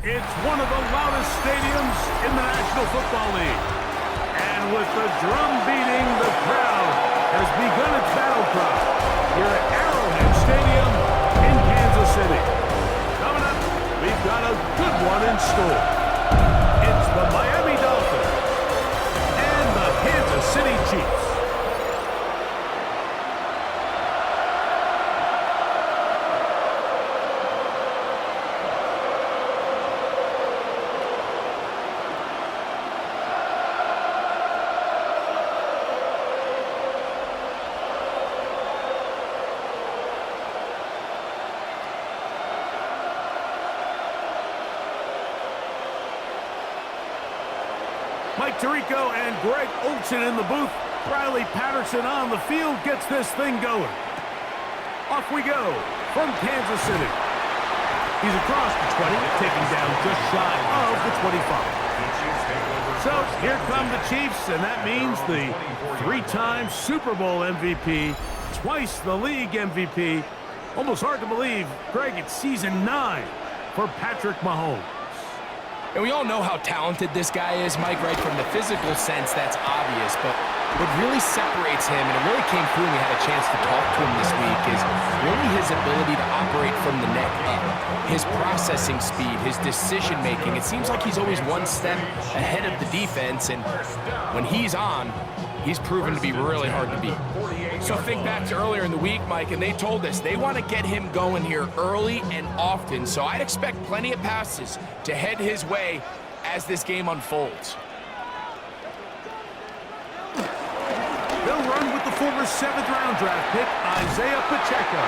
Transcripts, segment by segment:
It's one of the loudest stadiums in the National Football League. And with the drum beating, the crowd has begun its battle cry here at Arrowhead Stadium in Kansas City. Coming up, we've got a good one in store. It's the Miami Dolphins and the Kansas City Chiefs. Mike Tirico and Greg Olsen in the booth. Riley Patterson on the field gets this thing going. Off we go from Kansas City. He's across the 20, taking down just shy of the 25. So here come the Chiefs, and that means the three-time Super Bowl MVP, twice the league MVP. Almost hard to believe, Greg, it's season 9 for Patrick Mahomes. And we all know how talented this guy is, Mike, right? From the physical sense, that's obvious. But what really separates him, and it really came through when we had a chance to talk to him this week, is really his ability to operate from the neck up. His processing speed, his decision-making. It seems like he's always one step ahead of the defense, and when he's on, he's proven to be really hard to beat. So think back to earlier in the week, Mike, and they told us they want to get him going here early and often. So I'd expect plenty of passes to head his way as this game unfolds. They'll run with the former 7th-round draft pick, Isaiah Pacheco.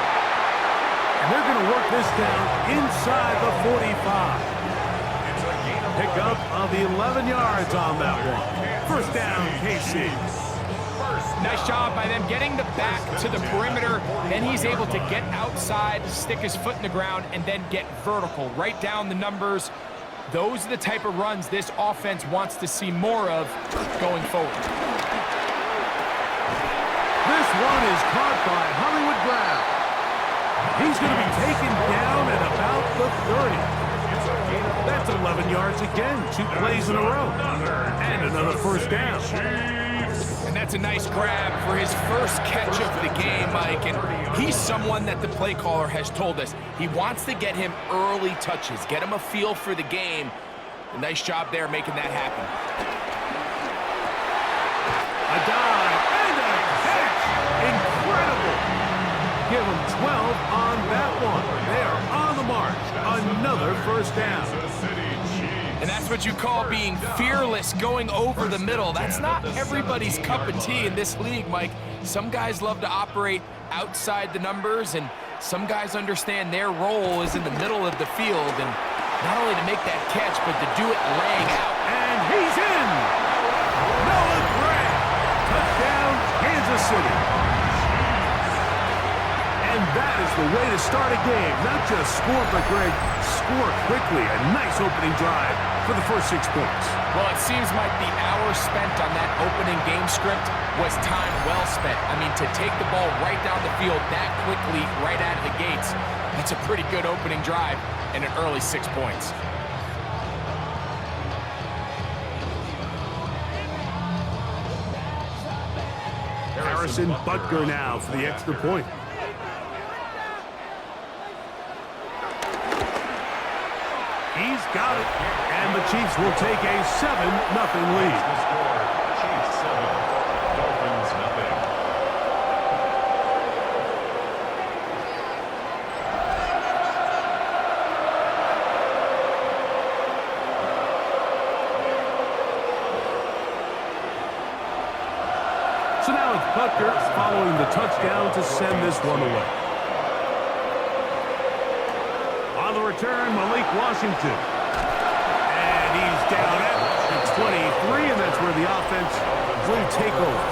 And they're going to work this down inside the 45. Pickup of 11 yards on that one. First down, KC. Nice job by them getting the back to the perimeter. Then he's able to get outside, stick his foot in the ground, and then get vertical. Right down the numbers. Those are the type of runs this offense wants to see more of going forward. This one is caught by Hollywood Brown. He's going to be taken down at about the 30. That's 11 yards again. 2 plays in a row. And another first down. And that's a nice grab for his first catch of the game, Mike. And he's someone that the play caller has told us he wants to get him early touches, get him a feel for the game. A nice job there making that happen. A dive and a catch. Incredible. Give him 12 on that one. They are on the march. Another first down. And that's what you call being fearless, going over the middle. That's not everybody's cup of tea in this league, Mike. Some guys love to operate outside the numbers, and some guys understand their role is in the middle of the field, and not only to make that catch, but to do it laying out. And he's in! Noah Gray! Touchdown, Kansas City. And that is the way to start a game. Not just score, but Greg, score quickly. A nice opening drive for the first 6 points. Well, it seems like the hour spent on that opening game script was time well spent. I mean, to take the ball right down the field that quickly, right out of the gates, that's a pretty good opening drive and an early 6 points. Harrison Butker now for the extra point. He's got it, and the Chiefs will take a 7-0 lead. Chiefs 7, Dolphins 0. So now it's Butker following the touchdown to send this one away. On the return, Malik Washington. And he's down at the 23, and that's where the offense will take over.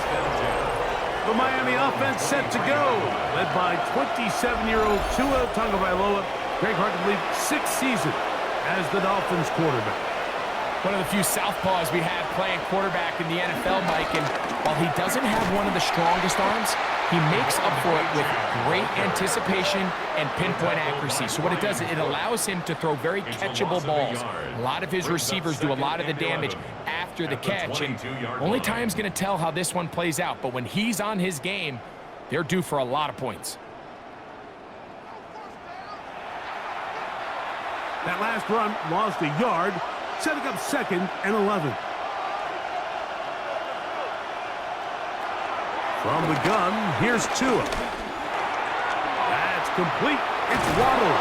The Miami offense set to go, led by 27-year-old Tua Tagovailoa. Greg, hard to believe, 6th season as the Dolphins quarterback. One of the few southpaws we have playing quarterback in the NFL, Mike, and while he doesn't have one of the strongest arms, he makes up for it with great anticipation and pinpoint accuracy. So what it does, it allows him to throw very catchable balls. A lot of his receivers do a lot of the damage after the catch, and only time's going to tell how this one plays out. But when he's on his game, they're due for a lot of points. That last run lost a yard, setting up 2nd and 11. From the gun, here's Tua. That's complete. It's Waddle.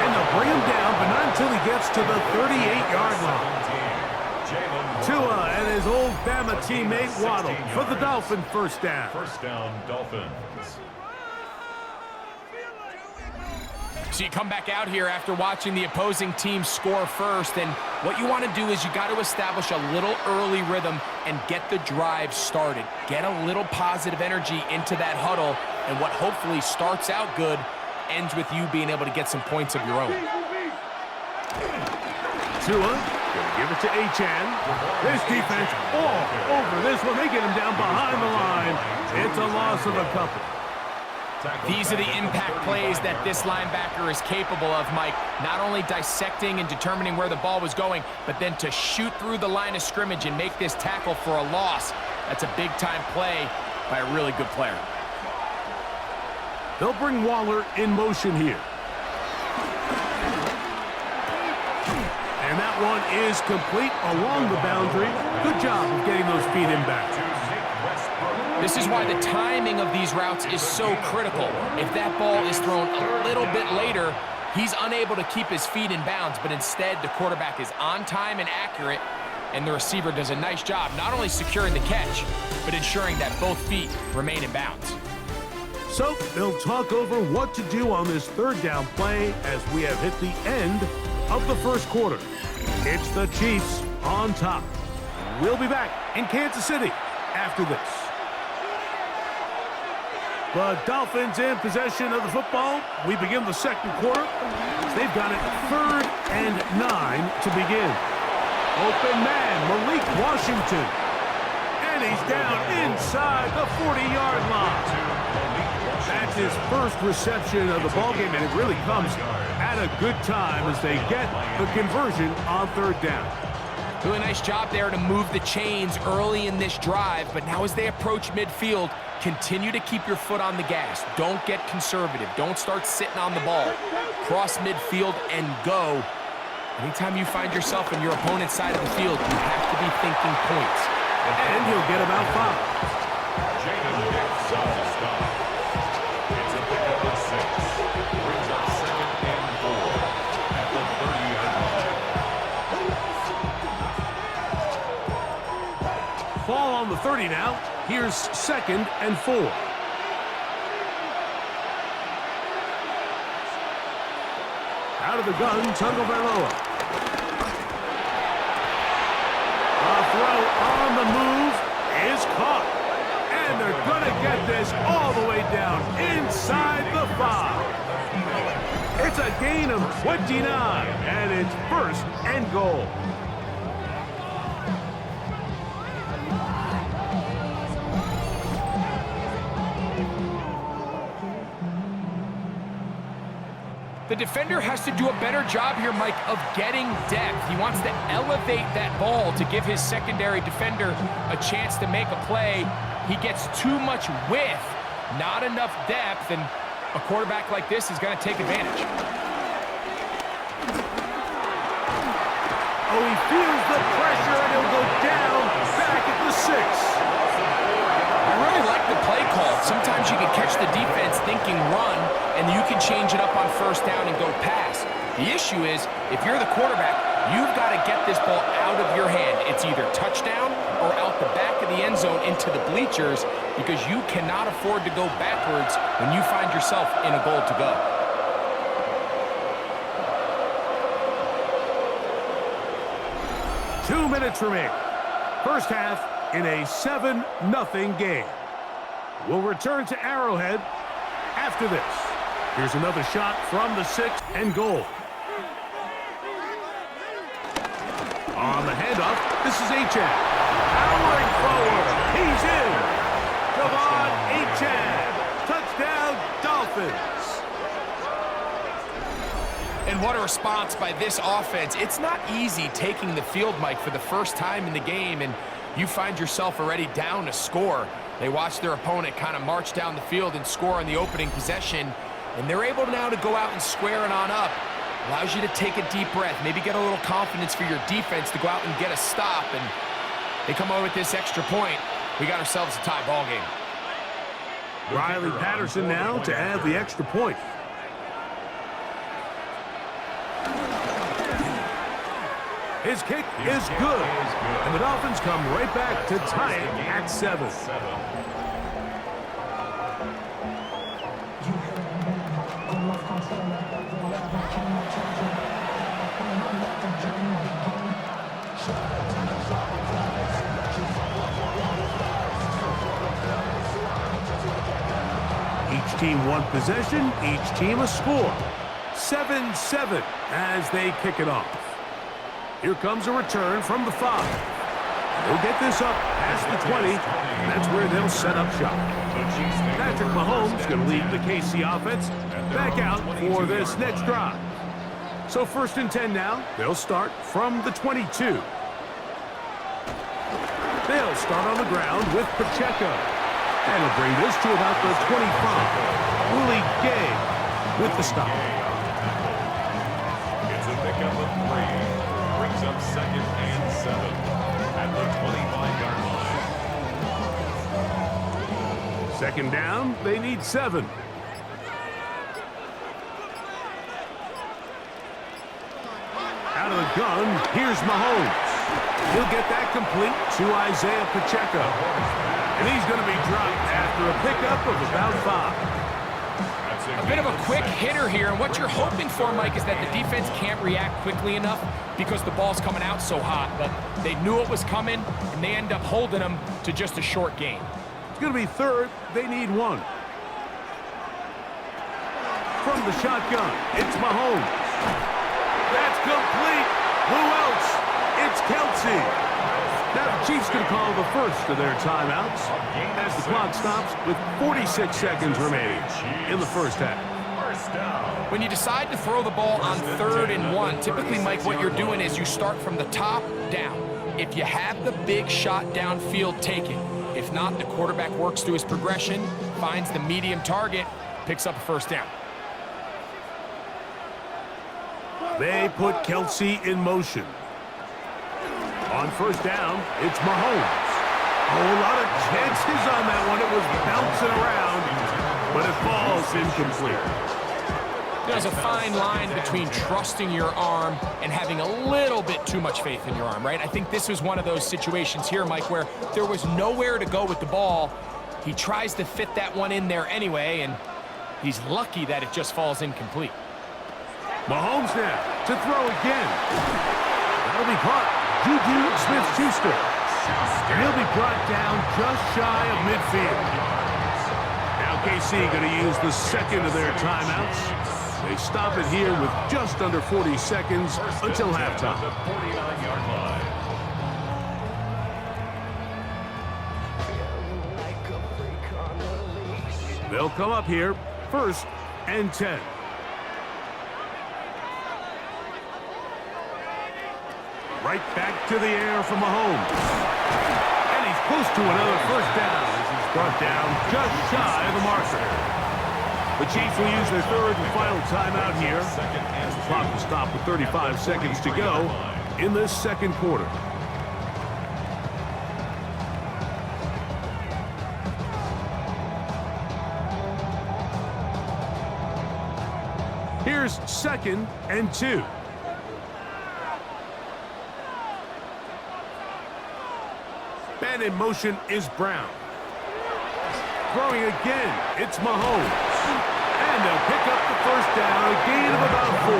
And they'll bring him down, but not until he gets to the 38-yard line. Tua and his old Bama teammate Waddle for the Dolphin first down. First down, Dolphins. So you come back out here after watching the opposing team score first, and what you want to do is you got to establish a little early rhythm and get the drive started. Get a little positive energy into that huddle, and what hopefully starts out good ends with you being able to get some points of your own. Tua going to give it to Achane. This defense all over this one. They get him down behind the line. It's a loss of a couple. These are the impact plays that this linebacker is capable of, Mike. Not only dissecting and determining where the ball was going, but then to shoot through the line of scrimmage and make this tackle for a loss. That's a big-time play by a really good player. They'll bring Waller in motion here. And that one is complete along the boundary. Good job of getting those feet in back. This is why the timing of these routes is so critical. If that ball is thrown a little bit later, he's unable to keep his feet in bounds, but instead the quarterback is on time and accurate, and the receiver does a nice job not only securing the catch, but ensuring that both feet remain in bounds. So they'll talk over what to do on this third down play as we have hit the end of the first quarter. It's the Chiefs on top. We'll be back in Kansas City after this. The Dolphins in possession of the football. We begin the second quarter. They've got it 3rd and 9 to begin. Open man, Malik Washington. And he's down inside the 40-yard line. That's his first reception of the ballgame, and it really comes at a good time as they get the conversion on 3rd down. Really nice job there to move the chains early in this drive, but now as they approach midfield, continue to keep your foot on the gas. Don't get conservative. Don't start sitting on the ball. Cross midfield and go. Anytime you find yourself in your opponent's side of the field, you have to be thinking points. And he'll get about 5. It's a pickup of 6. Brings up 2nd and 4 at the 30-yard line. Ball on the 30 now. Here's 2nd and 4. Out of the gun, Tagovailoa. A throw on the move is caught. And they're going to get this all the way down inside the 5. It's a gain of 29, and it's 1st and goal. The defender has to do a better job here, Mike, of getting depth. He wants to elevate that ball to give his secondary defender a chance to make a play. He gets too much width, not enough depth, and a quarterback like this is going to take advantage. Oh, he feels the pressure, and he'll go down back at the 6. I really like the play call. Sometimes you can catch the defense thinking run, and you can change it up on 1st down and go pass. The issue is, if you're the quarterback, you've got to get this ball out of your hand. It's either touchdown or out the back of the end zone into the bleachers, because you cannot afford to go backwards when you find yourself in a goal to go. Two minutes remain. First half in a 7-0 game. We'll return to Arrowhead after this. Here's another shot from the 6 and goal. On the handoff, this is Achane. Powering forward. He's in. Devon Achane. And what a response by this offense. It's not easy taking the field, Mike, for the first time in the game, and you find yourself already down a score. They watch their opponent kind of march down the field and score on the opening possession, and they're able now to go out and square it on up. Allows you to take a deep breath, maybe get a little confidence for your defense to go out and get a stop, and they come over with this extra point. We got ourselves a tie ball game. Riley Patterson now to add the extra point. His kick is good, and the Dolphins come right back to tie it at 7. Each team one possession, each team a score. 7-7 as they kick it off. Here comes a return from the 5. They'll get this up past the 20, and that's where they'll set up shop. Patrick Mahomes going to lead the KC offense back out for this next drive. So 1st and 10 now. They'll start from the 22. They'll start on the ground with Pacheco. And he'll bring this to about the 25. Willie Gay with the stop. It's a pickup of 3. Brings up 2nd and 7 at the 25-yard line. 2nd down, they need 7. Out of the gun, here's Mahomes. He'll get that complete to Isaiah Pacheco. And he's going to be dropped after a pickup of about 5. A bit of a quick hitter here, and what you're hoping for, Mike, is that the defense can't react quickly enough because the ball's coming out so hot. But they knew it was coming, and they end up holding them to just a short gain. It's going to be 3rd. They need 1. From the shotgun, it's Mahomes. That's complete. Who else? It's Kelsey. Now the Chiefs going to call the first of their timeouts as the clock stops with 46 seconds remaining in the first half. When you decide to throw the ball on 3rd and 1, typically, Mike, what you're doing is you start from the top down. If you have the big shot downfield, take it. If not, the quarterback works through his progression, finds the medium target, picks up a 1st down. They put Kelsey in motion. On 1st down, it's Mahomes. A whole lot of chances on that one. It was bouncing around, but it falls incomplete. There's a fine line between trusting your arm and having a little bit too much faith in your arm, right? I think this was one of those situations here, Mike, where there was nowhere to go with the ball. He tries to fit that one in there anyway, and he's lucky that it just falls incomplete. Mahomes now to throw again. That'll be caught. Juju Smith-Schuster. And he'll be brought down just shy of midfield. Now KC going to use the 2nd of their timeouts. They stop it here with just under 40 seconds until halftime. They'll come up here 1st and 10. Right back to the air for Mahomes. And he's close to another 1st down as he's brought down just shy of the marker. The Chiefs will use their 3rd and final timeout here. As the clock will stop with 35 seconds to go in this 2nd quarter. Here's 2nd and 2. Man in motion is Brown. Throwing again, it's Mahomes. And they'll pick up the 1st down, a gain of about 4.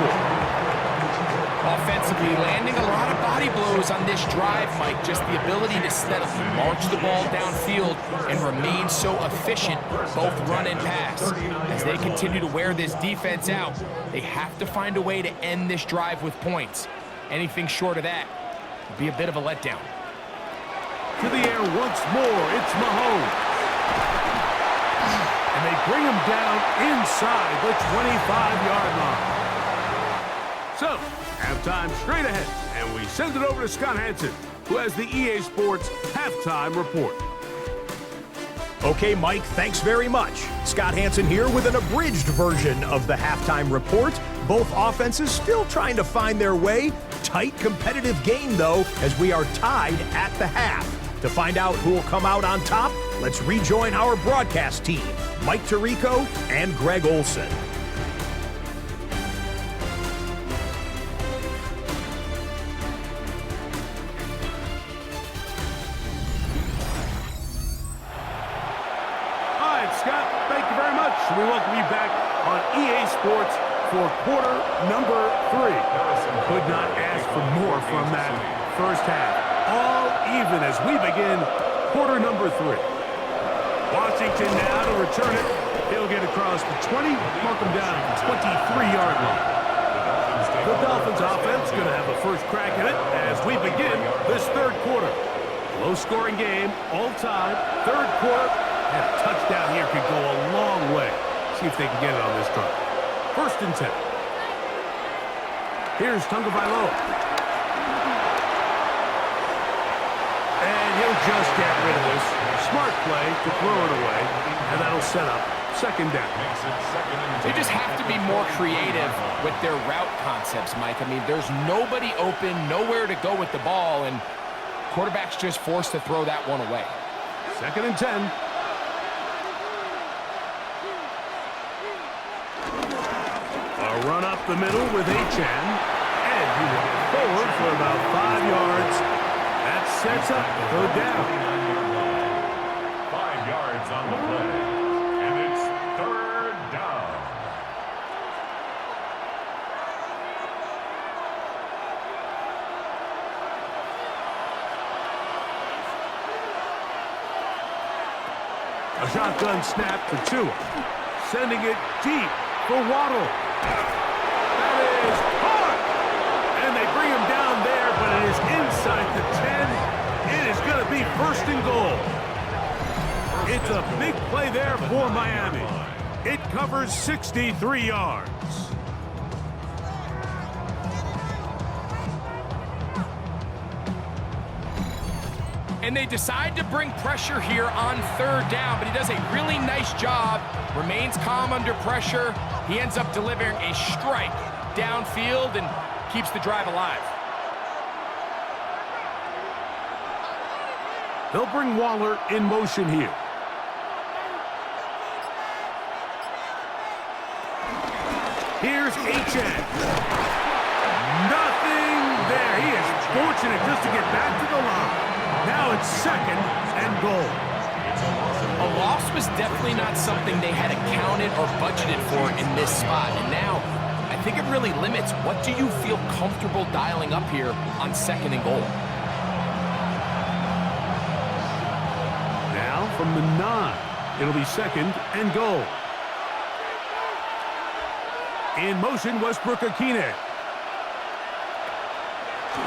Offensively, landing a lot of body blows on this drive, Mike. Just the ability to steadily march the ball downfield and remain so efficient, both run and pass. As they continue to wear this defense out, they have to find a way to end this drive with points. Anything short of that would be a bit of a letdown. To the air once more, it's Mahomes. And they bring him down inside the 25-yard line. So, halftime straight ahead, and we send it over to Scott Hansen, who has the EA Sports Halftime Report. Okay, Mike, thanks very much. Scott Hansen here with an abridged version of the halftime report. Both offenses still trying to find their way. Tight, competitive game, though, as we are tied at the half. To find out who will come out on top, let's rejoin our broadcast team, Mike Tirico and Greg Olson. Scott, thank you very much. We welcome you back on EA Sports for quarter number 3. Could not ask for more from that first half. All even as we begin quarter number 3. Washington now to return it. He'll get across the 20, mark him down at the 23-yard line. The Dolphins offense going to have a first crack at it as we begin this third quarter. Low-scoring game, all time, third quarter. And a touchdown here could go a long way. See if they can get it on this drive. 1st and 10. Here's Tagovailoa. And he'll just get rid of this. Smart play to throw it away. And that'll set up 2nd down. They just have to be more creative with their route concepts, Mike. I mean, there's nobody open, nowhere to go with the ball, and quarterback's just forced to throw that one away. 2nd and 10. A run up the middle with Achane, and he will get forward for about 5 yards. That sets up 3rd down. 5 yards on the play, and it's 3rd down. A shotgun snap for Tua, sending it deep for Waddle. That is hard. And they bring him down there, but it is inside the 10. It is going to be 1st and goal. It's a big play there for Miami. It covers 63 yards. And they decide to bring pressure here on 3rd down, but he does a really nice job, remains calm under pressure. He ends up delivering a strike downfield and keeps the drive alive. They'll bring Waller in motion here. Here's Achane. Nothing there. He is fortunate just to get back to the line. Now it's 2nd and goal. A loss was definitely not something they had accounted or budgeted for in this spot. And now, I think it really limits what do you feel comfortable dialing up here on 2nd and goal. Now from the 9, it'll be 2nd and goal. In motion, Westbrook-Akine.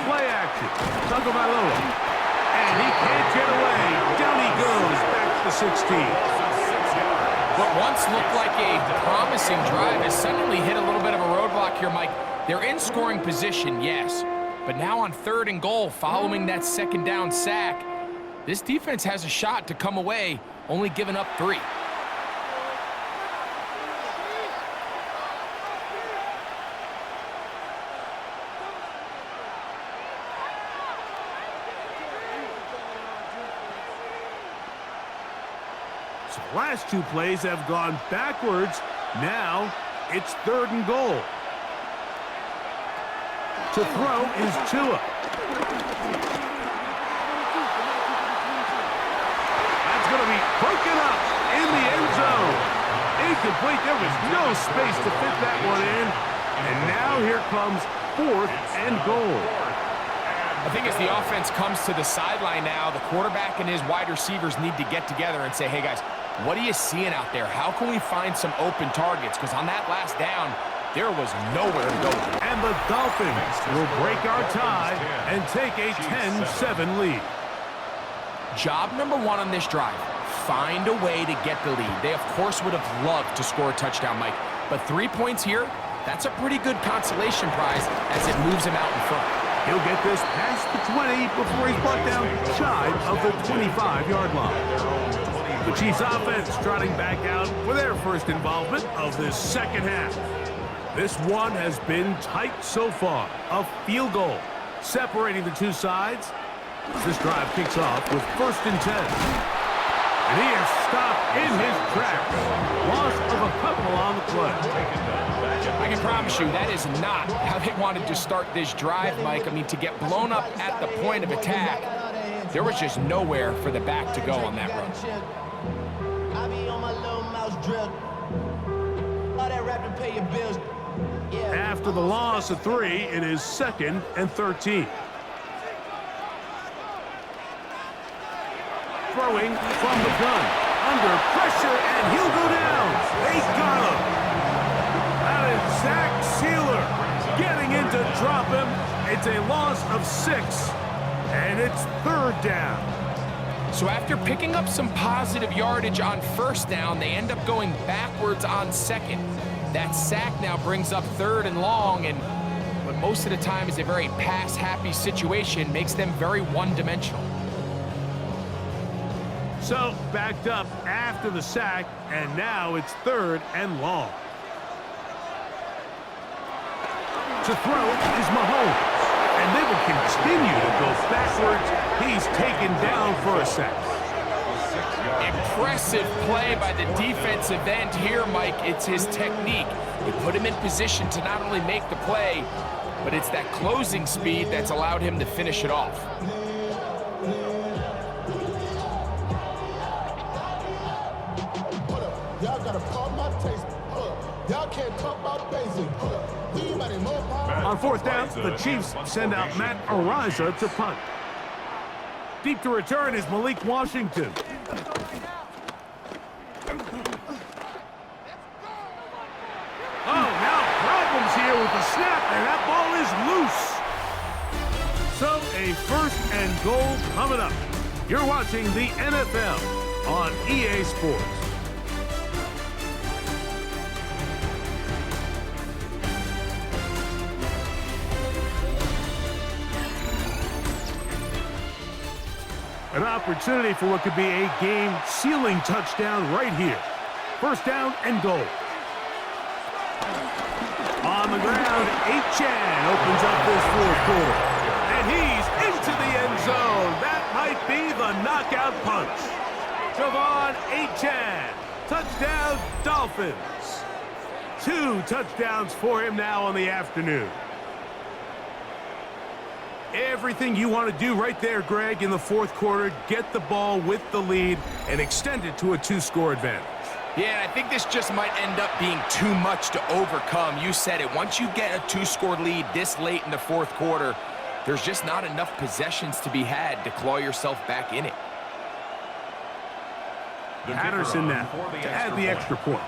Play action. Tagovailoa. And he can't get away. Down he goes, back to the 16. What once looked like a promising drive has suddenly hit a little bit of a roadblock here, Mike. They're in scoring position, yes. But now on 3rd and goal, following that 2nd down sack, this defense has a shot to come away, only giving up 3. Last 2 plays have gone backwards. Now it's 3rd and goal. To throw is Tua. That's going to be broken up in the end zone. Incomplete. There was no space to fit that one in. And now here comes 4th and goal. I think as the offense comes to the sideline now, the quarterback and his wide receivers need to get together and say, hey, guys, what are you seeing out there? How can we find some open targets? Because on that last down, there was nowhere to go. And the Dolphins will break our tie and take a 10-7 lead. Job number 1 on this drive, find a way to get the lead. They, of course, would have loved to score a touchdown, Mike. But 3 points here, That's a pretty good consolation prize as it moves him out in front. He'll get this past the 20 before he's brought down shy of the 25-yard line. The Chiefs offense trotting back out for their first involvement of this second half. This one has been tight so far. A field goal separating the two sides. This drive kicks off with 1st and 10. And he is stopped in his tracks. Loss of a couple on the play. I can promise you that is not how they wanted to start this drive, Mike. I mean, to get blown up at the point of attack, there was just nowhere for the back to go on that run. After the loss of 3, it is 2nd and 13. Throwing from the gun. Under pressure, and he'll go down. They got him. That is Zach Sealer getting in to drop him. It's a loss of 6, and it's 3rd down. So after picking up some positive yardage on 1st down, they end up going backwards on 2nd. That sack now brings up 3rd and long, and what most of the time is a very pass-happy situation makes them very one-dimensional. So, backed up after the sack, and now it's 3rd and long. To throw is Mahomes, and they will continue to go backwards. He's taken down for a sack. Impressive play by the defensive end here, Mike. It's his technique. They put him in position to not only make the play, but it's that closing speed that's allowed him to finish it off. Y'all gotta pump my taste. Y'all can't talk about basic. On 4th down, the Chiefs send out Matt Ariza to punt. Deep to return is Malik Washington. Oh, now problems here with the snap, and that ball is loose. So a 1st and goal coming up. You're watching the NFL on EA Sports. An opportunity for what could be a game-sealing touchdown right here. 1st down and goal. On the ground, Achan opens up this 4th quarter. And he's into the end zone. That might be the knockout punch. Javon Achan. Touchdown, Dolphins. 2 touchdowns for him now on the afternoon. Everything you want to do right there, Greg, in the 4th quarter, get the ball with the lead and extend it to a 2-score advantage. Yeah, I think this just might end up being too much to overcome. You said it. Once you get a 2-score lead this late in the 4th quarter, there's just not enough possessions to be had to claw yourself back in it. Patterson now to add the extra point.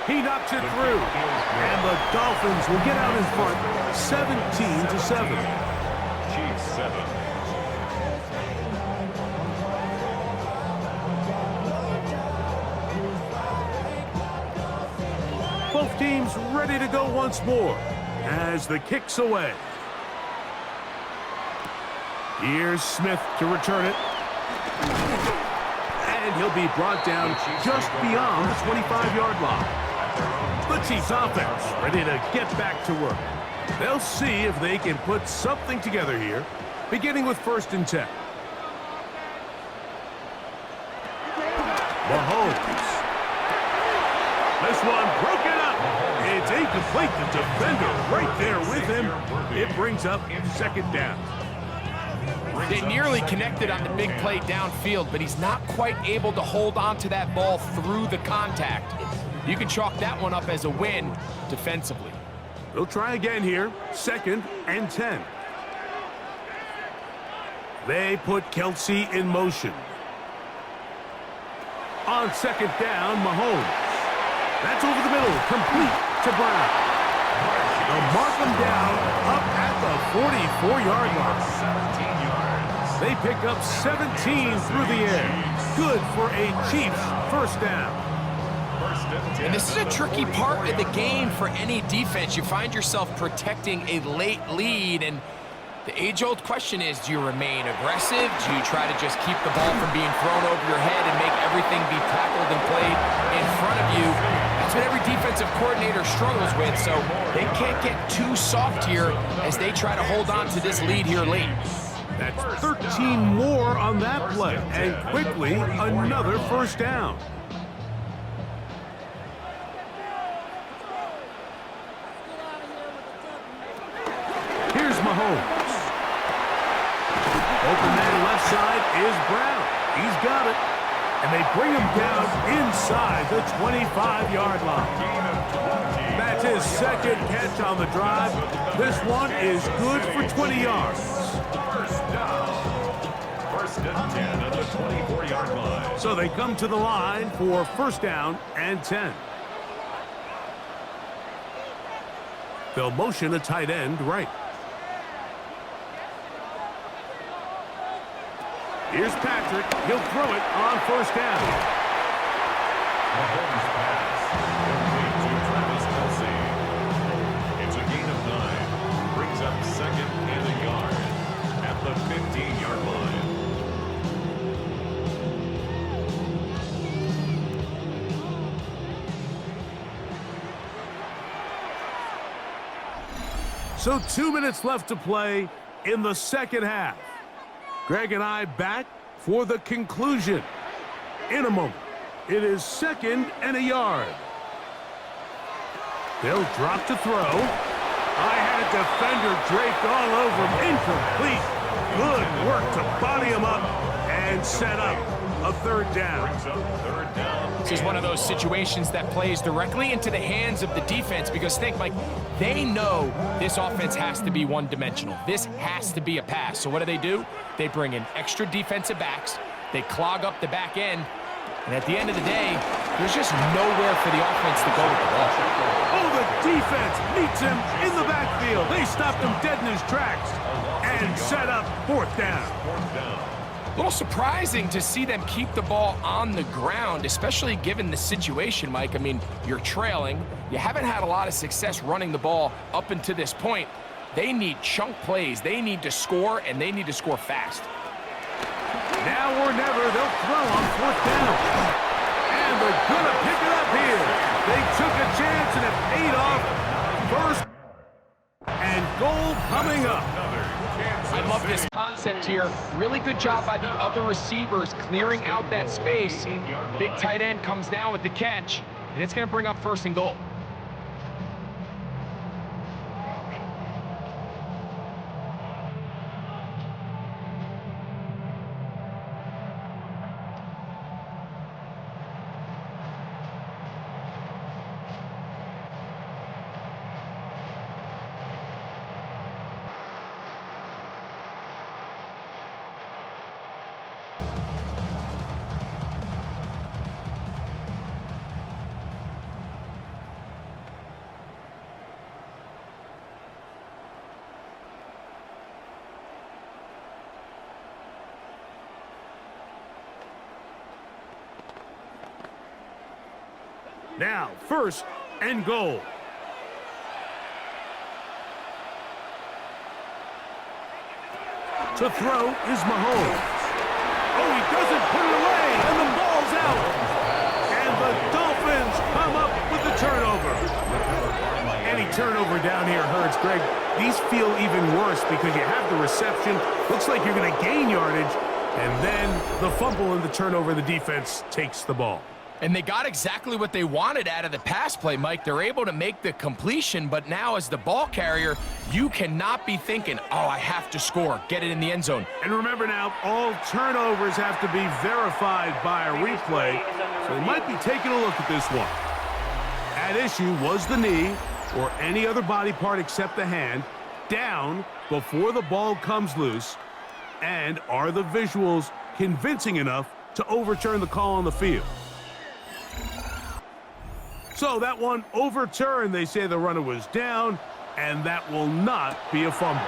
He knocks it through, and the Dolphins will get out in front, 17-7. Chiefs 7. Both teams ready to go once more as the kick's away. Here's Smith to return it. And he'll be brought down just beyond the 25-yard line. The Chiefs offense ready to get back to work. They'll see if they can put something together here, beginning with 1st and 10. Mahomes. This one broken up. It's incomplete. The defender right there with him. It brings up 2nd down. They nearly connected on the big play downfield, but he's not quite able to hold on to that ball through the contact. You can chalk that one up as a win defensively. They'll try again here. 2nd and 10. They put Kelsey in motion. On 2nd down, Mahomes. That's over the middle, complete to Brown. They'll mark him down up at the 44-yard line. They pick up 17 through the air. Good for a Chiefs first down. And this is a tricky part of the game for any defense. You find yourself protecting a late lead, and the age-old question is, do you remain aggressive? Do you try to just keep the ball from being thrown over your head and make everything be tackled and played in front of you? That's what every defensive coordinator struggles with, so they can't get too soft here as they try to hold on to this lead here late. That's 13 more on that play, and quickly another first down. Here's Mahomes. Open man left side is Brown. He's got it. And they bring him down inside the 25-yard line. That's his second catch on the drive. This one is good for 20 yards. First and 10 at the 24-yard line. So they come to the line for first down and 10. They'll motion a tight end right. Here's Patrick. He'll throw it on first down. Mahomes pass. Complete to Travis Kelce. It's a gain of 9. Brings up second and a yard at the 15-yard line. So 2 minutes left to play in the second half. Greg and I back for the conclusion. In a moment, it is second and a yard. They'll drop to throw. I had defender draped all over him. Incomplete. Good work to body him up and set up a third down. This is one of those situations that plays directly into the hands of the defense because think, Mike, they know this offense has to be one-dimensional. This has to be a pass. So what do? They bring in extra defensive backs. They clog up the back end. And at the end of the day, there's just nowhere for the offense to go with the ball. Oh, the defense meets him in the backfield. They stopped him dead in his tracks and set up fourth down. A little surprising to see them keep the ball on the ground, especially given the situation, Mike. I mean, you're trailing. You haven't had a lot of success running the ball up until this point. They need chunk plays. They need to score, and they need to score fast. Now or never, they'll throw on fourth down. And they're going to pick it up here. They took a chance, and it paid off. First and goal coming up. I love this concept here. Really good job by the other receivers clearing out that space. Big tight end comes down with the catch, and it's going to bring up first and goal. Now, first and goal. To throw is Mahomes. Oh, he doesn't put it away, and the ball's out. And the Dolphins come up with the turnover. Any turnover down here hurts, Greg. These feel even worse because you have the reception. Looks like you're going to gain yardage. And then the fumble and the turnover, the defense takes the ball. And they got exactly what they wanted out of the pass play, Mike. They're able to make the completion, but now as the ball carrier, you cannot be thinking, oh, I have to score, get it in the end zone. And remember now, all turnovers have to be verified by a replay, so they might be taking a look at this one. At issue was the knee, or any other body part except the hand, down before the ball comes loose, and are the visuals convincing enough to overturn the call on the field? So that one overturned. They say the runner was down, and that will not be a fumble.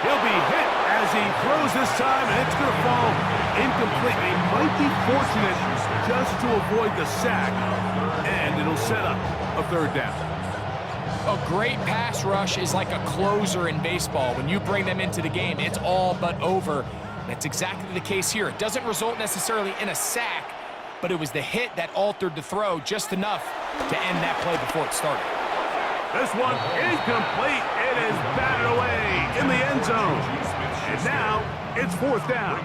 He'll be hit as he throws this time, and it's going to fall Incomplete. They might be fortunate just to avoid the sack, and it'll set up a third down. A great pass rush is like a closer in baseball. When you bring them into the game, it's all but over. That's exactly the case here. It doesn't result necessarily in a sack, but it was the hit that altered the throw just enough to end that play before it started. This one incomplete. It is batted away in the end zone. And now it's fourth down.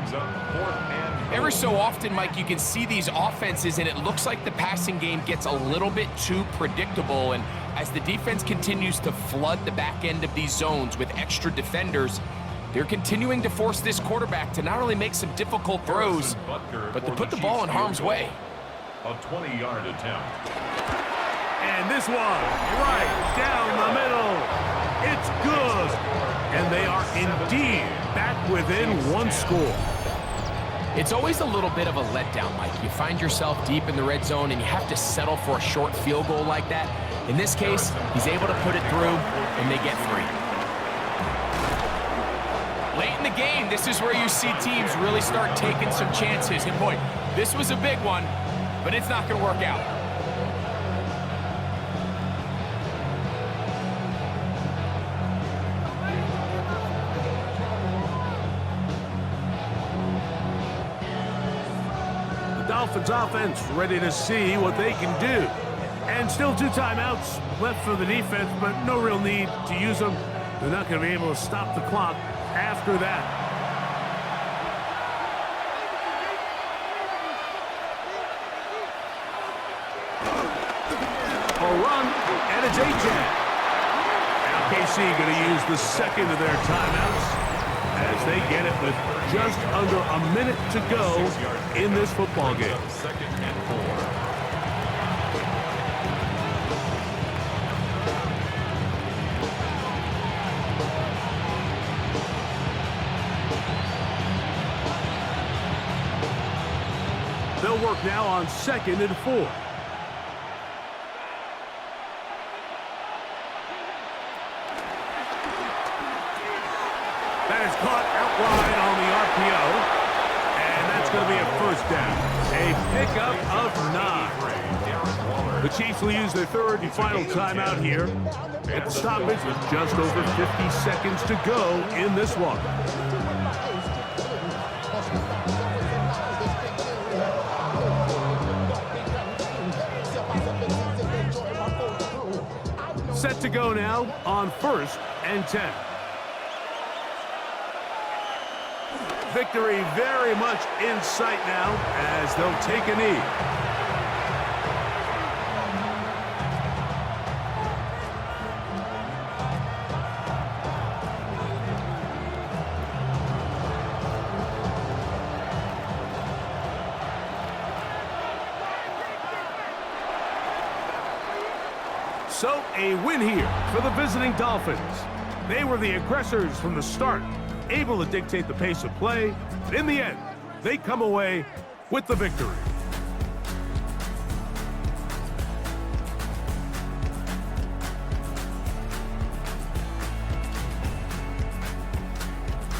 Every so often, Mike, you can see these offenses, and it looks like the passing game gets a little bit too predictable. And as the defense continues to flood the back end of these zones with extra defenders, they're continuing to force this quarterback to not only make some difficult throws, but to put the ball in harm's way. A 20-yard attempt. And this one, right down the middle. It's good. And they are indeed back within one score. It's always a little bit of a letdown, Mike. You find yourself deep in the red zone, and you have to settle for a short field goal like that. In this case, he's able to put it through, and they get 3. Late in the game, this is where you see teams really start taking some chances. And boy, this was a big one, but it's not going to work out. Dolphins offense ready to see what they can do. And still 2 timeouts left for the defense, but no real need to use them. They're not going to be able to stop the clock after that. A run, and it's A-Jan. Now KC going to use the second of their timeouts as they get it with just under a minute to go in this football game. Second and 4. They'll work now on 2nd and 4. That is caught out wide on the RPO, and that's going to be a first down. A pickup of 9. The Chiefs will use their third and final timeout here. At the stoppage with just over 50 seconds to go in this one. Set to go now on 1st and 10. Victory very much in sight now as they'll take a knee. So a win here for the visiting Dolphins. They were the aggressors from the start, able to dictate the pace of play, but in the end, they come away with the victory.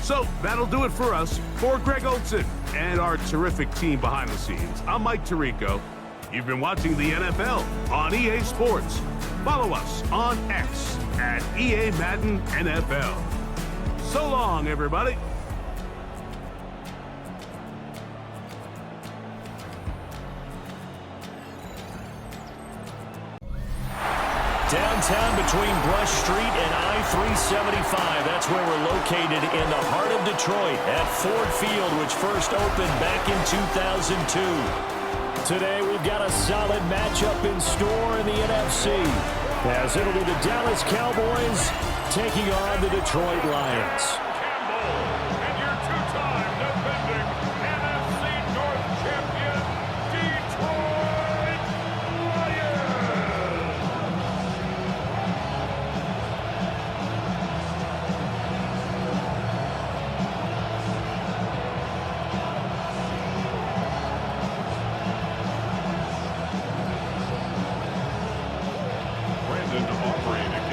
So that'll do it for us. For Greg Olsen and our terrific team behind the scenes, I'm Mike Tirico. You've been watching the NFL on EA Sports. Follow us on X at EA Madden NFL. So long, everybody. Downtown between Brush Street and I-375. That's where we're located in the heart of Detroit at Ford Field, which first opened back in 2002. Today we've got a solid matchup in store in the NFC, as it'll be the Dallas Cowboys taking on the Detroit Lions. And your two-time defending NFC North champion, Detroit Lions.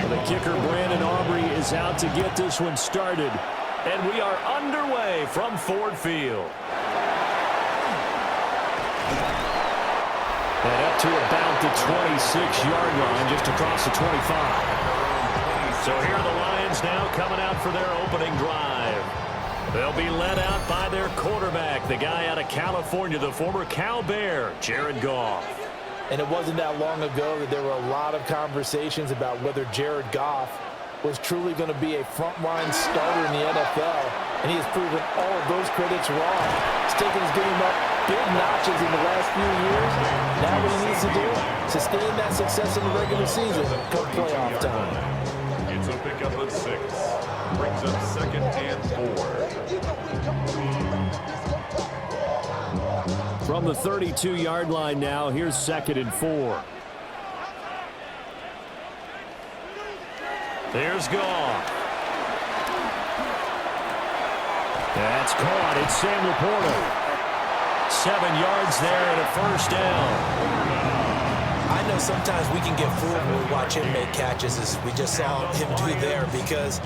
The kicker, Brandon Aubrey, is out to get this one started. And we are underway from Ford Field. And up to about the 26-yard line, just across the 25. So here are the Lions now coming out for their opening drive. They'll be led out by their quarterback, the guy out of California, the former Cal Bear, Jared Goff. And it wasn't that long ago that there were a lot of conversations about whether Jared Goff was truly going to be a frontline starter in the NFL, and he has proven all of those critics wrong. He's taken his game up big notches in the last few years. Now what he needs to do, sustain that success in the regular season come playoff time. It's a pickup of 6. Brings up 2nd and 4. From the 32-yard line now, here's 2nd and 4. There's Goff. That's caught. It's Sam Laporta. 7 yards there and a first down. I know sometimes we can get fooled when we watch him make catches, as we just saw him do there, because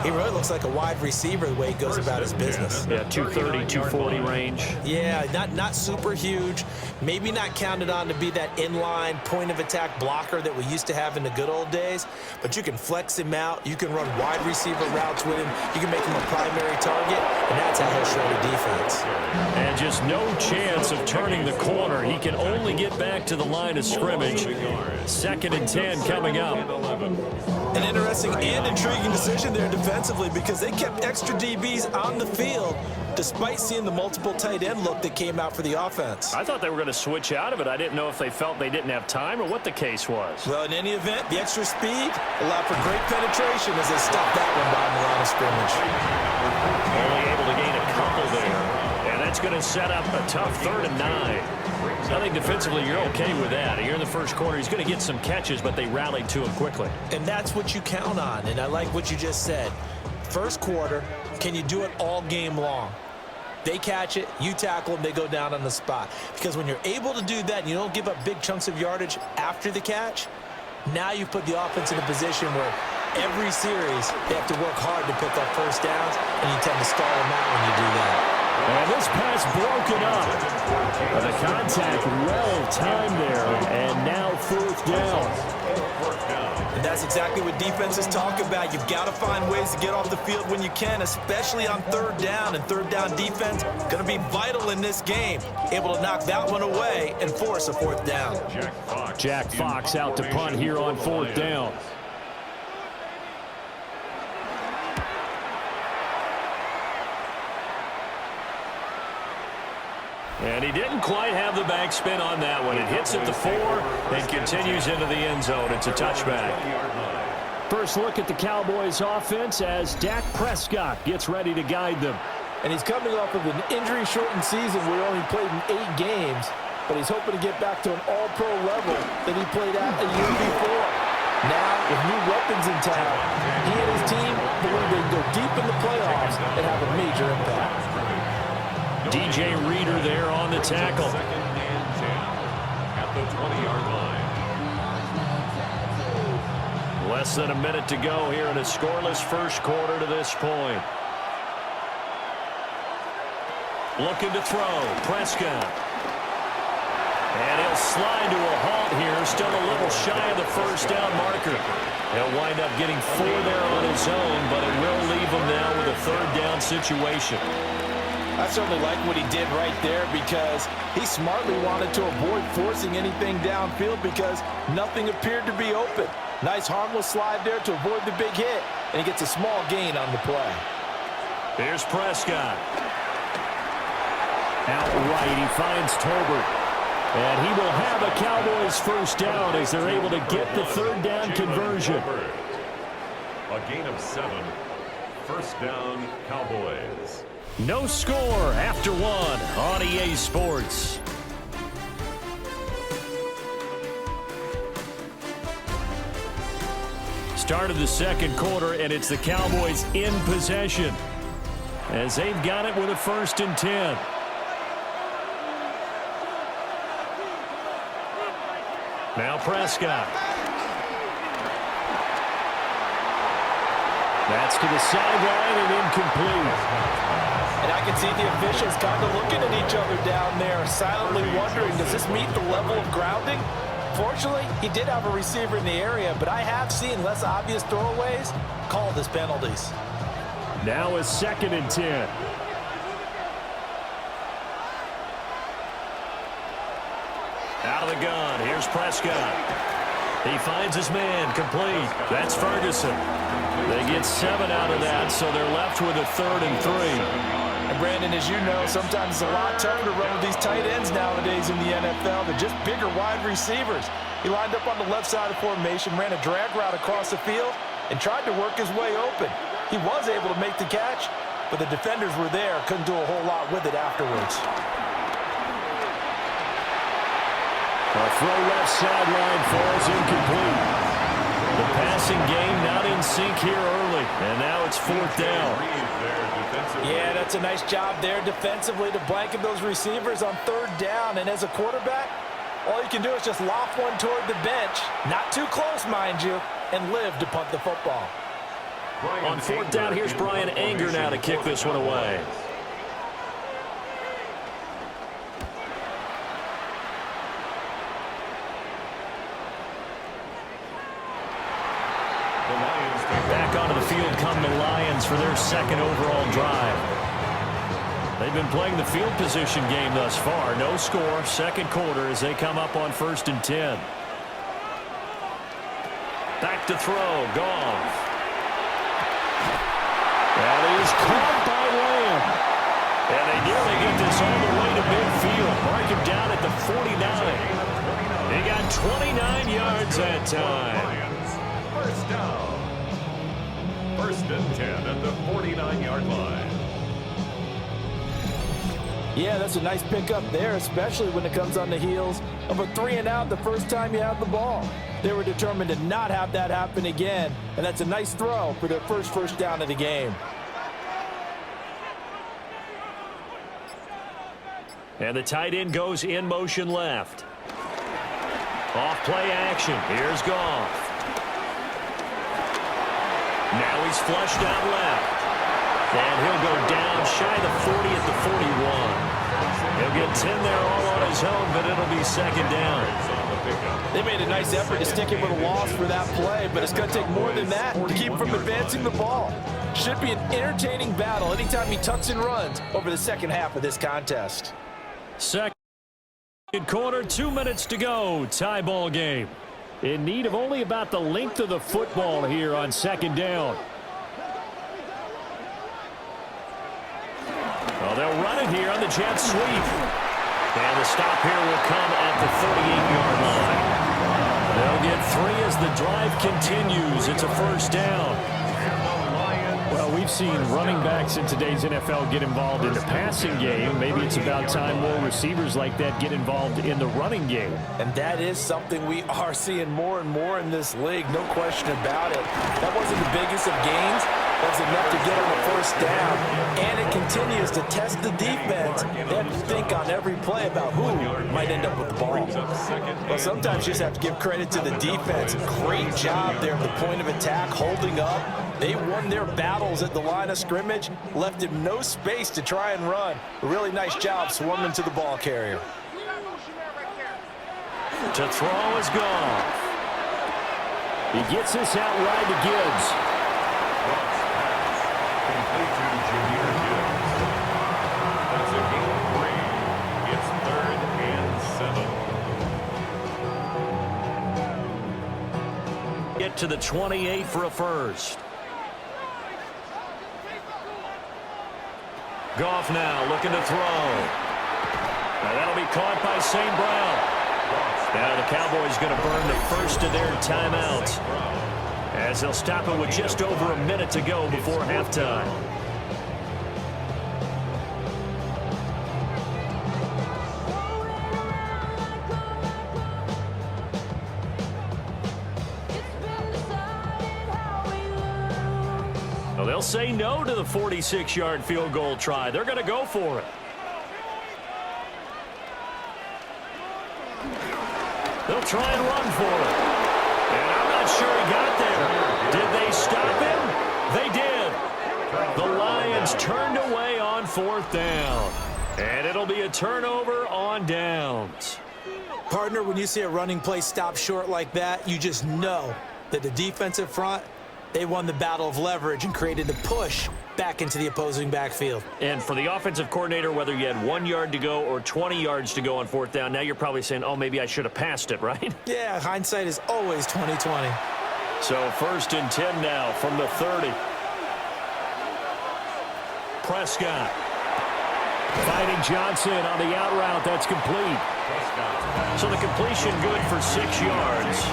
he really looks like a wide receiver the way he goes about his business. Yeah, 230, 240 range. Yeah, not super huge. Maybe not counted on to be that inline point-of-attack blocker that we used to have in the good old days, but you can flex him out. You can run wide receiver routes with him. You can make him a primary target, and that's how he'll show the defense. And just no chance of turning the corner. He can only get back to the line of scrimmage. 2nd and 10 coming up. An interesting and intriguing decision there defensively, because they kept extra DBs on the field despite seeing the multiple tight end look that came out for the offense. I thought they were going to switch out of it. I didn't know if they felt they didn't have time or what the case was. Well, in any event, the extra speed allowed for great penetration as they stopped that one behind the line of scrimmage. Only able to gain a couple there. And that's going to set up a tough 3rd and 9. I think defensively you're okay with that. Here in the first quarter, he's going to get some catches, but they rallied to him quickly. And that's what you count on, and I like what you just said. First quarter, can you do it all game long? They catch it, you tackle them, they go down on the spot. Because when you're able to do that and you don't give up big chunks of yardage after the catch, now you put the offense in a position where every series they have to work hard to pick up first downs, and you tend to stall them out when you do that. And this pass broken up. But the contact well timed there, and now 4th down. And that's exactly what defenses talk about. You've got to find ways to get off the field when you can, especially on 3rd down. And 3rd down defense going to be vital in this game. Able to knock that one away and force a 4th down. Jack Fox out to punt here on 4th down. And he didn't quite have the backspin on that one. It hits at the 4 and continues into the end zone. It's a touchback. First look at the Cowboys offense as Dak Prescott gets ready to guide them. And he's coming off of an injury-shortened season where he only played in 8 games, but he's hoping to get back to an all-pro level that he played at a year before. Now, with new weapons in town, he and his team believe they can go deep in the playoffs and have a major impact. DJ Reader there on the tackle. 2nd and 10 at the 20-yard line. Less than a minute to go here in a scoreless first quarter to this point. Looking to throw. Prescott. And he'll slide to a halt here. Still a little shy of the first down marker. He'll wind up getting 4 there on his own, but it will leave him now with a 3rd down situation. I certainly like what he did right there, because he smartly wanted to avoid forcing anything downfield because nothing appeared to be open. Nice harmless slide there to avoid the big hit, and he gets a small gain on the play. Here's Prescott. Outright, he finds Tolbert. And he will have a Cowboys first down as they're able to get the 3rd down conversion. A gain of 7. First down, Cowboys. No score after 1 on EA Sports. Start of the second quarter, and it's the Cowboys in possession as they've got it with a 1st and 10. Now Prescott. That's to the sideline and incomplete. And I can see the officials kind of looking at each other down there, silently wondering, does this meet the level of grounding? Fortunately, he did have a receiver in the area, but I have seen less obvious throwaways called as penalties. Now is 2nd and 10. Out of the gun, here's Prescott. He finds his man, complete. That's Ferguson. They get 7 out of that, so they're left with a 3rd and 3. And Brandon, as you know, sometimes it's a lot tougher to run with these tight ends nowadays in the NFL. They're just bigger wide receivers. He lined up on the left side of formation, ran a drag route across the field, and tried to work his way open. He was able to make the catch, but the defenders were there, couldn't do a whole lot with it afterwards. A throw left sideline falls incomplete. The passing game not in sync here early, and now it's 4th down. Yeah, that's a nice job there defensively to blanket those receivers on 3rd down. And as a quarterback, all you can do is just loft one toward the bench, not too close, mind you, and live to punt the football. On 4th down, here's Brian Anger now to kick this one away. Back onto the field come the Lions for their 2nd overall drive. They've been playing the field position game thus far. No score, 2nd quarter as they come up on 1st and 10. Back to throw, Goff. That is caught by Lamb. And they nearly get this all the way to midfield. Mark him down at the 49. He got 29 yards that time. First down. 1st and 10 at the 49-yard line. Yeah, that's a nice pickup there, especially when it comes on the heels of a 3-and-out the first time you have the ball. They were determined to not have that happen again, and that's a nice throw for their first down of the game. And the tight end goes in motion left. Off play action. Here's Goff. Now he's flushed out left. And he'll go down shy the 40 at the 41. He'll get 10 there all on his own, but it'll be 2nd down. They made a nice effort to stick him with a loss for that play, but it's going to take more than that to keep him from advancing the ball. Should be an entertaining battle anytime he tucks and runs over the 2nd half of this contest. 2nd quarter, 2 minutes to go. Tie ball game. In need of only about the length of the football here on 2nd down. Well, they'll run it here on the jet sweep. And the stop here will come at the 38-yard line. They'll get 3 as the drive continues. It's a 1st down. Well, we've seen running backs in today's NFL get involved in the passing game. Maybe it's about time more receivers like that get involved in the running game. And that is something we are seeing more and more in this league, no question about it. That wasn't the biggest of gains. That was enough to get on the 1st down. And it continues to test the defense. They have to think on every play about who might end up with the ball. Well, sometimes you just have to give credit to the defense. Great job there at the point of attack, holding up. They won their battles at the line of scrimmage, left him no space to try and run. A really nice job swarming to the ball carrier. To throw is Goff. He gets this out wide to Gibbs. Complete to Jahmyr Gibbs. That's a gain of 3. It's 3rd and 7. Get to the 28 for a first. Goff now looking to throw. Now that'll be caught by St. Brown. Now the Cowboys going to burn the first of their timeouts as they'll stop it with just over a minute to go before halftime. Well, they'll say no to the 46-yard field goal try. They're going to go for it. They'll try and run for it. And I'm not sure he got there. Did they stop him? They did. The Lions turned away on 4th down. And it'll be a turnover on downs. Partner, when you see a running play stop short like that, you just know that the defensive front, they won the battle of leverage and created the push back into the opposing backfield. And for the offensive coordinator, whether you had 1 yard to go or 20 yards to go on 4th down, now you're probably saying, oh, maybe I should have passed it, right? Yeah, hindsight is always 20/20. So 1st and 10 now from the 30. Prescott. Fighting Johnson on the out route. That's complete. So the completion good for 6 yards.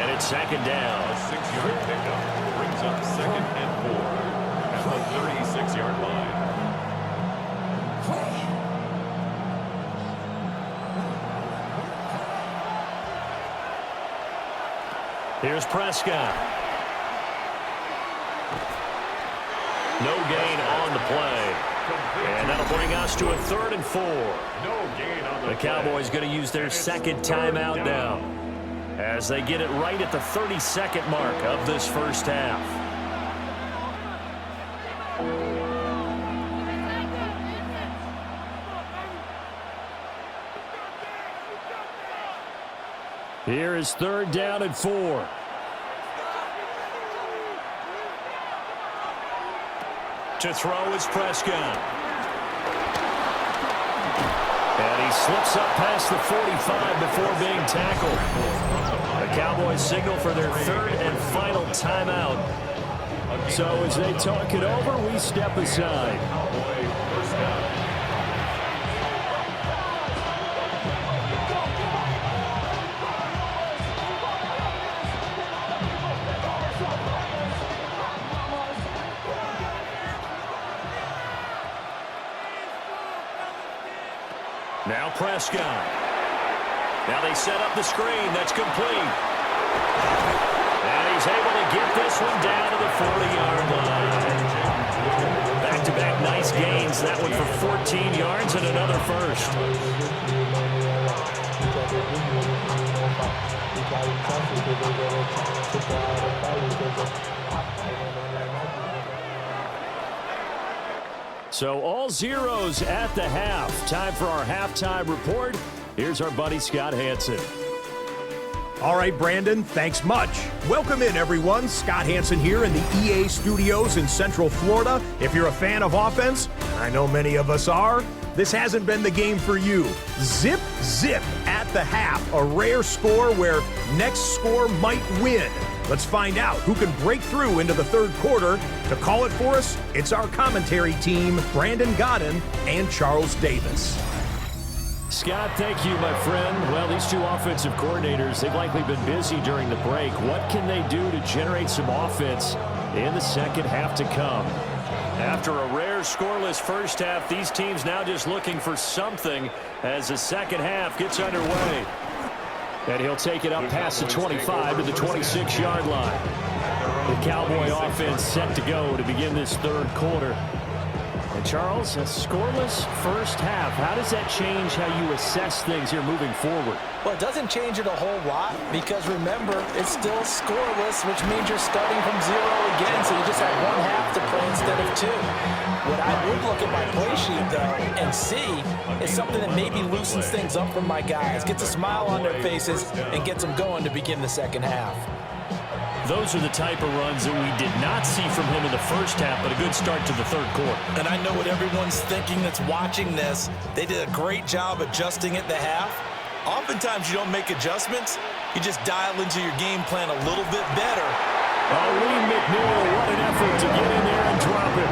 And it's 2nd down. A 6-yard pickup brings up 2nd and 4 at the 36-yard line. Here's Prescott. No gain on the play. And that'll bring us to a 3rd and 4. No gain on The Cowboys going to use their 2nd timeout now as they get it right at the 32nd mark of this first half. Here is 3rd down and 4. To throw is Prescott. And he slips up past the 45 before being tackled. The Cowboys signal for their 3rd and final timeout. So as they talk it over, we step aside. Now Prescott. Now they set up the screen. That's complete. And he's able to get this one down to the 40-yard line. Back-to-back nice gains. That one for 14 yards and another first. So all zeros at the half. Time for our halftime report. Here's our buddy Scott Hanson. All right, Brandon, thanks much. Welcome in, everyone. Scott Hanson here in the EA studios in Central Florida. If you're a fan of offense, and I know many of us are, this hasn't been the game for you. Zip, zip at the half. A rare score where next score might win. Let's find out who can break through into the 3rd quarter. To call it for us, it's our commentary team, Brandon Godden and Charles Davis. Scott, thank you, my friend. Well, these two offensive coordinators, they've likely been busy during the break. What can they do to generate some offense in the second half to come? After a rare scoreless first half, these teams now just looking for something as the second half gets underway. And he'll take it up past the 25 to the 26-yard line. The Cowboy offense set to go to begin this 3rd quarter. And Charles, a scoreless first half. How does that change how you assess things here moving forward? Well, it doesn't change it a whole lot because, remember, it's still scoreless, which means you're starting from 0 again, so you just have 1 half to play instead of 2. What I would look at my play sheet, though, and see is something that maybe loosens things up for my guys, gets a smile on their faces, and gets them going to begin the second half. Those are the type of runs that we did not see from him in the first half, but a good start to the 3rd quarter. And I know what everyone's thinking that's watching this. They did a great job adjusting at the half. Oftentimes you don't make adjustments. You just dial into your game plan a little bit better. Lee McNeil, what an effort to get in there and drop it.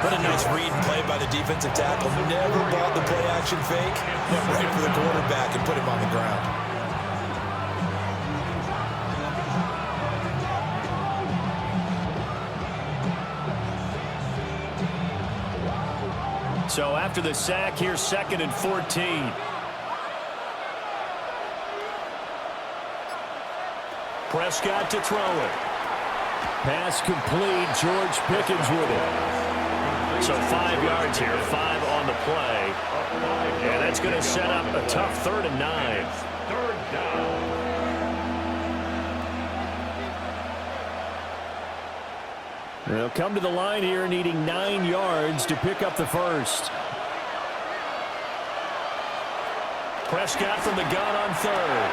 What a nice read and play by the defensive tackle. Never bought the play-action fake. Went right for the quarterback and put him on the ground. So after the sack, here's 2nd and 14. Prescott to throw it. Pass complete. George Pickens with it. So 5 yards here, 5 on the play. And that's going to set up a tough 3rd and 9. 3rd down. They'll come to the line here needing 9 yards to pick up the first. Prescott from the gun on third.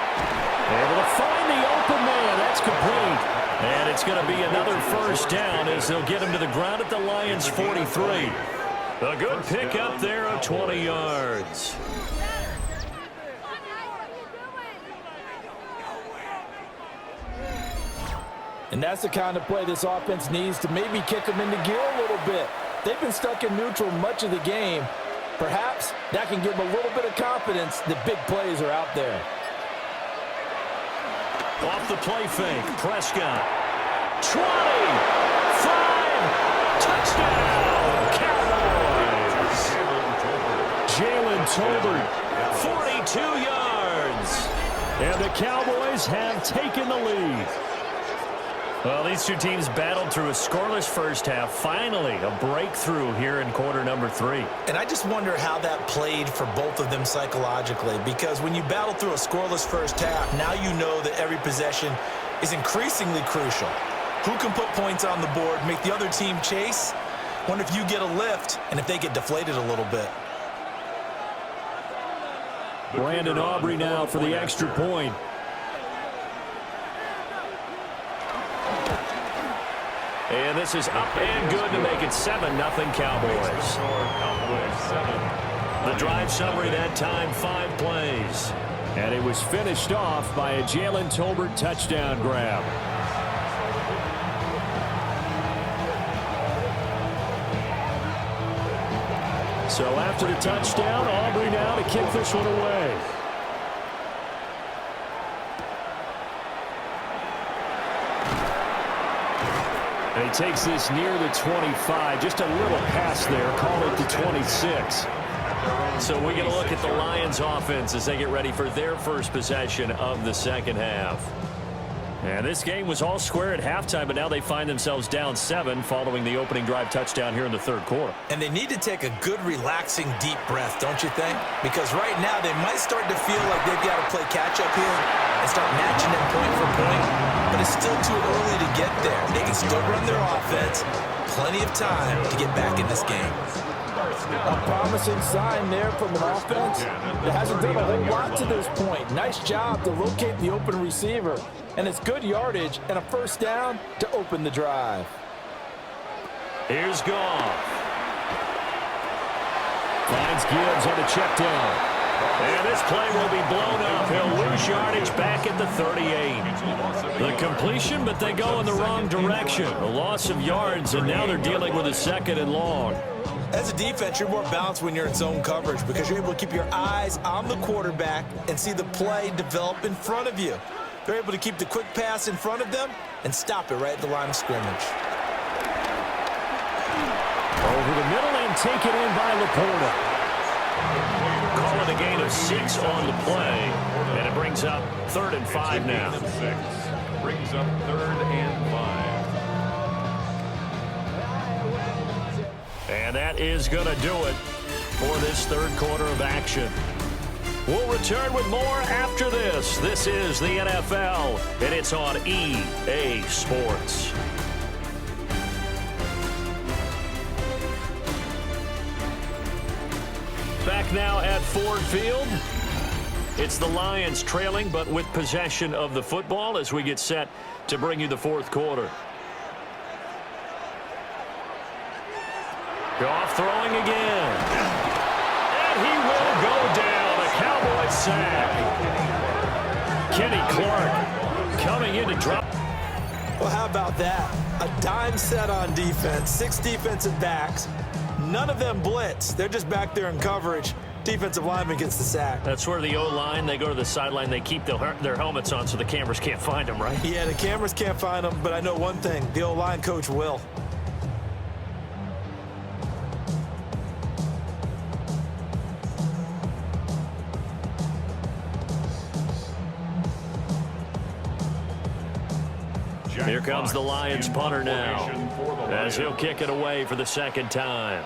Able to find the open man. That's complete. And it's going to be another first down as they'll get him to the ground at the Lions' 43. A good pickup there of 20 yards. And that's the kind of play this offense needs to maybe kick them into gear a little bit. They've been stuck in neutral much of the game. Perhaps that can give them a little bit of confidence that big plays are out there. Off the play fake, Prescott. 20, 5, touchdown, Cowboys. Jalen Tolbert, 42 yards. And the Cowboys have taken the lead. Well, these two teams battled through a scoreless first half. Finally, a breakthrough here in quarter number 3. And I just wonder how that played for both of them psychologically, because when you battle through a scoreless first half, now you know that every possession is increasingly crucial. Who can put points on the board, make the other team chase? Wonder if you get a lift and if they get deflated a little bit. Brandon Aubrey now for the extra point. And this is up and good to make it 7-0 Cowboys. The drive summary that time, 5 plays. And it was finished off by a Jalen Tolbert touchdown grab. So after the touchdown, Aubrey now to kick this one away. And he takes this near the 25. Just a little pass there. Call it the 26. So we get a look at the Lions offense as they get ready for their first possession of the second half. And this game was all square at halftime, but now they find themselves down 7 following the opening drive touchdown here in the third quarter. And they need to take a good, relaxing, deep breath, don't you think? Because right now they might start to feel like they've got to play catch-up here and start matching them point for point. But it's still too early to get there. They can still run their offense. Plenty of time to get back in this game. A promising sign there from an offense that hasn't done a whole lot to this point. Nice job to locate the open receiver. And it's good yardage and a first down to open the drive. Here's Goff. Finds Gibbs on the check down. And this play will be blown up. He'll lose yardage back at the 38. The completion, but they go in the wrong direction. A loss of yards, and now they're dealing with a 2nd and long. As a defense, you're more balanced when you're in zone coverage because you're able to keep your eyes on the quarterback and see the play develop in front of you. They're able to keep the quick pass in front of them and stop it right at the line of scrimmage. Over the middle and taken in by Laporta. Call it a gain of 6 on the play. And it brings up 3rd and 5 now. Brings up 3rd and 5. And that is going to do it for this third quarter of action. We'll return with more after this. This is the NFL, and it's on EA Sports. Back now at Ford Field. It's the Lions trailing, but with possession of the football as we get set to bring you the fourth quarter. Goff throwing again. And he will go down. A Cowboys sack. Kenny Clark coming in to drop. Well, how about that? A dime set on defense, 6 defensive backs. None of them blitz. They're just back there in coverage. Defensive lineman gets the sack. That's where the O-line, they go to the sideline, they keep their helmets on so the cameras can't find them, right? Yeah, the cameras can't find them, but I know one thing. The O-line coach will. Here comes the Lions punter now as he'll kick it away for the second time.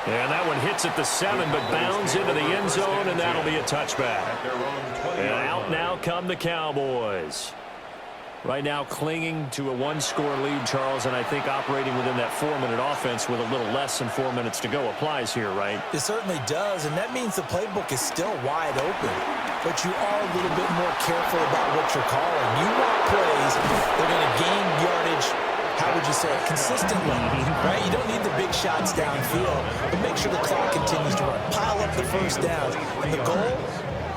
And that one hit hits at the 7, but bounds into the end zone, and that'll be a touchback. And out now come the Cowboys. Right now clinging to a one-score lead, Charles, and I think operating within that 4-minute offense with a little less than 4 minutes to go applies here, right? It certainly does, and that means the playbook is still wide open. But you are a little bit more careful about what you're calling. You want plays that are going to gain yardage, how would you say it, consistently, right? You don't need the big shots downfield, but make sure the clock continues to run. Pile up the first downs. And the goal,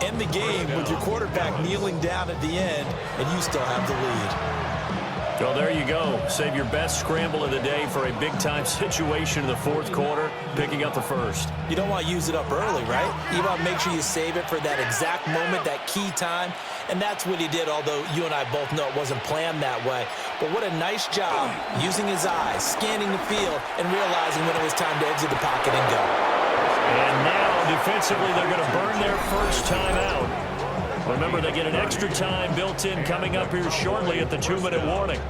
end the game with your quarterback kneeling down at the end, and you still have the lead. Well, there you go. Save your best scramble of the day for a big-time situation in the fourth quarter, picking up the first. You don't want to use it up early, right? You want to make sure you save it for that exact moment, that key time, and that's what he did, although you and I both know it wasn't planned that way. But what a nice job using his eyes, scanning the field, and realizing when it was time to exit the pocket and go. And now, defensively, they're going to burn their first time out. Remember, they get an extra time built in coming up here shortly at the 2-minute warning.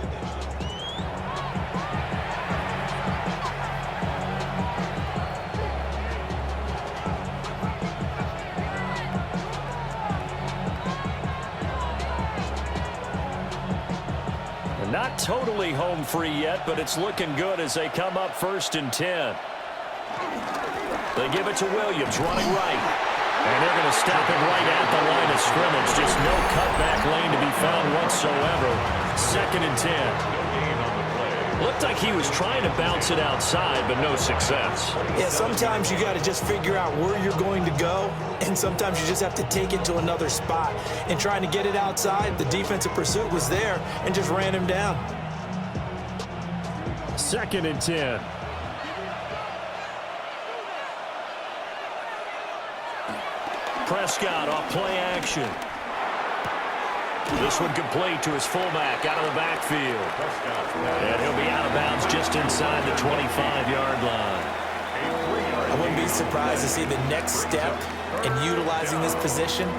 They're not totally home free yet, but it's looking good as they come up 1st and 10. They give it to Williams, running right. And they're going to stop it right at the line of scrimmage. Just no cutback lane to be found whatsoever. 2nd and 10. Looked like he was trying to bounce it outside, but no success. Yeah, sometimes you got to just figure out where you're going to go, and sometimes you just have to take it to another spot. And trying to get it outside, the defensive pursuit was there and just ran him down. 2nd and 10. Prescott off play action. This one complete to his fullback out of the backfield. And he'll be out of bounds just inside the 25-yard line. I wouldn't be surprised to see the next step in utilizing this position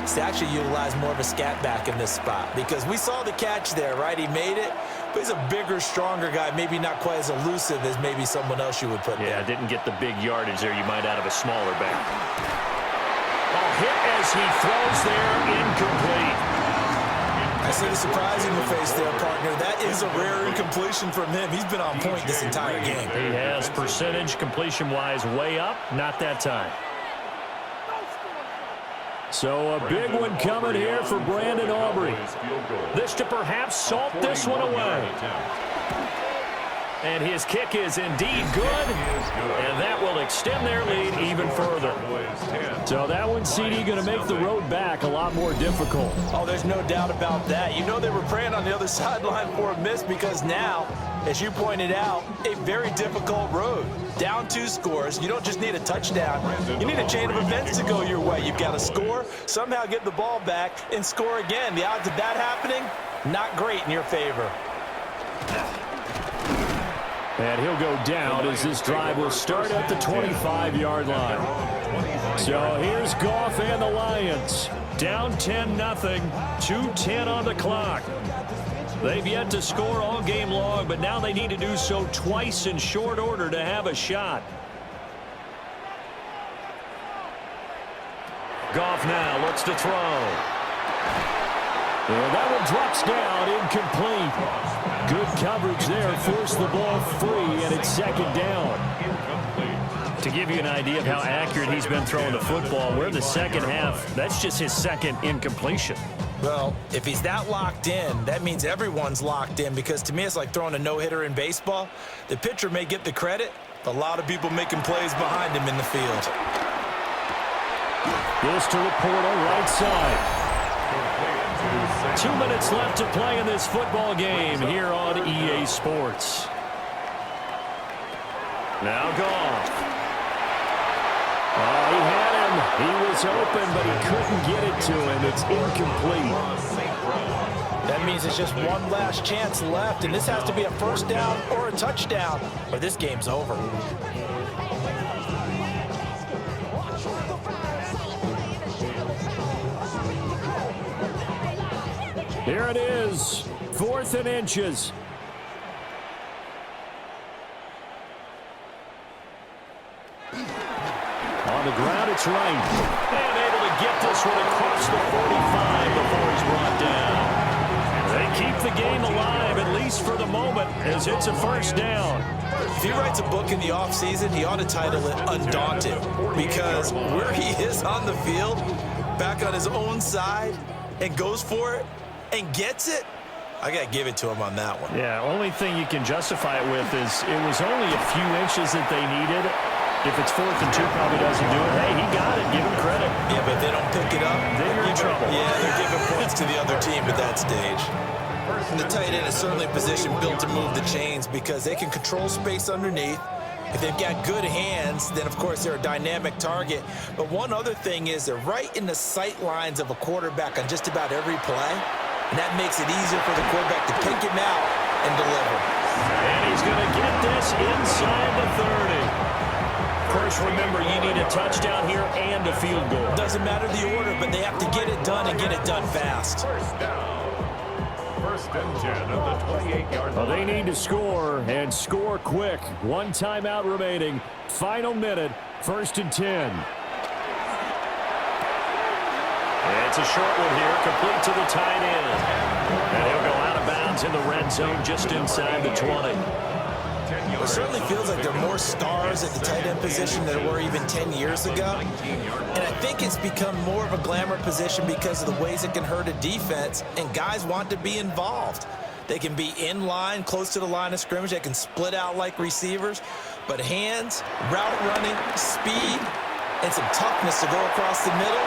is to actually utilize more of a scat back in this spot, because we saw the catch there, right? He made it, but he's a bigger, stronger guy, maybe not quite as elusive as maybe someone else you would put there. Yeah, didn't get the big yardage there you might out of a smaller back. Hit as he throws there, incomplete. I see the surprise in your face there, partner. That is a rare incompletion from him. He's been on point this entire game. He has percentage completion-wise way up, not that time. So a big one coming here for Brandon Aubrey. This to perhaps salt this one away. And his kick is indeed good, and that will extend their lead even further. So that one, Ceedee, going to make the road back a lot more difficult. Oh, there's no doubt about that. You know they were praying on the other sideline for a miss, because now, as you pointed out, a very difficult road. Down 2 scores. You don't just need a touchdown. You need a chain of events to go your way. You've got to score, somehow get the ball back, and score again. The odds of that happening, not great in your favor. And he'll go down as this drive will start at the 25-yard line. So here's Goff and the Lions. Down 10-0, 2:10 on the clock. They've yet to score all game long, but now they need to do so twice in short order to have a shot. Goff now looks to throw. And that one drops down, incomplete. Good coverage there, forced the ball free, and it's 2nd down. To give you an idea of how accurate he's been throwing the football, we're in the second half. That's just his 2nd incompletion. Well, if he's that locked in, that means everyone's locked in, because to me it's like throwing a no-hitter in baseball. The pitcher may get the credit, but a lot of people making plays behind him in the field. This to Laporta, right side. 2 minutes left to play in this football game here on EA Sports. Now Goff. Oh, he had him. He was open, but he couldn't get it to him. It's incomplete. That means it's just one last chance left, and this has to be a first down or a touchdown, or this game's over. Here it is, 4th and inches. On the ground, it's right. And able to get this one across the 45 before he's brought down. They keep the game alive, at least for the moment, as it's a first down. If he writes a book in the offseason, he ought to title it Undaunted, because where he is on the field, back on his own side, and goes for it and gets it, I got to give it to him on that one. Yeah, only thing you can justify it with is it was only a few inches that they needed. If it's 4th and 2, probably doesn't do it. Hey, he got it. Give him credit. Yeah, but if they don't pick it up, then you're in trouble. Yeah, they're giving points to the other team at that stage. And the tight end is certainly a position built to move the chains because they can control space underneath. If they've got good hands, then, of course, they're a dynamic target. But one other thing is they're right in the sight lines of a quarterback on just about every play, and that makes it easier for the quarterback to pick him out and deliver. And he's going to get this inside the 30. Of course, remember, you need a touchdown here and a field goal. Doesn't matter the order, but they have to get it done and get it done fast. First down. 1st and 10 at the 28-yard line. Well, they need to score and score quick. 1 timeout remaining. Final minute. 1st and 10. It's a short one here, complete to the tight end. And he'll go out of bounds in the red zone just inside the 20. It certainly feels like there are more stars at the tight end position than there were even 10 years ago. And I think it's become more of a glamour position because of the ways it can hurt a defense, and guys want to be involved. They can be in line, close to the line of scrimmage. They can split out like receivers. But hands, route running, speed, and some toughness to go across the middle,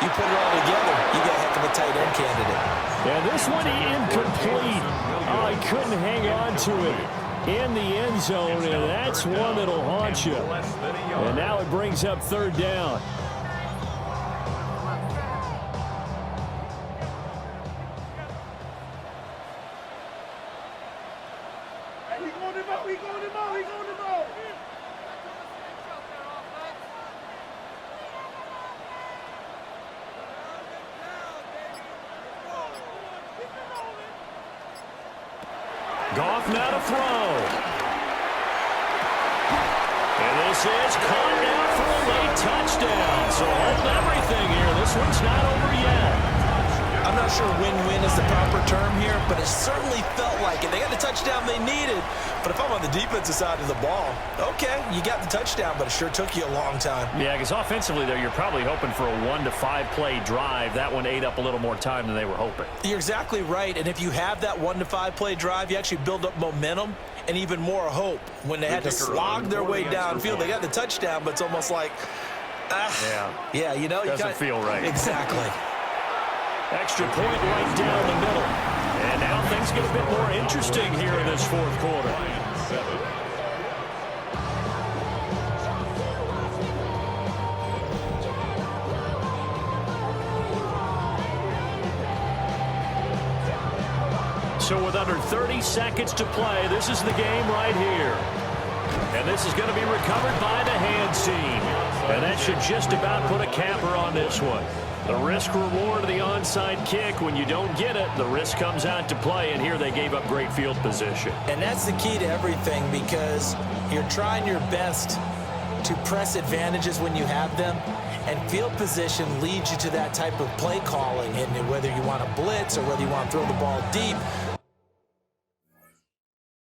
you put it all together, you got a heck of a tight end candidate. Yeah, this one incomplete. Oh, he couldn't hang on to it in the end zone, and that's one that'll haunt you. And now it brings up 3rd down. Goff now to throw. And this is caught now for a late touchdown. So hold everything here. This one's not over yet. I'm not sure win-win is the proper term here, but it certainly felt like it. They got the touchdown they needed. But if I'm on the defensive side of the ball, okay, you got the touchdown, but it sure took you a long time. Yeah, because offensively there, you're probably hoping for a 1 to 5 play drive. That one ate up a little more time than they were hoping. You're exactly right. And if you have that 1 to 5 play drive, you actually build up momentum and even more hope. When they had to slog their way downfield, they got the touchdown, but it's almost like, yeah, you know, doesn't feel right. Exactly. Extra point right down the middle. And now things get a bit more interesting here in this 4th quarter. So with under 30 seconds to play, this is the game right here. And this is going to be recovered by the hand seam. And that should just about put a capper on this one. The risk-reward of the onside kick, when you don't get it, the risk comes out to play, and here they gave up great field position. And that's the key to everything, because you're trying your best to press advantages when you have them, and field position leads you to that type of play calling, and whether you want to blitz or whether you want to throw the ball deep,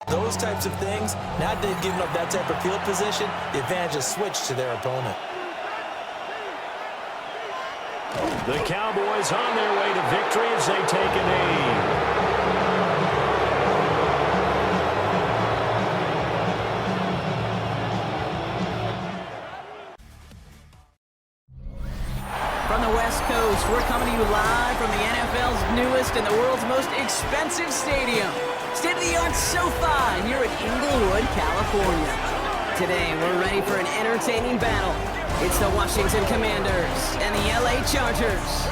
those types of things, now that they've given up that type of field position, the advantage is switched to their opponent. The Cowboys on their way to victory as they take a knee. From the West Coast, we're coming to you live from the NFL's newest and the world's most expensive stadium. State-of-the-art SoFi here in Inglewood, California. Today, we're ready for an entertaining battle. It's the Washington Commanders and the LA Chargers.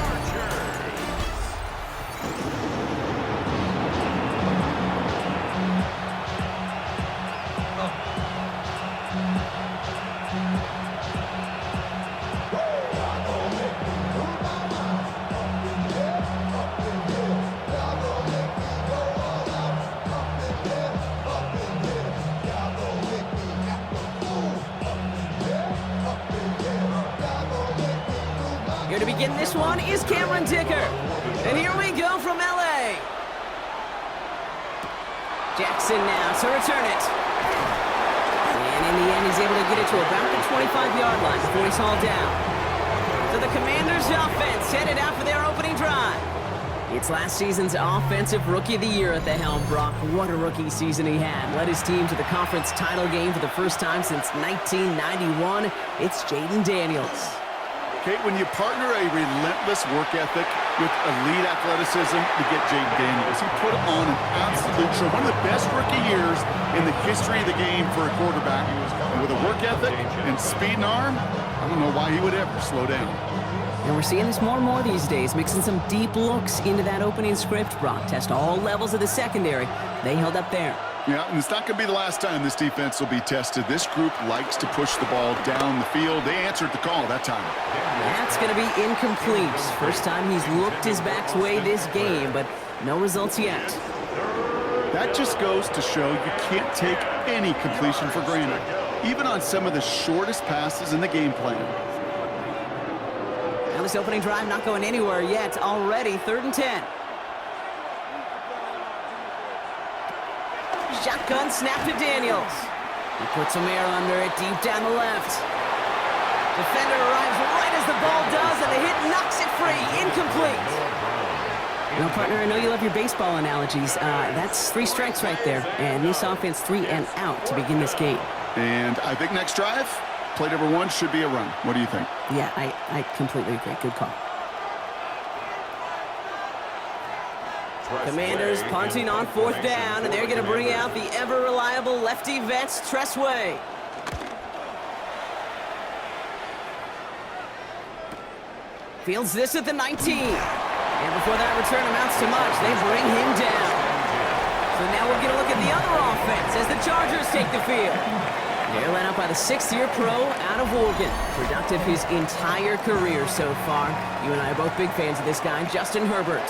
to begin this one is Cameron Dicker. And here we go from L.A. Jackson now to return it. And in the end, he's able to get it to about the 25-yard line before he's hauled down. So the Commanders' offense headed out for their opening drive. It's last season's Offensive Rookie of the Year at the helm, Brock. What a rookie season he had. Led his team to the conference title game for the first time since 1991. It's Jaden Daniels. Kate, when you partner a relentless work ethic with elite athleticism, you get Jaden Daniels. He put on an absolute show. One of the best rookie years in the history of the game for a quarterback. And with a work ethic and speed and arm, I don't know why he would ever slow down. And we're seeing this more and more these days, mixing some deep looks into that opening script. Brock test all levels of the secondary. They held up there. Yeah, and it's not going to be the last time this defense will be tested. This group likes to push the ball down the field. They answered the call that time. That's going to be incomplete. First time he's looked his back's way this game, but no results yet. That just goes to show you can't take any completion for granted, even on some of the shortest passes in the game plan. Now this opening drive not going anywhere yet. Already 3rd and 10. Shotgun snap to Daniels. He puts some air under it deep down the left. Defender arrives right as the ball does, and the hit knocks it free. Incomplete. Now, partner, I know you love your baseball analogies. That's 3 strikes right there. And this offense 3 and out to begin this game. And I think next drive, play number 1 should be a run. What do you think? Yeah, I completely agree. Good call. Commanders punting on 4th down, and they're going to bring out the ever-reliable lefty vets, Tressway. Fields this at the 19. And before that return amounts to much, they bring him down. So now we're going to look at the other offense as the Chargers take the field. They're led out by the 6th-year pro out of Oregon. Productive his entire career so far. You and I are both big fans of this guy, Justin Herbert.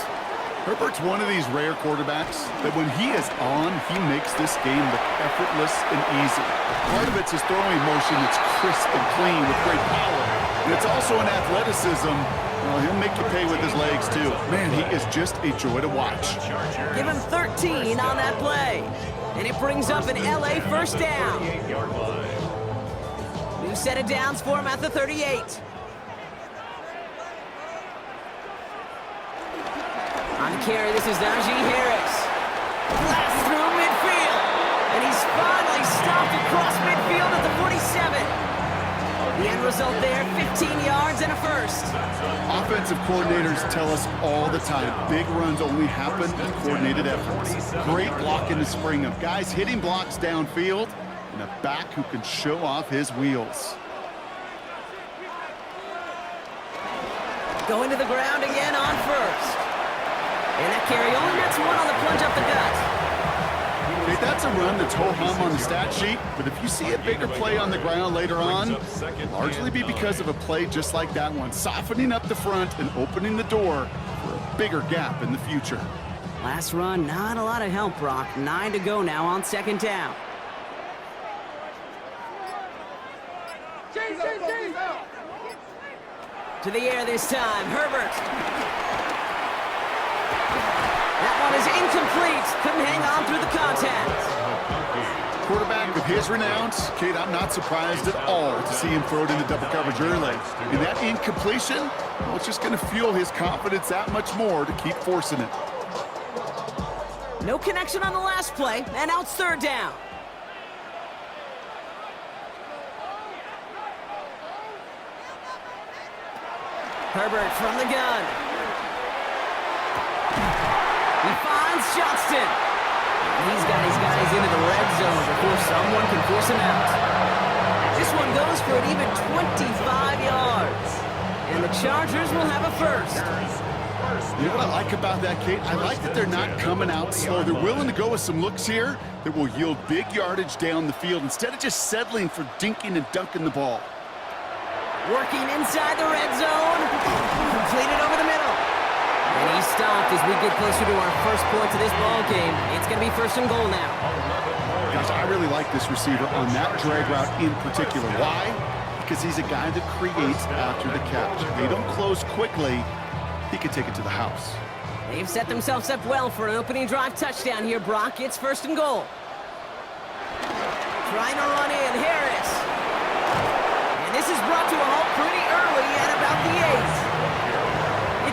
Herbert's one of these rare quarterbacks that when he is on, he makes this game look effortless and easy. Part of it's his throwing motion that's crisp and clean with great power. And it's also an athleticism. Well, he'll make you pay with his legs, too. Man, he is just a joy to watch. Give him 13 on that play. And it brings up an L.A. first down. New set of downs for him at the 38. On the carry, this is Najee Harris. Blast through midfield. And he's finally stopped across midfield at the 47. The end result there, 15 yards and a first. Offensive coordinators tell us all the time, big runs only happen with coordinated efforts. Great block in the spring of guys hitting blocks downfield and a back who can show off his wheels. Going to the ground again on first. And that carry only nets 1 on the plunge up the gut. Okay, that's a run that's ho-hum on the stat sheet, but if you see a bigger play on the ground later on, largely be because of a play just like that one, softening up the front and opening the door for a bigger gap in the future. Last run, not a lot of help, Brock. 9 to go now on 2nd down. To the air this time, Herbert. That one is incomplete. Couldn't hang on through the contact. Quarterback of his renown, Kate, I'm not surprised at all to see him throw it into double coverage early. And that incompletion, well, it's just going to fuel his confidence that much more to keep forcing it. No connection on the last play, and now it's 3rd down. Herbert from the gun. He finds Johnston. He's got his guys into the red zone before someone can force him out. This one goes for an even 25 yards. And the Chargers will have a first. You know what I like about that, Kate? I like that they're not coming out slow. They're willing to go with some looks here that will yield big yardage down the field instead of just settling for dinking and dunking the ball. Working inside the red zone. Completed over the middle. And he's stopped as we get closer to our first points of this ball game. It's going to be 1st and goal now. Gosh, I really like this receiver on that drag route in particular. Why? because he's a guy that creates after the catch. If they don't close quickly, he could take it to the house. They've set themselves up well for an opening drive touchdown here, Brock. It's 1st and goal. Trying to run in, Harris. And this is brought to a halt pretty early at about the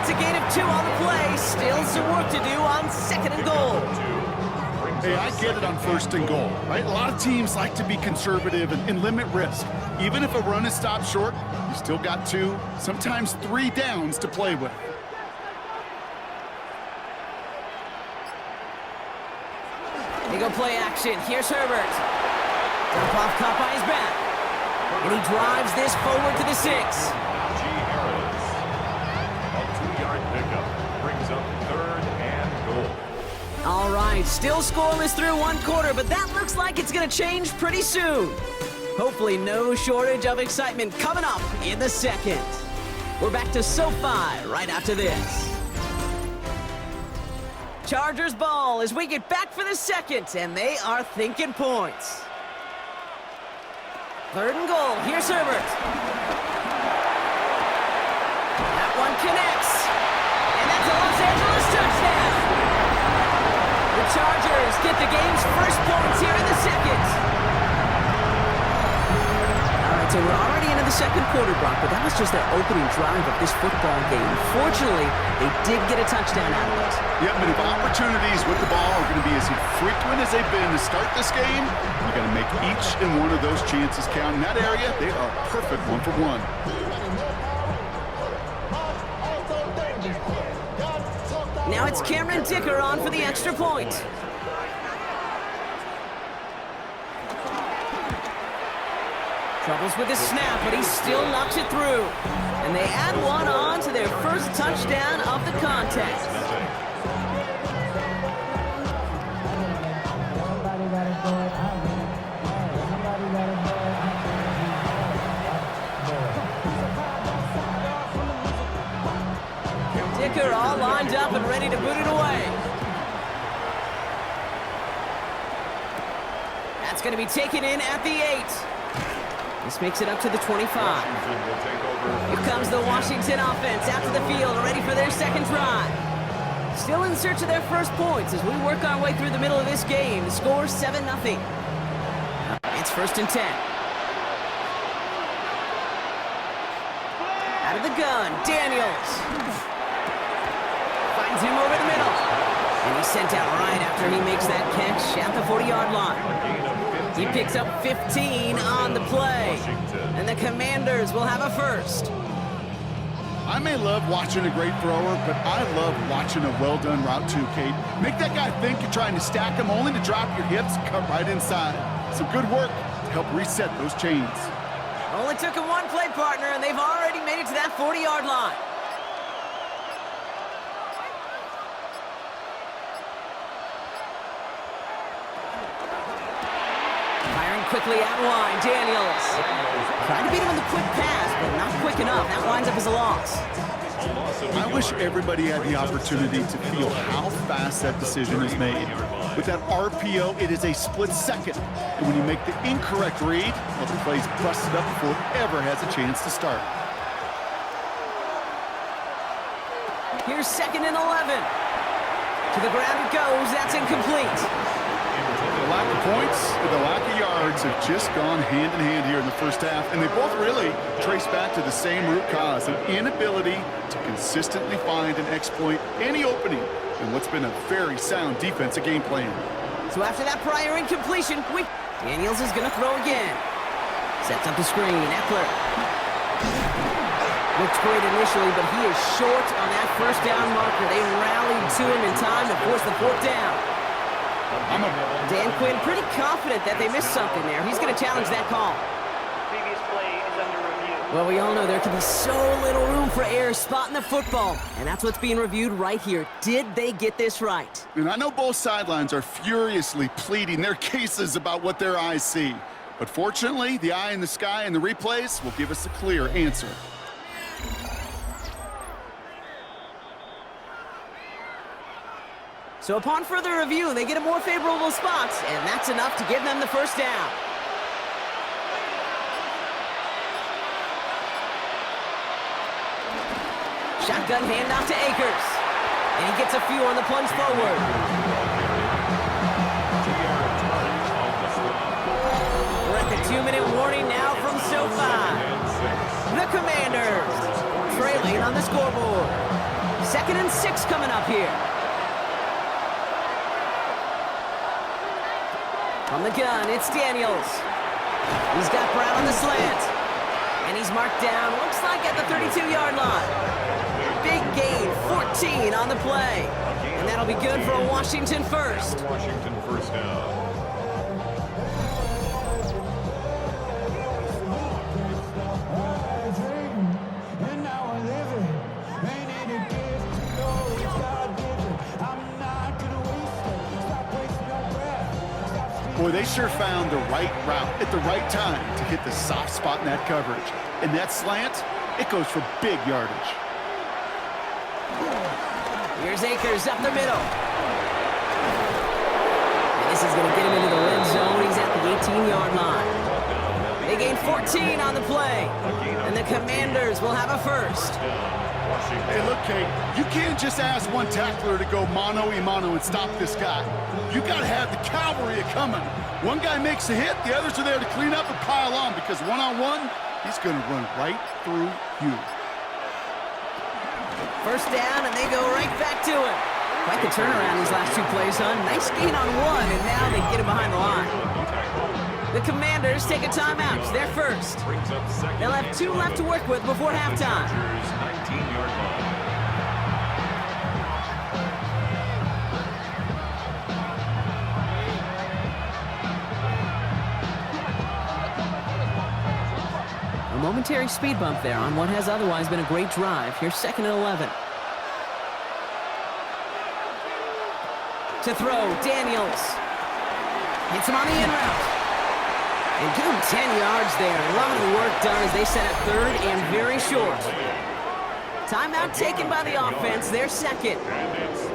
8. It's a gain of 2 on the play. Still some work to do on 2nd and goal. Hey, I get it on 1st and goal, right? A lot of teams like to be conservative and limit risk. Even if a run is stopped short, you still got 2, sometimes 3 downs to play with. They go play action. Here's Herbert. Dump off caught by his back. And he drives this forward to the 6. Harris. A 2-yard pickup brings up 3rd and goal. All right, still scoreless through 1 quarter, but that looks like it's going to change pretty soon. Hopefully no shortage of excitement coming up in the 2nd. We're back to SoFi right after this. Chargers ball as we get back for the 2nd, and they are thinking points. 3rd and goal. Here's Herbert. That one connects. And that's a Los Angeles touchdown. The Chargers get the game's first points here in the 2nd. All right, so we're already into the 2nd quarter, Brock, but that was just their opening drive of this football game. Fortunately, they did get a touchdown out of it. Yeah, but if opportunities with the ball are going to be as infrequent as they've been to start this game, you got to make each and one of those chances count. In that area, they are perfect 1 for 1. Now it's Cameron Dicker on for the extra point. Troubles with the snap, but he still knocks it through. And they add 1 on to their first touchdown of the contest. Dicker all lined up and ready to boot it away. That's going to be taken in at the 8. This makes it up to the 25. Here comes the Washington offense out to the field, ready for their 2nd drive. Still in search of their first points as we work our way through the middle of this game. The score 7-0. It's 1st and 10. Out of the gun, Daniels. Finds him over the middle. And he's sent out right after he makes that catch at the 40-yard line. He picks up 15 on the play. And the Commanders will have a first. I may love watching a great thrower, but I love watching a well-done route too, Kate. Make that guy think you're trying to stack him only to drop your hips, cut right inside. Some good work to help reset those chains. Only took him 1 play, partner, and they've already made it to that 40-yard line. Quickly out wide, Daniels. Trying to beat him on the quick pass, but not quick enough. That winds up as a loss. I wish everybody had the opportunity to feel how fast that decision is made. With that RPO, it is a split second. And when you make the incorrect read, well, the play's busted up before it ever has a chance to start. Here's 2nd and 11. To the ground it goes. That's incomplete. The lack of points and the lack of yards have just gone hand in hand here in the first half, and they both really trace back to the same root cause, an inability to consistently find and exploit any opening in what's been a very sound defensive game plan. So after that prior incompletion, Daniels is going to throw again. Sets up the screen, Eckler. Looks great initially, but he is short on that first down marker. They rallied to him in time to force the 4th down. Dan Quinn pretty confident that they missed something there. He's going to challenge that call. Previous play is under review. Well, we all know there can be so little room for error spotting the football, and that's what's being reviewed right here. Did they get this right? And I know both sidelines are furiously pleading their cases about what their eyes see. But fortunately, the eye in the sky and the replays will give us a clear answer. So upon further review, they get a more favorable spot, and that's enough to give them the first down. Shotgun handoff to Akers. And he gets a few on the plunge forward. We're at the 2-minute warning now from SoFi. The Commanders trailing on the scoreboard. 2nd and 6 coming up here. On the gun, it's Daniels. He's got Brown on the slant. And he's marked down, looks like at the 32-yard line. Big gain, 14 on the play. And that'll be good for a Washington first. Washington first down. Boy, they sure found the right route at the right time to hit the soft spot in that coverage. And that slant, it goes for big yardage. Here's Akers up the middle. And this is going to get him into the red zone. He's at the 18-yard line. They gain 14 on the play. And the Commanders will have a first. Hey, look, Kate, you can't just ask one tackler to go mano-a-mano and stop this guy. You got to have the cavalry coming. One guy makes a hit, the others are there to clean up and pile on, because one-on-one, he's going to run right through you. First down, and they go right back to it. Quite the turnaround these last 2 plays, huh? Nice gain on 1, and now they get him behind the line. The Commanders take a timeout. They're first. They'll have 2 left to work with before halftime. 19-yard line. A momentary speed bump there on what has otherwise been a great drive. Here's 2nd and 11. To throw, Daniels. Hits him on the in route. And give him 10 yards there. A lot of the work done as they set up 3rd and very short. Timeout taken by the offense. They're second.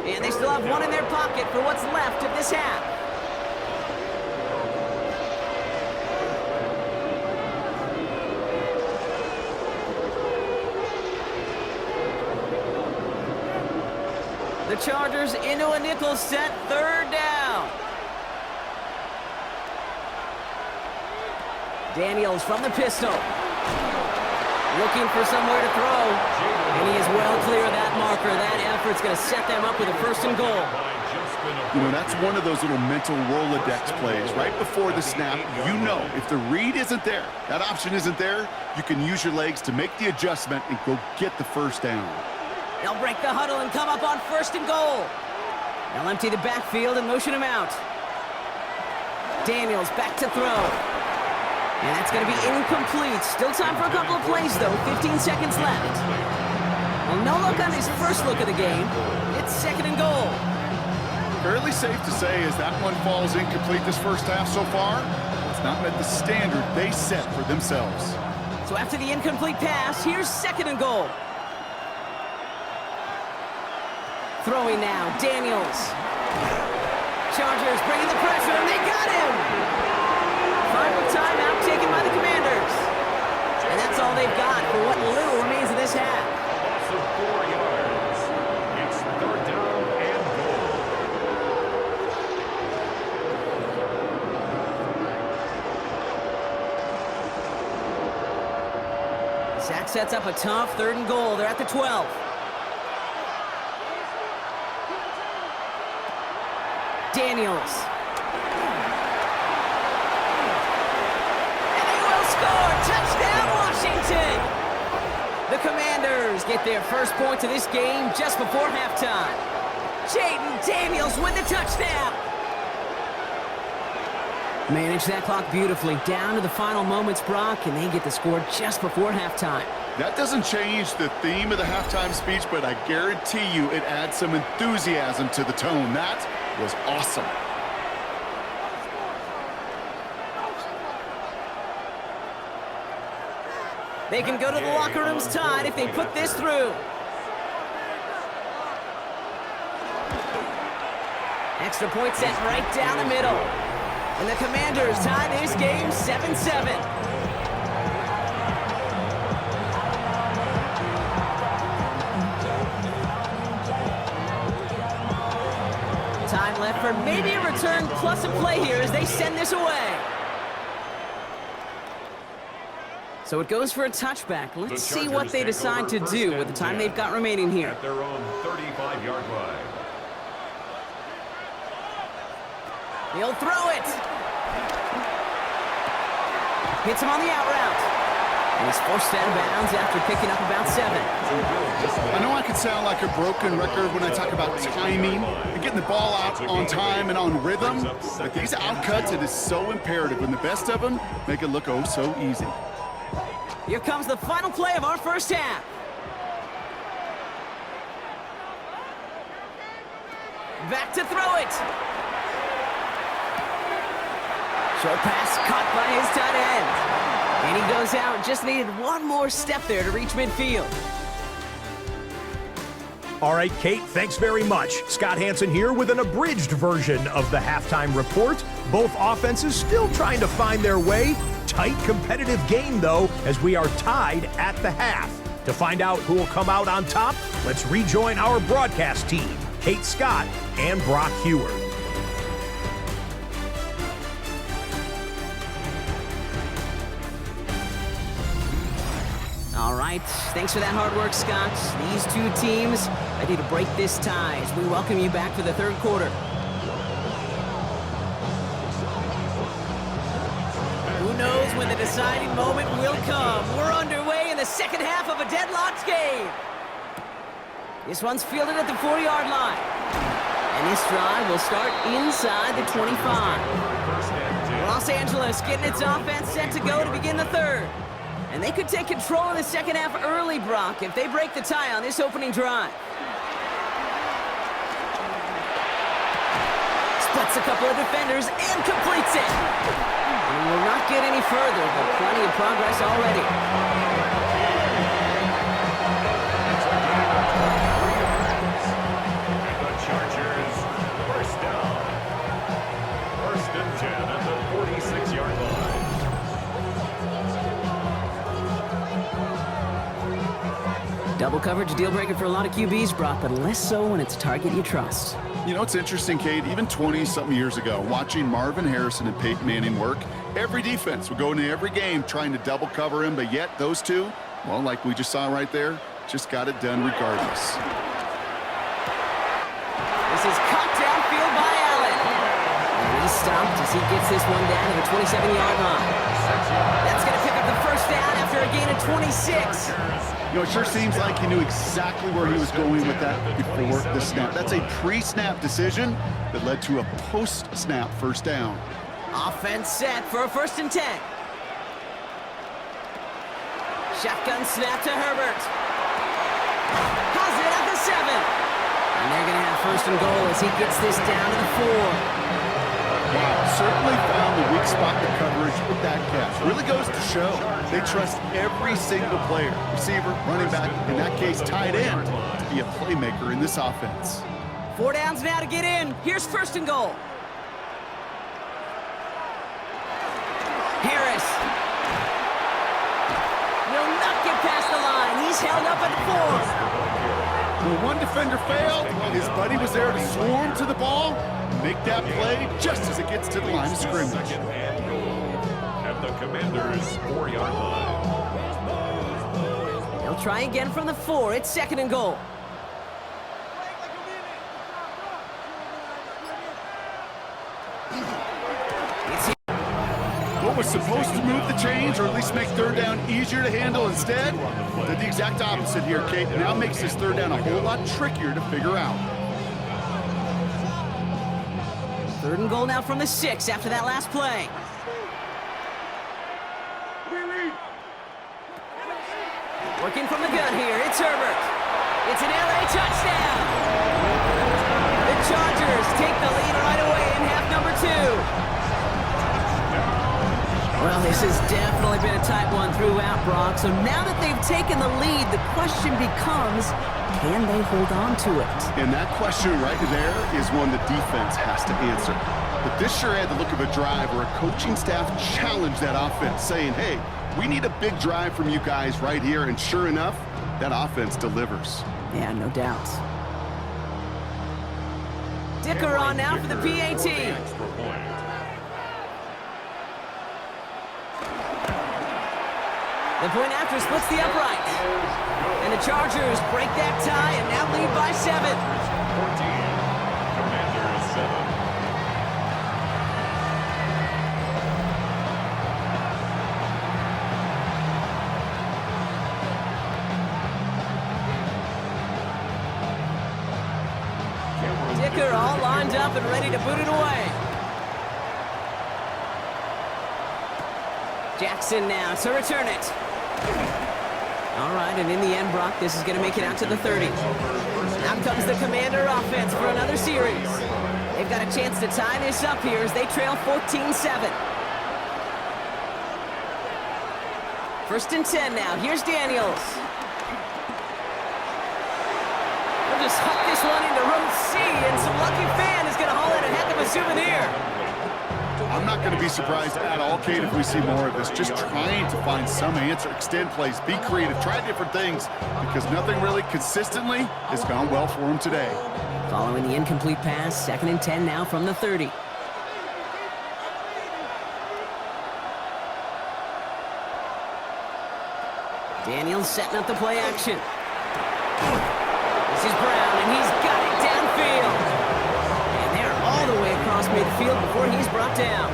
And they still have 1 in their pocket for what's left of this half. The Chargers into a nickel set, 3rd down. Daniels from the pistol. Looking for somewhere to throw. And he is well clear of that marker. That effort's going to set them up with a 1st and goal. You know, that's one of those little mental Rolodex plays. Right before the snap, you know if the read isn't there, that option isn't there, you can use your legs to make the adjustment and go get the 1st down. They'll break the huddle and come up on 1st and goal. They'll empty the backfield and motion him out. Daniels back to throw. And that's going to be incomplete. Still time for a couple of plays, though. 15 seconds left. Well, no look on his first look of the game. It's 2nd and goal. Fairly safe to say as that one falls incomplete this first half so far, it's not met the standard they set for themselves. So after the incomplete pass, here's 2nd and goal. Throwing now, Daniels. Chargers bringing the pressure, and they got him! Final timeout taken by the Commanders. And that's all they've got for what little remains of this half. Loss of 4 yards. It's 3rd down and goal. Sack sets up a tough 3rd and goal. They're at the 12. Daniels. And they will score! Touchdown, Washington! The Commanders get their first points of this game just before halftime. Jaden Daniels with the touchdown! Manage that clock beautifully. Down to the final moments, Brock, and they get the score just before halftime. That doesn't change the theme of the halftime speech, but I guarantee you it adds some enthusiasm to the tone. That was awesome. They can go to the locker rooms tied if they put this through. Extra point set right down the middle. And the Commanders tie this game 7-7. effort, maybe a return plus a play here as they send this away. So it goes for a touchback. Let's see what they decide to do with the time they've got remaining here. At their own 35-yard line. He'll throw it. Hits him on the out route. And he's forced out of bounds after picking up about 7. I know I could sound like a broken record when I talk about timing and getting the ball out on time and on rhythm, but these outcuts, it is so imperative, and the best of them make it look oh so easy. Here comes the final play of our first half. Back to throw it. Short pass caught by his tight end. And he goes out, just needed one more step there to reach midfield. All right, Kate, thanks very much. Scott Hanson here with an abridged version of the halftime report. Both offenses still trying to find their way. Tight, competitive game, though, as we are tied at the half. To find out who will come out on top, let's rejoin our broadcast team, Kate Scott and Brock Hewer. All right, thanks for that hard work, Scott. These two teams ready to break this tie as we welcome you back for the third quarter. Who knows when the deciding moment will come? We're underway in the second half of a deadlocked game. This one's fielded at the 4-yard line. And this drive will start inside the 25. Los Angeles getting its offense set to go to begin the third. And they could take control of the second half early, Brock, if they break the tie on this opening drive. Splits a couple of defenders and completes it. And will not get any further, but plenty of progress already. And the Chargers, first down. 1st and 10 at the 46-yard line. Double coverage, a deal breaker for a lot of QBs, Brock, but less so when it's a target you trust. You know, it's interesting, Kate, even 20-something years ago, watching Marvin Harrison and Peyton Manning work, every defense would go into every game trying to double cover him, but yet those two, well, like we just saw right there, just got it done regardless. This is cut downfield by Allen. And he's stopped as he gets this one down to the 27-yard line. That's going to pick up the first down after a gain of 26. You know, it sure seems like he knew exactly where he was going with that before the snap. That's a pre-snap decision that led to a post-snap first down. Offense set for a 1st and 10. Shotgun snap to Herbert. Has it at the 7. And they're going to have 1st and goal as he gets this down to the 4. Wow, certainly found the weak spot in coverage with that catch. Really goes to show they trust every single player, receiver, running back, in that case tight end, to be a playmaker in this offense. 4 downs now to get in. Here's 1st and goal. Harris will not get past the line. He's held up at the 4. When one defender failed, his buddy was there to swarm to the ball, make that play just as it gets to the line of scrimmage. At the Commanders' 4-yard line. He'll try again from the 4. It's 2nd and goal. What was supposed to move the chains, or at least make 3rd down easier to handle instead, did the exact opposite here, Kate. Now makes this 3rd down a whole lot trickier to figure out. 3rd and goal now from the 6 after that last play. Working from the gun here, it's Herbert. It's an LA touchdown. The Chargers take the lead right away in half number 2. Well, this has definitely been a tight one throughout, Brock. So now that they've taken the lead, the question becomes, can they hold on to it? And that question right there is one the defense has to answer. But this sure had the look of a drive where a coaching staff challenged that offense, saying, hey, we need a big drive from you guys right here. And sure enough, that offense delivers. Yeah, no doubt. Dicker on now for the PAT. Extra point. The point after splits the upright. And the Chargers break that tie and now lead by 7. 14. Commanders 7. Dicker all lined up and ready to boot it away. Jackson now to return it. All right, and in the end, Brock, this is going to make it out to the 30. Out comes the Commander offense for another series. They've got a chance to tie this up here as they trail 14-7. 1st and 10 now. Here's Daniels. We'll just huck this one into row C, and some lucky fan is going to haul in a heck of a souvenir. I'm not going to be surprised at all, Kate, if we see more of this. Just trying to find some answer, extend plays, be creative, try different things, because nothing really consistently has gone well for him today. Following the incomplete pass, 2nd and 10 now from the 30. Daniels setting up the play action. This is Brown, and he's got it downfield. And they're all the way across midfield before he's brought down.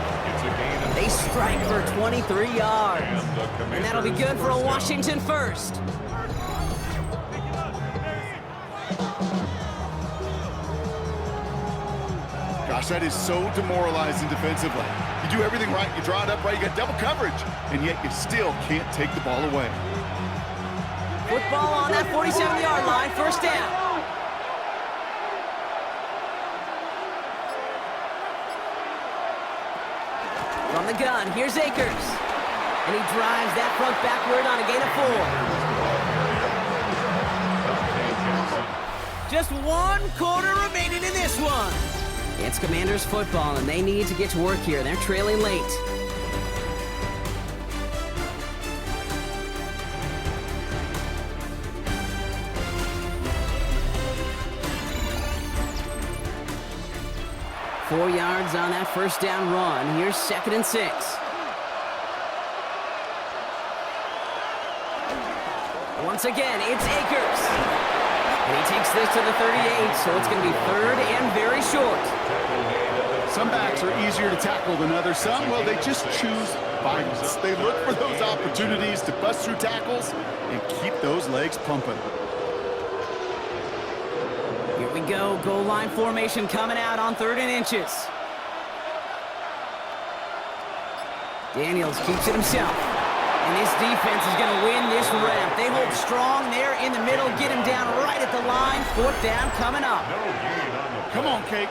They strike for 23 yards. And that'll be good for a Washington first. Gosh, that is so demoralizing defensively. You do everything right, you draw it up right, you got double coverage, and yet you still can't take the ball away. Football on that 47-yard line, 1st down. From the gun, here's Akers. And he drives that front backward on a gain of 4. Just 1 quarter remaining in this one. It's Commanders football, and they need to get to work here. They're trailing late. Four yards on that 1st down run. Here's 2nd and 6. Once again, it's Akers. And he takes this to the 38, so it's going to be 3rd and very short. Some backs are easier to tackle than others. Some, well, they just choose violence. They look for those opportunities to bust through tackles and keep those legs pumping. Here we go, goal line formation coming out on 3rd and inches. Daniels keeps it himself. And this defense is going to win this rep. They hold strong there in the middle, get him down right at the line. 4th down coming up. Come on, Kate.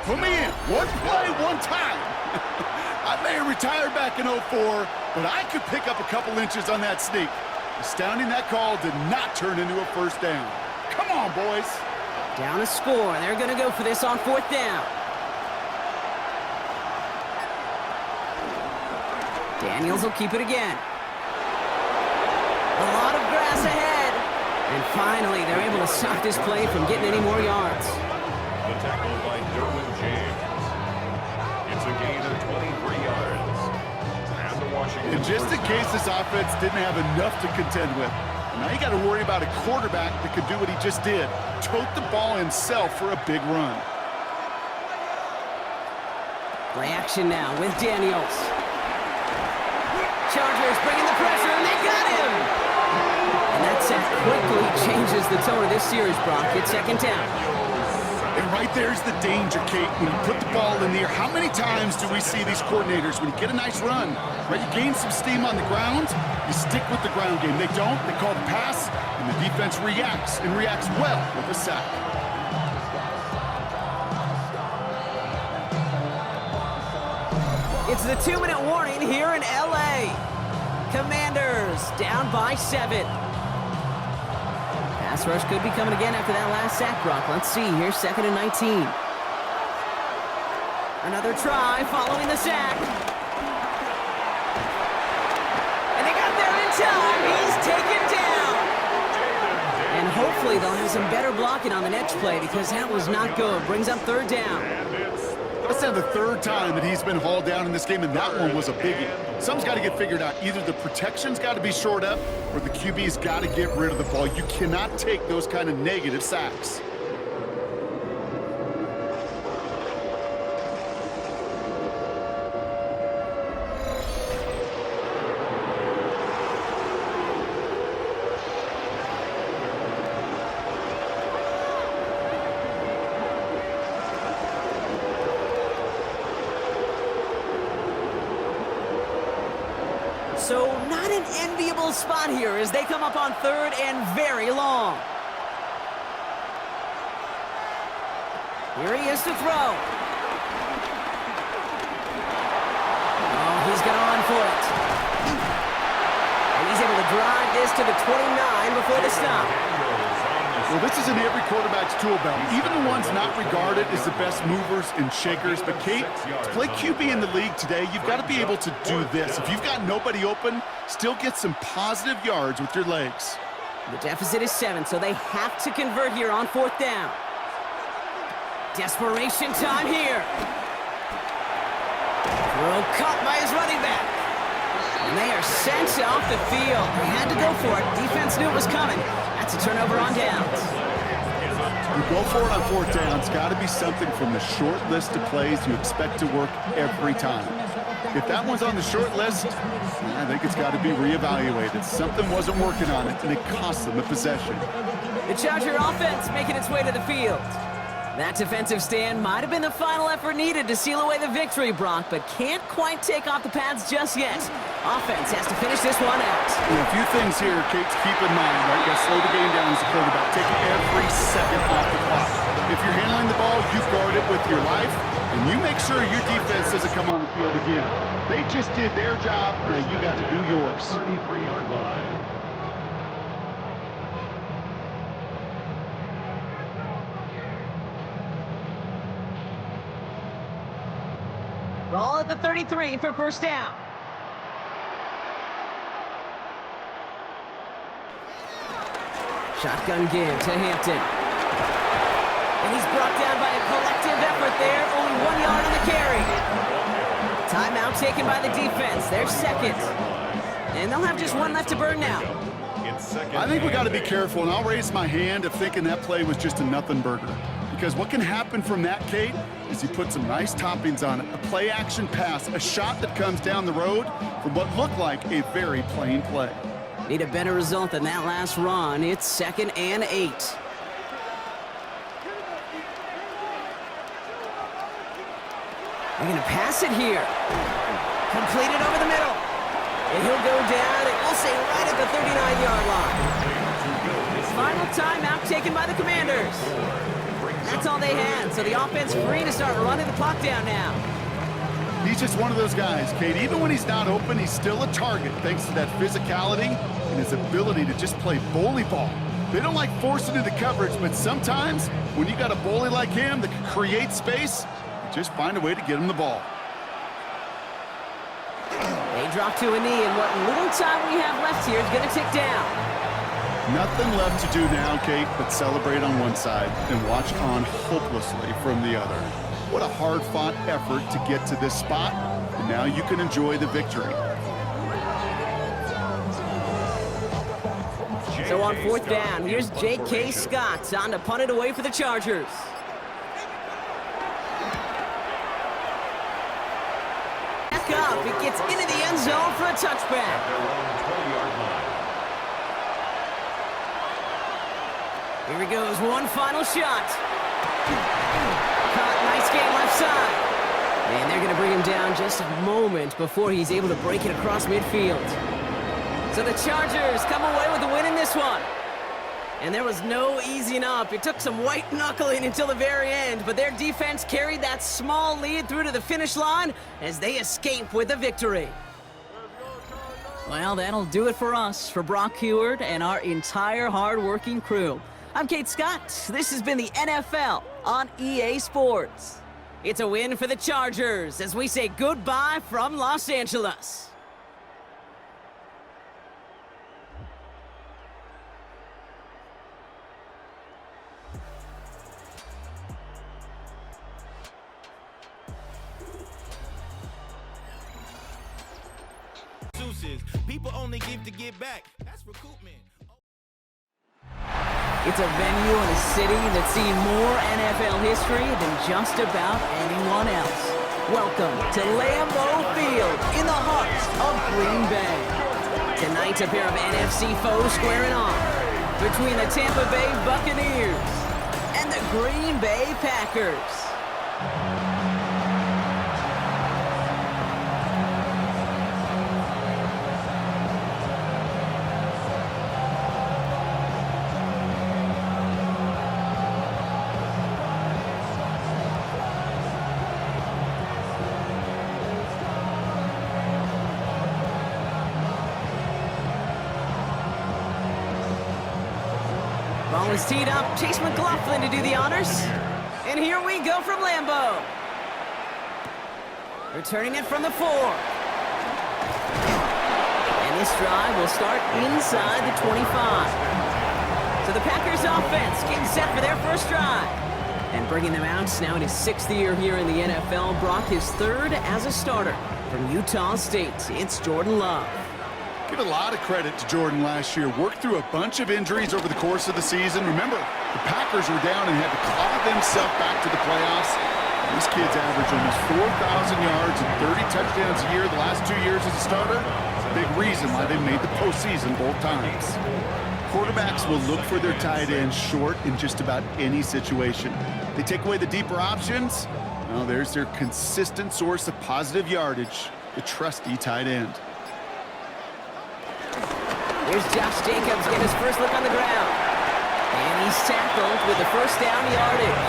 Put me in. One play, one time. I may have retired back in 04, but I could pick up a couple inches on that sneak. Astounding that call did not turn into a 1st down. Come on, boys. Down a score. They're going to go for this on 4th down. Daniels will keep it again. A lot of grass ahead. And finally, they're able to stop this play from getting any more yards. The tackle by Goodwin James. It's a gain of 23 yards. And the Washington. And just in case this offense didn't have enough to contend with, now you got to worry about a quarterback that could do what he just did. Tote the ball himself for a big run. Play action now with Daniels. Chargers bringing the pressure, and they got him! And that sack quickly changes the tone of this series, Brock. It's 2nd down. And right there's the danger, Kate. When you put the ball in the air, how many times do we see these coordinators, when you get a nice run, right, you gain some steam on the ground, you stick with the ground game. They don't, they call the pass, and the defense reacts, and reacts well with a sack. It's the 2-minute warning here in L.A. Commanders down by 7. Pass rush could be coming again after that last sack, Brock. Let's see. Here's 2nd and 19. Another try following the sack. And they got there in time. He's taken down. And hopefully hopefully they'll have some better blocking on the next play because that was not good. Brings up third down. That's now the third time that he's been hauled down in this game, and that one was a biggie. Something's got to get figured out. Either the protection's got to be shored up or the QB's got to get rid of the ball. You cannot take those kind of negative sacks. So not an enviable spot here as they come up on third and very long. Here he is to throw. Oh, he's going to run for it. And he's able to drive this to the 29 before the stop. Well, this is in every quarterback's tool belt, even the ones not regarded as the best movers and shakers. But, Kate, to play QB in the league today, you've got to be able to do this. If you've got nobody open, still get some positive yards with your legs. The deficit is 7, so they have to convert here on fourth down. Desperation time here. Throw caught by his running back. And they are sent off the field. They had to go for it. Defense knew it was coming. That's a turnover on downs. You go for it on fourth down. It's got to be something from the short list of plays you expect to work every time. If that one's on the short list, I think it's got to be reevaluated. Something wasn't working on it, and it cost them a possession. The Charger offense making its way to the field. That defensive stand might have been the final effort needed to seal away the victory, Brock, but can't quite take off the pads just yet. Offense has to finish this one out. A few things here, Kate, to keep in mind, right? You got to slow the game down as a quarterback. Take every second off the clock. If you're handling the ball, you guard it with your life, and you make sure your defense doesn't come on the field again. They just did their job, and you got to do yours. 33-yard line. Ball at the 33 for first down. Shotgun give to Hampton. And he's brought down by a collective effort there. Only 1 yard on the carry. Timeout taken by the defense. They're second. And they'll have just one left to burn now. I think we got to be careful, and I'll raise my hand if thinking that play was just a nothing burger. Because what can happen from that, Kate, is you put some nice toppings on it. A play-action pass, a shot that comes down the road from what looked like a very plain play. Need a better result than that last run. It's 2nd and 8. They're going to pass it here. Completed over the middle. And he'll go down, and we'll say right at the 39-yard line. Final timeout taken by the Commanders. That's all they had, so the offense free to start running the clock down now. He's just one of those guys, Kate. Even when he's not open, he's still a target thanks to that physicality and his ability to just play bully ball. They don't like forcing into coverage, but sometimes when you got a bully like him that can create space, just find a way to get him the ball. They drop to a knee, and what little time we have left here is going to tick down. Nothing left to do now, Kate, but celebrate on one side and watch on hopelessly from the other. What a hard-fought effort to get to this spot, and now you can enjoy the victory. So on fourth down, here's J.K. Scott on to punt it away for the Chargers. Back up, it gets into the end zone for a touchback. Here he goes, one final shot. Caught, nice game left side. And they're going to bring him down just a moment before he's able to break it across midfield. So the Chargers come away with the win in this one. And there was no easing up. It took some white knuckling until the very end, but their defense carried that small lead through to the finish line as they escape with a victory. Well, that'll do it for us, for Brock Heward and our entire hard-working crew. I'm Kate Scott. This has been the NFL on EA Sports. It's a win for the Chargers as we say goodbye from Los Angeles. People only give to give back. That's recoupment. It's a venue in a city that's seen more NFL history than just about anyone else. Welcome to Lambeau Field in the heart of Green Bay. Tonight's a pair of NFC foes squaring off between the Tampa Bay Buccaneers and the Green Bay Packers. Ball is teed up. Chase McLaurin to do the honors. And here we go from Lambeau. Returning it from the 4. And this drive will start inside the 25. So the Packers offense getting set for their first drive. And bringing them out now in his 6th year here in the NFL. Brock his 3rd as a starter from Utah State. It's Jordan Love. Give a lot of credit to Jordan last year. Worked through a bunch of injuries over the course of the season. Remember, the Packers were down and had to claw themselves back to the playoffs. These kids average almost 4,000 yards and 30 touchdowns a year the last 2 years as a starter. It's a big reason why they made the postseason both times. Quarterbacks will look for their tight ends short in just about any situation. They take away the deeper options. Well, there's their consistent source of positive yardage, the trusty tight end. Here's Josh Jacobs getting his first look on the ground. And he's tackled with the first down yardage.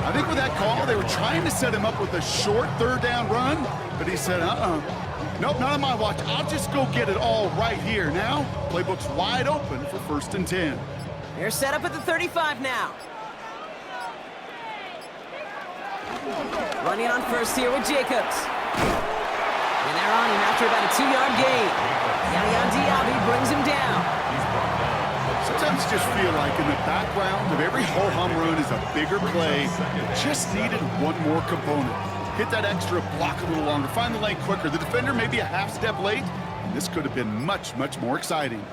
I think with that call, they were trying to set him up with a short 3rd down run, but he said, nope, not on my watch. I'll just go get it all right here. Now, playbook's wide open for 1st and 10. They're set up at the 35 now. Running on first here with Jacobs. And they're on him after about a 2-yard gain. Yaya Diaby brings him down. Sometimes you just feel like in the background of every ho-hum run is a bigger play. It just needed one more component. Hit that extra block a little longer. Find the lane quicker. The defender may be a half step late. And this could have been much, much more exciting.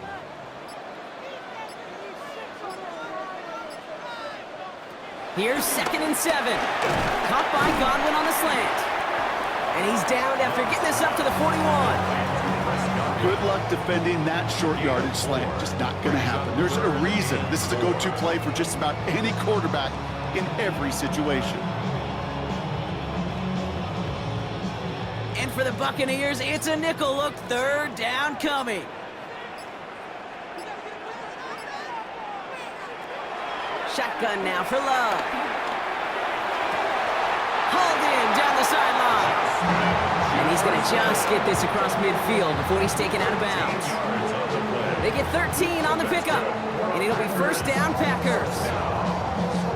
Here's 2nd and 7. Caught by Goodwin on the slant. And he's down after getting this up to the 41. Good luck defending that short yardage slant. Just not going to happen. There's a reason this is a go-to play for just about any quarterback in every situation. And for the Buccaneers, it's a nickel look. 3rd down coming. Shotgun now for Love. Hauled in down the sideline. And he's going to just get this across midfield before he's taken out of bounds. They get 13 on the pickup. And it'll be 1st down Packers.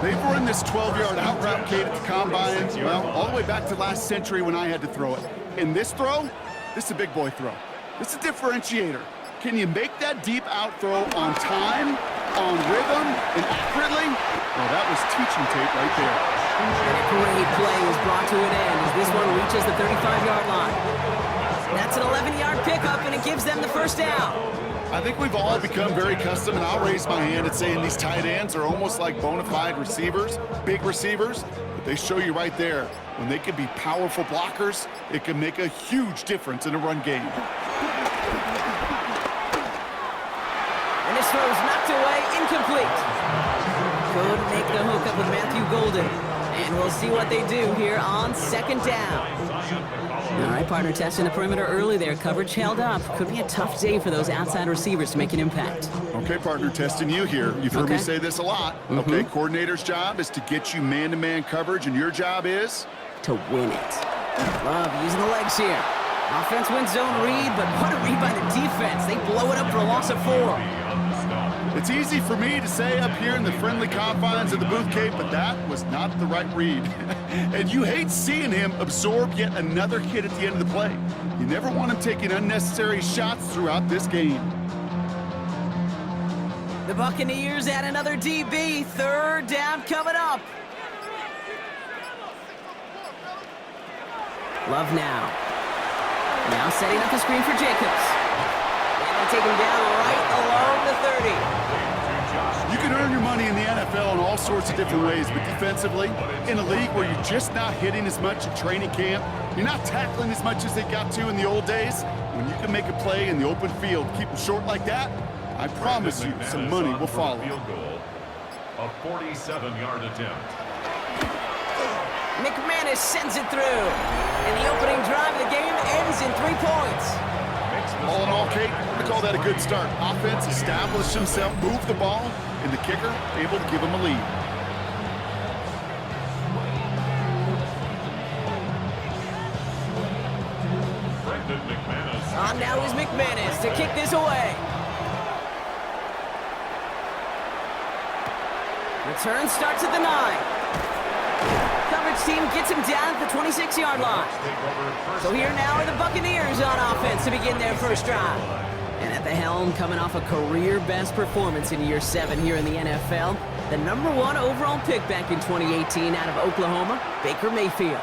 They've run this 12-yard out route, Kate, at the combine, well, all the way back to last century when I had to throw it. In this throw, this is a big boy throw. This is a differentiator. Can you make that deep out throw on time, on rhythm, and accurately? Well, that was teaching tape right there. And a great play was brought to an end as this one reaches the 35-yard line. That's an 11-yard pickup, and it gives them the 1st down. I think we've all become very accustomed, and I'll raise my hand at saying these tight ends are almost like bona fide receivers, big receivers, but they show you right there, when they can be powerful blockers, it can make a huge difference in a run game. And this throw's knocked away, incomplete. Couldn't make the hookup with Matthew Golden. And we'll see what they do here on 2nd down. All right, partner, testing the perimeter early there. Coverage held up. Could be a tough day for those outside receivers to make an impact. Okay, partner, testing you here. You've heard me say this a lot. Okay, coordinator's job is to get you man-to-man coverage, and your job is? To win it. Love using the legs here. Offense wins zone read, but what a read by the defense. They blow it up for a loss of 4. It's easy for me to say up here in the friendly confines of the booth, Cape, but that was not the right read. And you hate seeing him absorb yet another hit at the end of the play. You never want him taking unnecessary shots throughout this game. The Buccaneers add another DB. Third down coming up. Love now. Now setting up the screen for Jacobs. And they take him down right along the 30. You can earn your money in the NFL in all sorts of different ways, but defensively, in a league where you're just not hitting as much at training camp, you're not tackling as much as they got to in the old days, when you can make a play in the open field, keep them short like that, I promise you some money will follow. Field goal, a 47-yard attempt. McManus sends it through. And the opening drive of the game ends in 3 points. All in all, Kate, I call that a good start. Offense established himself, moved the ball, and the kicker able to give him a lead. On now is McManus to kick this away. Return starts at the 9. Coverage team gets him down at the 26-yard line. So here now are the Buccaneers on offense to begin their first drive. And at the helm, coming off a career-best performance in year 7 here in the NFL, the #1 overall pick back in 2018 out of Oklahoma, Baker Mayfield.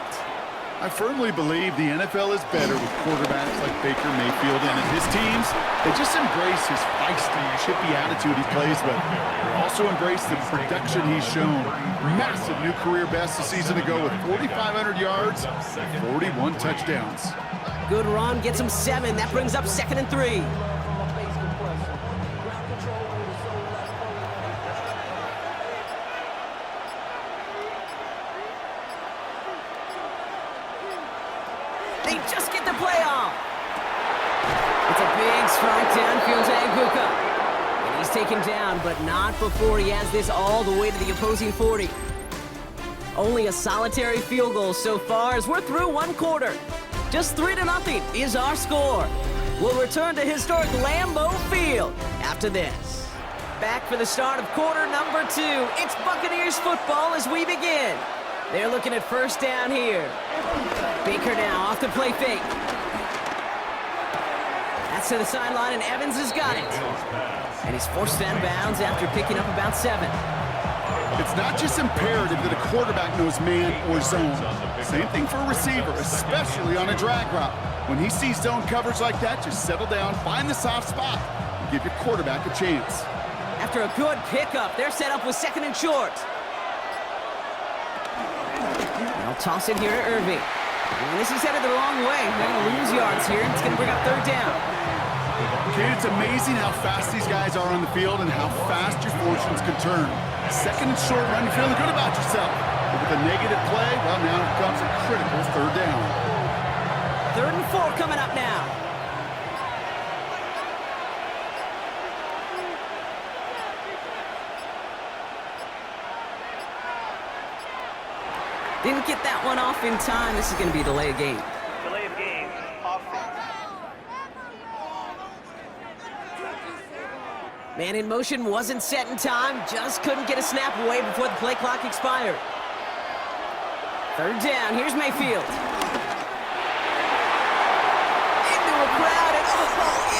I firmly believe the NFL is better with quarterbacks like Baker Mayfield and his teams. They just embrace his feisty, chippy attitude he plays with. They also embrace the production he's shown. Massive new career best a season ago with 4,500 yards and 41 touchdowns. Good run gets him 7. That brings up 2nd and 3. They just get the play off. It's a big strike downfield to Aguka. And he's taken down, but not before he has this all the way to the opposing 40. Only a solitary field goal so far as we're through 1 quarter. Just 3-0 is our score. We'll return to historic Lambeau Field after this. Back for the start of quarter number 2. It's Buccaneers football as we begin. They're looking at first down here. Baker now off the play fake. That's to the sideline, and Evans has got it. And he's forced out of bounds after picking up about 7. It's not just imperative that a quarterback knows man or zone. Same thing for a receiver, especially on a drag route. When he sees zone coverage like that, just settle down, find the soft spot, and give your quarterback a chance. After a good pickup, they're set up with 2nd and short. They'll toss it here to Irving. And this is headed the wrong way. They're going to lose yards here. It's going to bring up 3rd down. Kate, it's amazing how fast these guys are on the field and how fast your fortunes can turn. 2nd and short run, you're feeling good about yourself. But with a negative play, well, now comes a critical 3rd down. 3rd and 4 coming up now. Didn't get that one off in time. This is going to be a delay of game. Delay of game, offense. Man in motion wasn't set in time. Just couldn't get a snap away before the play clock expired. 3rd down. Here's Mayfield. Into a crowd and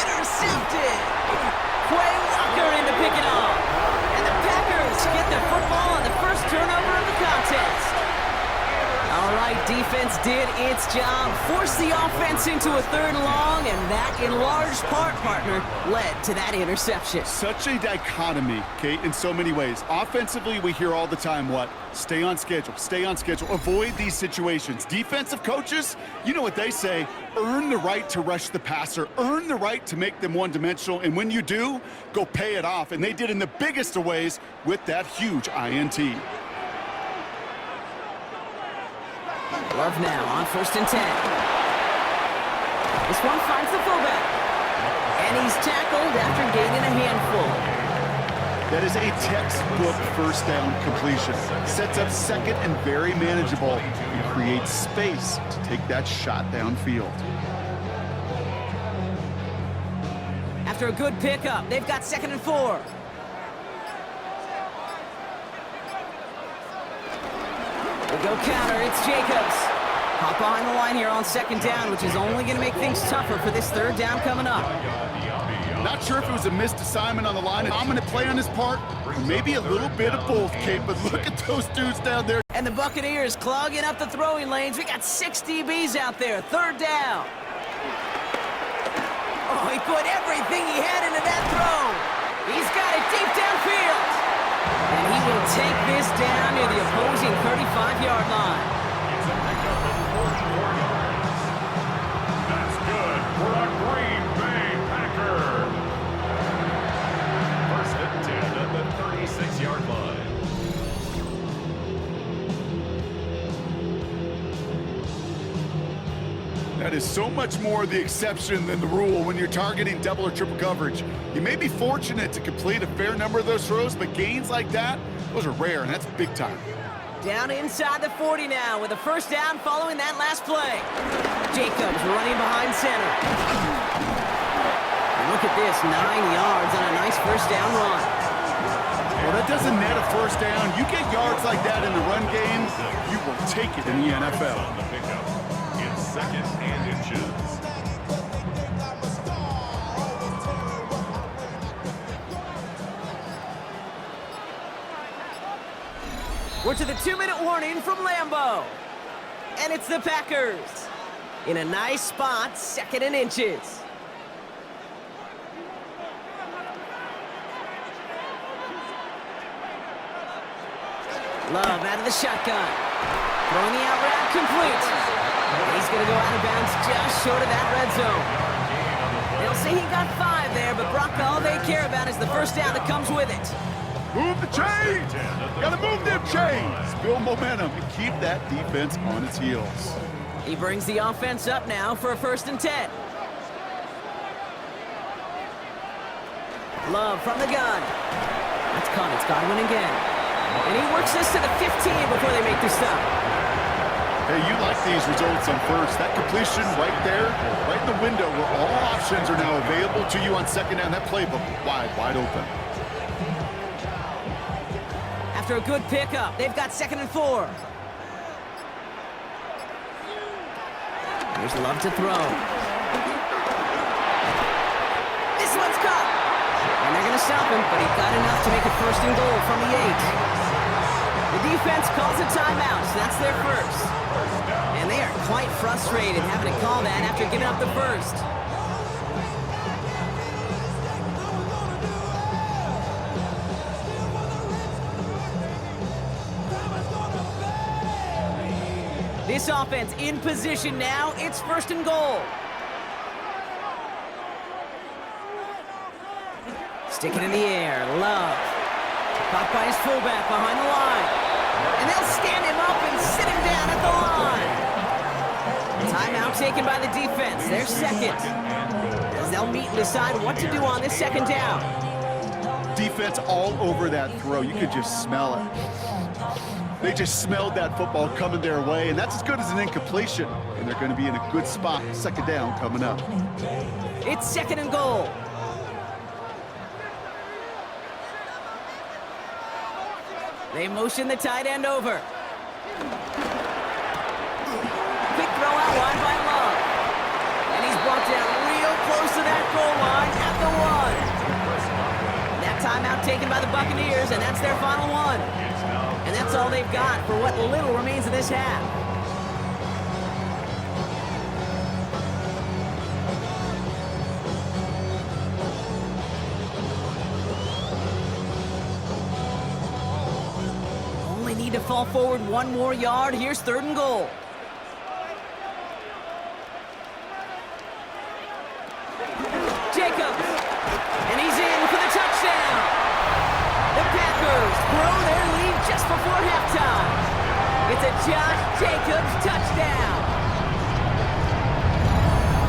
intercepted. Quay Walker in to pick it off. And the Packers get the football on the first turnover of the contest. All right, defense did its job, forced the offense into a 3rd and long, and that, in large part, partner, led to that interception. Such a dichotomy, Kate, in so many ways. Offensively, we hear all the time what? Stay on schedule, avoid these situations. Defensive coaches, you know what they say, earn the right to rush the passer, earn the right to make them one-dimensional, and when you do, go pay it off. And they did in the biggest of ways with that huge INT. Love now on 1st and 10. This one finds the fullback. And he's tackled after gaining a handful. That is a textbook 1st down completion. Sets up 2nd and very manageable and creates space to take that shot downfield. After a good pickup, they've got 2nd and 4. We go counter, it's Jacobs. Hop behind the line here on 2nd down, which is only going to make things tougher for this 3rd down coming up. Not sure if it was a missed assignment on the line, a dominant play on his part, or maybe a little bit of both, Kate, but look at those dudes down there. And the Buccaneers clogging up the throwing lanes. We got 6 DBs out there. 3rd down. Oh, he put everything he had into that throw. He's got it deep downfield. And he will take this down near the opposing 35-yard line. It's a pickup of 44 yards. That's good for a Green Bay Packer. 1st and 10 at the 36-yard line. That is so much more the exception than the rule when you're targeting double or triple coverage. You may be fortunate to complete a fair number of those throws, but gains like that, those are rare, and that's big time. Down inside the 40 now with a 1st down following that last play. Jacobs running behind center. And look at this, 9 yards on a nice 1st down run. Well, that doesn't net a 1st down. You get yards like that in the run game, you will take it in the NFL. On the pickup. 2nd and inches. We're to the 2-minute warning from Lambeau. And it's the Packers. In a nice spot, 2nd and inches. Love out of the shotgun. Throwing the out route complete. He's going to go out of bounds just short of that red zone. They'll say he got 5 there, but Brock, all they care about is the 1st down that comes with it. Move the chains! Gotta move them chains! Build momentum and keep that defense on its heels. He brings the offense up now for a 1st and 10. Love from the gun. That's caught. It's Goodwin again. And he works this to the 15 before they make the stop. Hey, you like these results on 1st. That completion right there, right in the window where all options are now available to you on 2nd down. That playbook wide open. After a good pickup, they've got 2nd and 4. Here's Love to throw. This one's caught. And they're going to stop him, but he got enough to make a 1st and goal from the 8. The defense calls a timeout, so that's their 1st. And they are quite frustrated having to call that after giving up the 1st. This offense in position now. It's 1st and goal. Stick it in the air. Love. Caught by his fullback behind the line. And they'll stand him up and sit him down at the line. Timeout taken by the defense. They're 2nd. As they'll meet and decide what to do on this 2nd down. Defense all over that throw. You could just smell it. They just smelled that football coming their way, and that's as good as an incompletion. And they're going to be in a good spot. 2nd down coming up. It's 2nd and goal. They motion the tight end over. Quick throw out wide by Love. And he's brought down real close to that goal line at the 1. That timeout taken by the Buccaneers, and that's their final one. And that's all they've got for what little remains of this half. Need to fall forward 1 more yard. Here's 3rd and goal. Jacobs. And he's in for the touchdown. The Packers grow their lead just before halftime. It's a Josh Jacobs touchdown.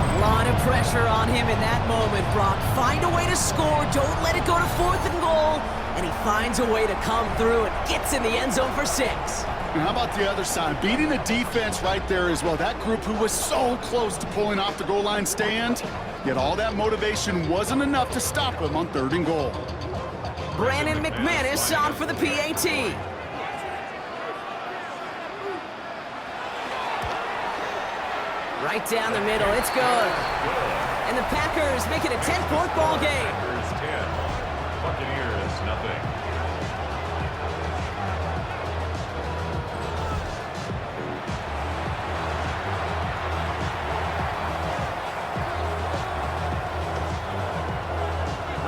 A lot of pressure on him in that moment, Brock. Find a way to score. Don't let it go to 4th and goal. And he finds a way to come through and gets in the end zone for 6. And how about the other side? Beating the defense right there as well. That group who was so close to pulling off the goal line stand, yet all that motivation wasn't enough to stop him on 3rd and goal. Brandon McManus on for the PAT. Right down the middle. It's good. And the Packers make it a 10-point ball game. Packers 10, Buccaneers nothing.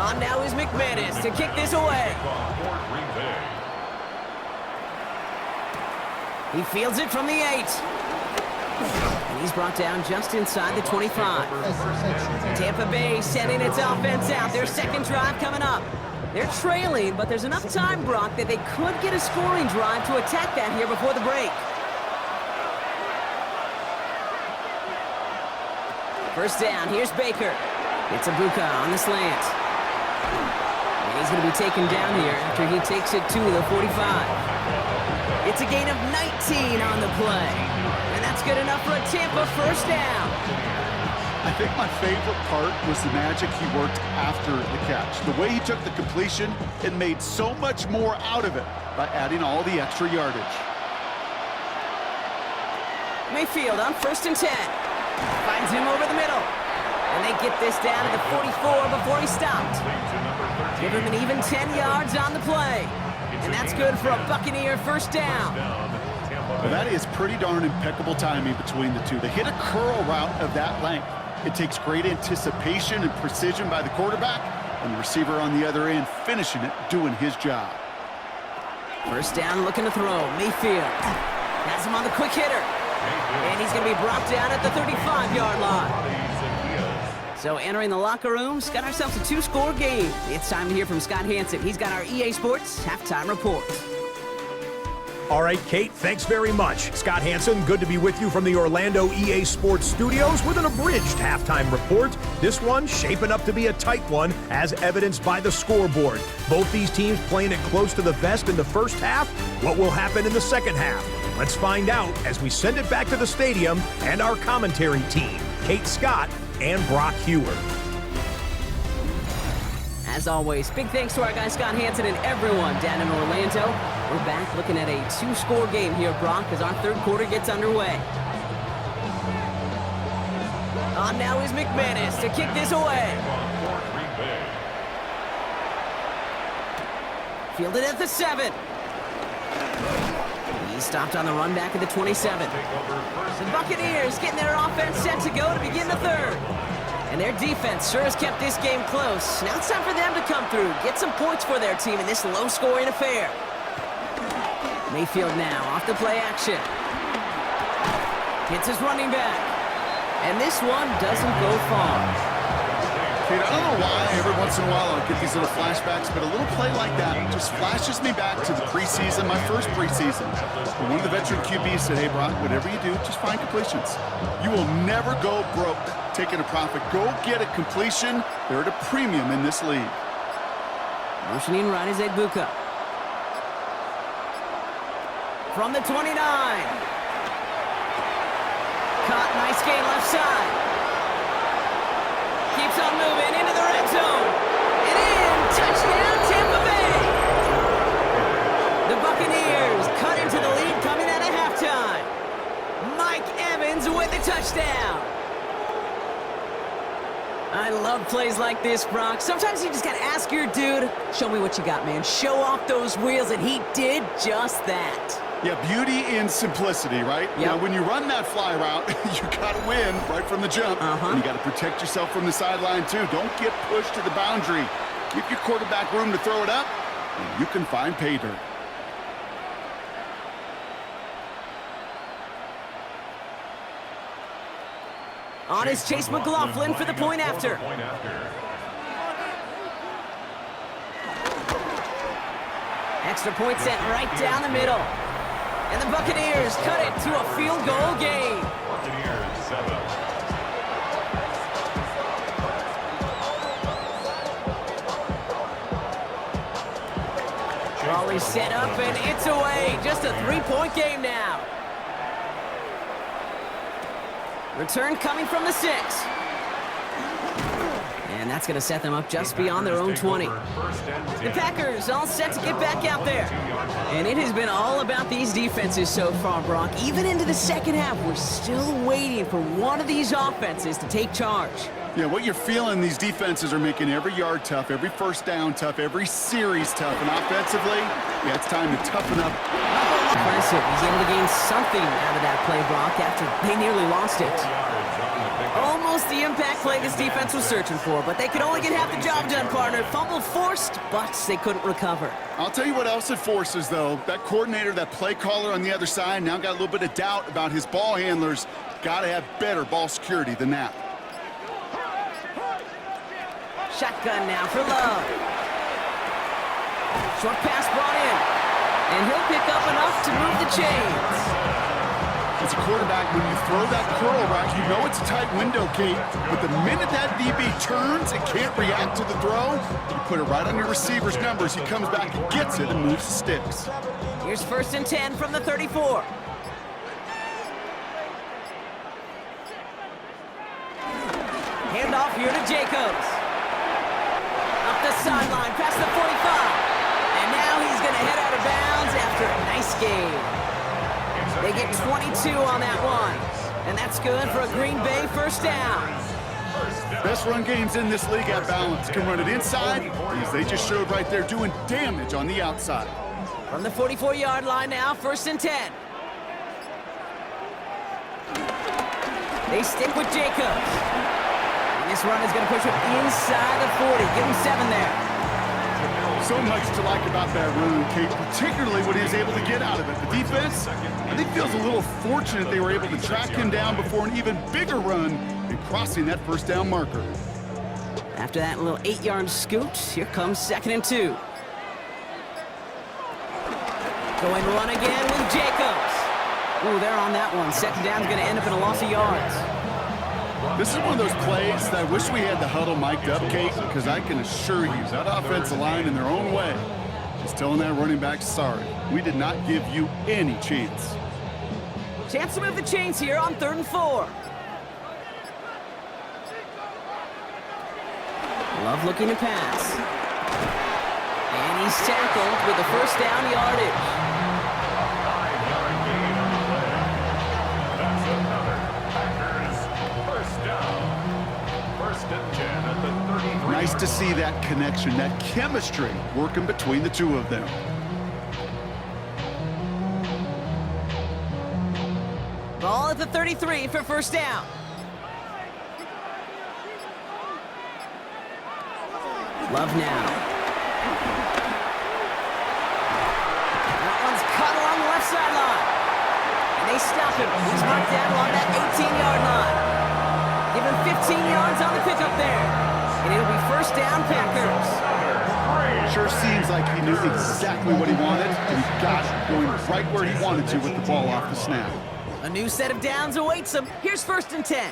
On now is McManus to kick this away. He fields it from the 8. And he's brought down just inside the 25. Tampa Bay sending its offense out. Their second drive coming up. They're trailing, but there's enough time, Brock, that they could get a scoring drive to attack that here before the break. First down, here's Baker. It's Ibuka on the slant. And he's going to be taken down here after he takes it to the 45. It's a gain of 19 on the play. And that's good enough for a Tampa first down. I think my favorite part was the magic he worked after the catch. The way he took the completion and made so much more out of it by adding all the extra yardage. Mayfield on 1st and 10. Finds him over the middle. And they get this down to the 44 before he stopped. Give him an even 10 yards on the play. And that's good for a Buccaneer first down. Well, that is pretty darn impeccable timing between the two. They hit a curl route of that length. It takes great anticipation and precision by the quarterback, and the receiver on the other end finishing it, doing his job. First down, looking to throw. Mayfield has him on the quick hitter. And he's going to be brought down at the 35-yard line. So entering the locker room, got ourselves a 2-score game. It's time to hear from Scott Hanson. He's got our EA Sports halftime report. All right, Kate, thanks very much. Scott Hanson, good to be with you from the Orlando EA Sports Studios with an abridged halftime report. This one shaping up to be a tight one, as evidenced by the scoreboard. Both these teams playing it close to the vest in the first half. What will happen in the second half? Let's find out as we send it back to the stadium and our commentary team, Kate Scott and Brock Hewer. As always, big thanks to our guy Scott Hanson and everyone down in Orlando. We're back looking at a 2-score game here, Brock, as our third quarter gets underway. On now is McManus to kick this away. Fielded at the 7. He's stopped on the run back at the 27. The Buccaneers getting their offense set to go to begin the third. And their defense sure has kept this game close. Now it's time for them to come through, get some points for their team in this low-scoring affair. Mayfield now off the play action. Hits his running back. And this one doesn't go far. Kate, I don't know why every once in a while I'll get these little flashbacks, but a little play like that just flashes me back to the preseason, my first preseason. And one of the veteran QBs said, hey, Brock, whatever you do, just find completions. You will never go broke taking a profit. Go get a completion. They're at a premium in this league. Motioning right is Ibuka. From the 29. Caught, nice gain left side. Keeps on moving into the red zone. And in, touchdown Tampa Bay. The Buccaneers cut into the lead coming out of halftime. Mike Evans with the touchdown. I love plays like this, Brock. Sometimes you just got to ask your dude, show me what you got, man. Show off those wheels, and he did just that. Yeah, beauty in simplicity, right? Yep. Now, when you run that fly route, you got to win right from the jump. And you got to protect yourself from the sideline, too. Don't get pushed to the boundary. Give your quarterback room to throw it up, and you can find pay dirt. On is Chase McLaughlin for the point after. Extra point sent right down the middle. And the Buccaneers cut it to a field goal game. Buccaneers 7. Raleigh set up and it's away. Just a 3-point game now. Return coming from the 6. And that's going to set them up just beyond their own 20. The Packers all set to get back out there. And it has been all about these defenses so far, Brock. Even into the second half, we're still waiting for one of these offenses to take charge. Yeah, what you're feeling, these defenses are making every yard tough, every first down tough, every series tough. And offensively, yeah, it's time to toughen up. Impressive. He's able to gain something out of that play, Brock, after they nearly lost it. Almost the impact play this defense was searching for, but they could only get half the job done, partner. Fumble forced, but they couldn't recover. I'll tell you what else it forces, though. That coordinator, that play caller on the other side, now got a little bit of doubt about his ball handlers. Got to have better ball security than that. Shotgun now for Love. Short pass brought in. And he'll pick up enough to move the chains. As a quarterback, when you throw that curl right, you know it's a tight window, Kate. But the minute that DB turns and can't react to the throw, you put it right on your receiver's numbers. He comes back and gets it and moves the sticks. Here's 1st and 10 from the 34. Handoff here to Jacobs. Up the sideline, past the 45. And now he's going to head out of bounds after a nice game. They get 22 on that one. And that's good for a Green Bay first down. Best run games in this league at balance. Can run it inside, as they just showed right there, doing damage on the outside. From the 44-yard line now, 1st and 10. They stick with Jacobs. And this run is going to push him inside the 40. Give him 7 there. So much to like about that run, Kate, particularly what he was able to get out of it. The defense, I think, feels a little fortunate they were able to track him down before an even bigger run and crossing that first down marker. After that little 8-yard scoot, here comes 2nd and 2. Going run again with Jacobs. Ooh, they're on that one. 2nd down's going to end up in a loss of yards. This is one of those plays that I wish we had the huddle mic'd up, Kate, because I can assure you that offensive line in their own way is telling that running back, sorry, we did not give you any chance. Chance to move the chains here on 3rd and 4. Love looking to pass. And he's tackled with the first down yardage. Nice to see that connection, that chemistry working between the two of them. Ball at the 33 for first down. Love now. That one's cut along the left sideline. And they stop him. He's marked down along that 18-yard line. Give him 15 yards on the pickup there. And it'll be first down, Packers. Sure seems like he knew exactly what he wanted, and he got it going right where he wanted to with the ball off the snap. A new set of downs awaits him. Here's 1st and 10.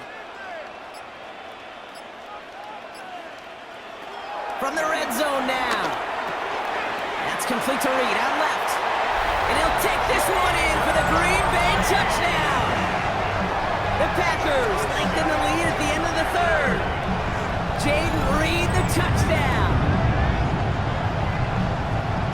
From the red zone now. That's complete to Reed out left. And he'll take this one in for the Green Bay touchdown. The Packers lengthen the lead at the end of the 3rd. Jaden Reed, the touchdown.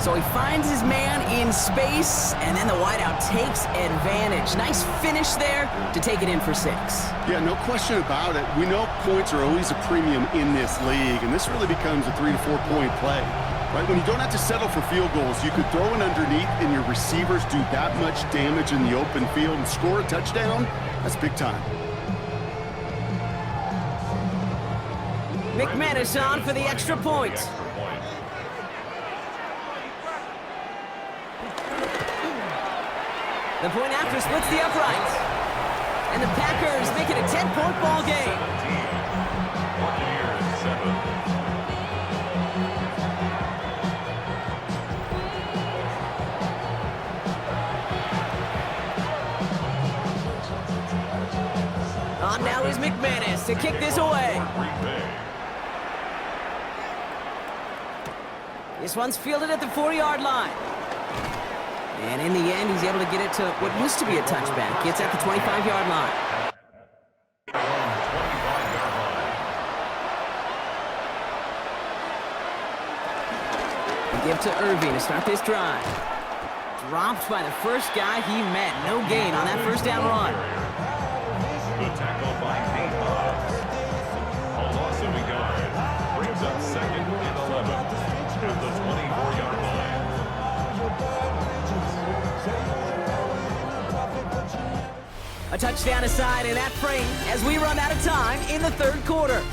So he finds his man in space, and then the wideout takes advantage. Nice finish there to take it in for 6. Yeah, no question about it. We know points are always a premium in this league, and this really becomes a 3 to 4 point play. Right? When you don't have to settle for field goals, you could throw it underneath, and your receivers do that much damage in the open field and score a touchdown. That's big time. McManus on for the extra point. The point after splits the uprights. And the Packers make it a 10-point ball game. On now is McManus to kick this away. This one's fielded at the 4-yard line. And in the end, he's able to get it to what used to be a touchback. It's at the 25-yard line. The give to Irving to start this drive. Dropped by the first guy he met. No gain on that first down run. The tackle by Nate Hobbs. A loss of a yard. Brings up 2nd and 11 at the 24-yard line. A touchdown aside in that frame as we run out of time in the third quarter.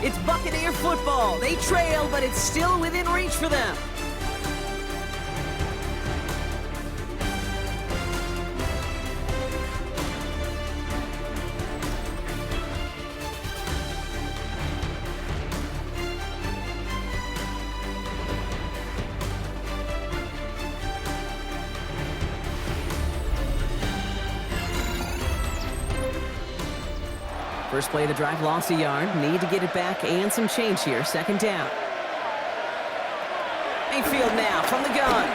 It's Buccaneer football. They trail, but it's still within reach for them. First play of the drive, lost a yard. Need to get it back and some change here. Second down. Mayfield now from the gun.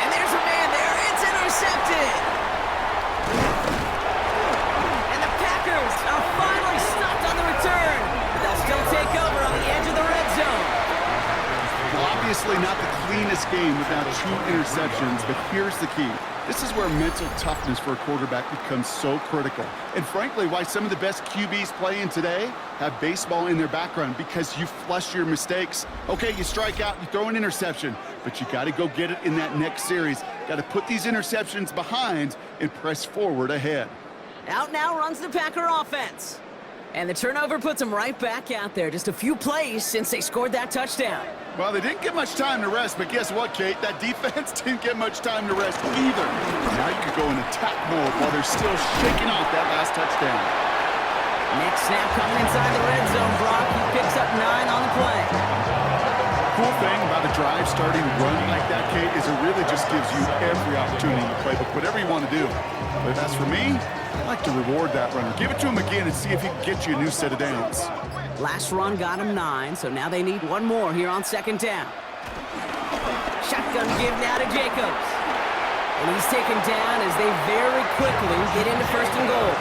And there's a man there. It's intercepted. And the Packers are finally stopped on the return. But they'll still take over on the edge of the red zone. Well, obviously not the cleanest game without 2 interceptions, but here's the key. This is where mental toughness for a quarterback becomes so critical. And frankly, why some of the best QBs playing today have baseball in their background, because you flush your mistakes. Okay, you strike out, you throw an interception, but you got to go get it in that next series. Got to put these interceptions behind and press forward ahead. Out now runs the Packer offense. And the turnover puts them right back out there. Just a few plays since they scored that touchdown. Well, they didn't get much time to rest, but guess what, Kate? That defense didn't get much time to rest either. Now you could go in attack mode while they're still shaking off that last touchdown. Next snap coming inside the red zone. Brock, he picks up 9 on the play. Cool thing about a drive starting run like that, Kate, is it really just gives you every opportunity to play whatever you want to do. But as for me, I like to reward that runner. Give it to him again and see if he can get you a new set of downs. Last run got him 9, so now they need one more here on second down. Shotgun give now to Jacobs. And he's taken down as they very quickly get into first and goal.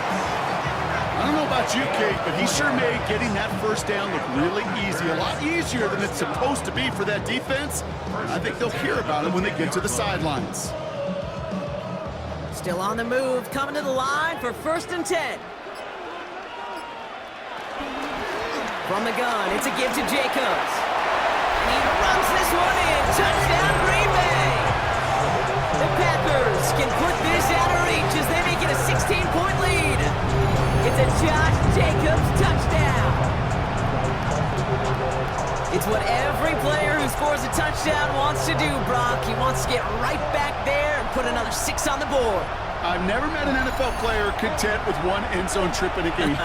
I don't know about you, Kate, but he sure made getting that first down look really easy. A lot easier than it's supposed to be for that defense. I think they'll hear about it when they get to the sidelines. Still on the move, coming to the line for 1st and 10. From the gun, it's a give to Jacobs. And he runs this one in. Touchdown, Green Bay! The Packers can put this out of reach as they make it a 16-point lead. It's a Josh Jacobs touchdown. It's what every player who scores a touchdown wants to do, Brock. He wants to get right back there and put another 6 on the board. I've never met an NFL player content with 1 end zone trip in a game.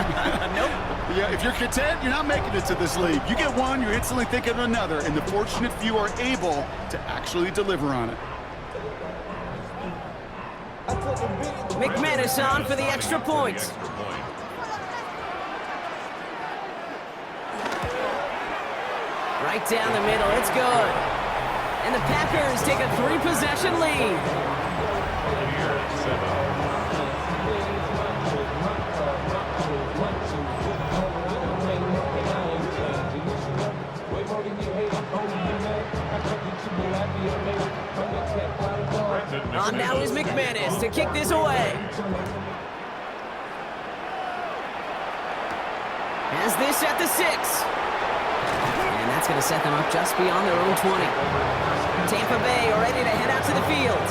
Nope. Yeah, if you're content, you're not making it to this league. You get one, you're instantly thinking of another, and the fortunate few are able to actually deliver on it. McManus on for the extra point. Right down the middle, it's good. And the Packers take a 3-possession lead. On now is McManus to kick this away. Has this at the 6. And that's going to set them up just beyond their own 20. Tampa Bay are ready to head out to the field.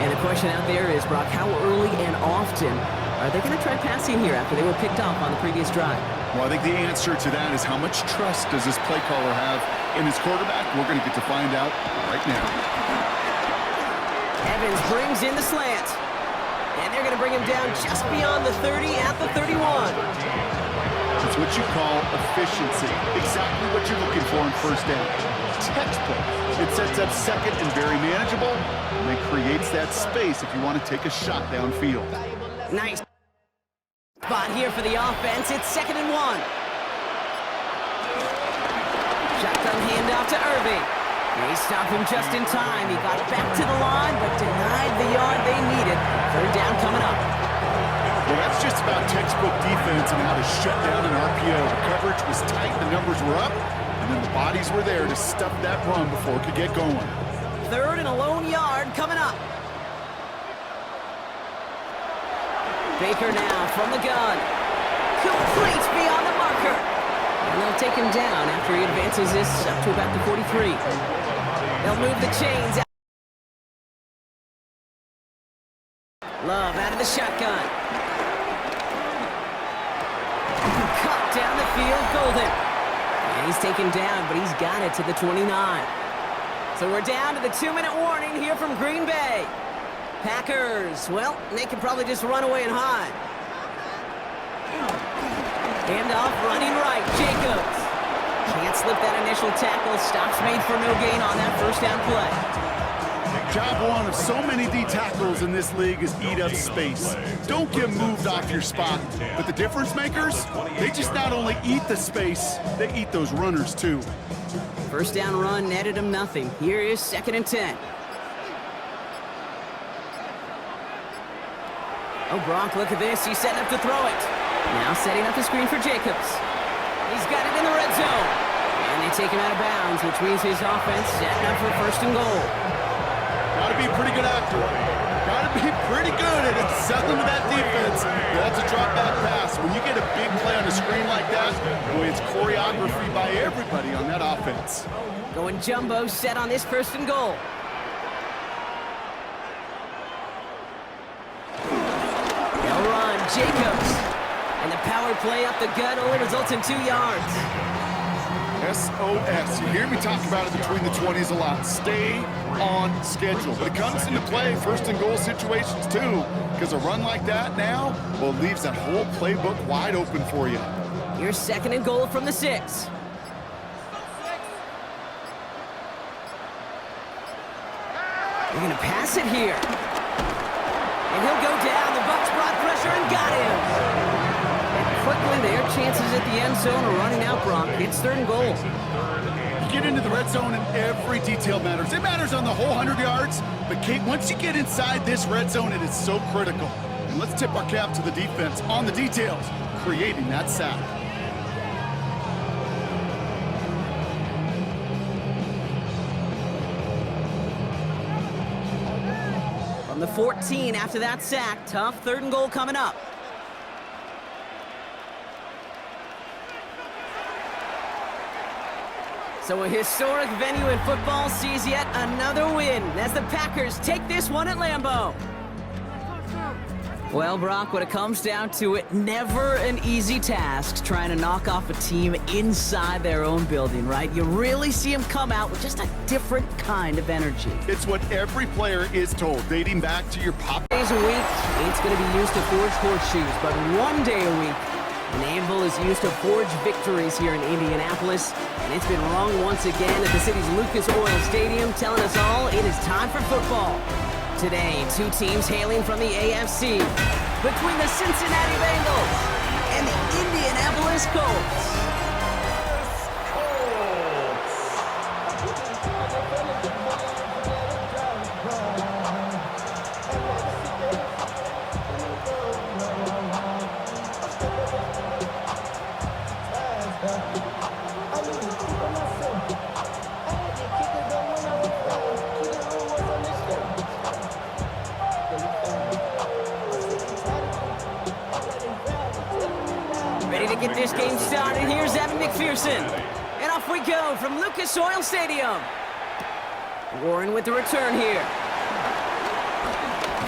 And the question out there is, Brock, how early and often are they going to try passing here after they were picked off on the previous drive? Well, I think the answer to that is how much trust does this play caller have in his quarterback? We're going to get to find out right now. Evans brings in the slant. And they're going to bring him down just beyond the 30 at the 31. It's what you call efficiency. Exactly what you're looking for in first down. Textbook. It sets up second and very manageable, and it creates that space if you want to take a shot downfield. Nice spot here for the offense. It's 2nd and 1. Shotgun handoff to Irving. They stop him just in time. He got back to the line, but denied the yard they needed. Third down coming up. Well, that's just about textbook defense and how to shut down an RPO. The coverage was tight, the numbers were up, and then the bodies were there to stuff that run before it could get going. 3rd and a lone yard coming up. Baker now from the gun. Complete beyond the marker. And they'll take him down after he advances this up to about the 43. They'll move the chains out. Love out of the shotgun. Cut down the field, Golden. And he's taken down, but he's got it to the 29. So we're down to the 2-minute warning here from Green Bay. Packers, well, they can probably just run away and hide. Handoff running right, Jacobs. Can't slip that initial tackle. Stops made for no gain on that first down play. Job one of so many D tackles in this league is eat up space. Don't get moved off your spot. But the difference makers, they just not only eat the space, they eat those runners too. First down run netted him nothing. Here is 2nd and 10. Oh, Gronk, look at this. He's setting up to throw it. Now setting up the screen for Jacobs. He's got it in the red zone. And they take him out of bounds, which means his offense setting up for 1st and goal. Gotta be pretty good actor. Gotta be pretty good at selling to that defense. That's a drop back pass. When you get a big play on a screen like that, boy, it's choreography by everybody on that offense. Going jumbo set on this 1st and goal. They'll run, Jacobs. And the power play up the gut only results in 2 yards. SOS. You hear me talk about it between the 20s a lot. Stay on schedule. But it comes into play 1st and goal situations too, because a run like that now, well, leaves that whole playbook wide open for you. Here's 2nd and goal from the 6. They're going to pass it here. And he'll go down. The Bucs brought pressure and got him. Quickly, their chances at the end zone are running out, Brock. It's 3rd and goal. You get into the red zone and every detail matters. It matters on the whole 100 yards, but Kate, once you get inside this red zone, it is so critical. And let's tip our cap to the defense on the details, creating that sack. From the 14 after that sack, tough 3rd and goal coming up. So a historic venue in football sees yet another win as the Packers take this one at Lambeau. Well, Brock, when it comes down to it, never an easy task trying to knock off a team inside their own building, right? You really see them come out with just a different kind of energy. It's what every player is told, dating back to your pop. Days a week, it's going to be used to forge horseshoes, but 1 day a week, an anvil is used to forge victories here in Indianapolis, and it's been wrong once again at the city's Lucas Oil Stadium, telling us all it is time for football. Today, 2 teams hailing from the AFC, between the Cincinnati Bengals and the Indianapolis Colts. Get this game started. Here's Evan McPherson. And off we go from Lucas Oil Stadium. Warren with the return here.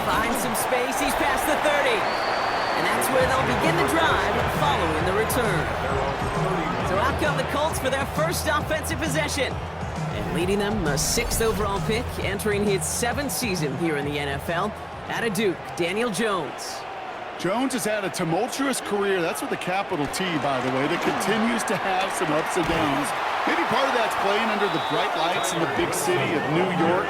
Finds some space. He's past the 30. And that's where they'll begin the drive following the return. So out come the Colts for their first offensive possession. And leading them, a 6th overall pick, entering his 7th season here in the NFL. Out of Duke, Daniel Jones. Jones has had a tumultuous career. That's with a capital T, by the way, that continues to have some ups and downs. Maybe part of that's playing under the bright lights in the big city of New York.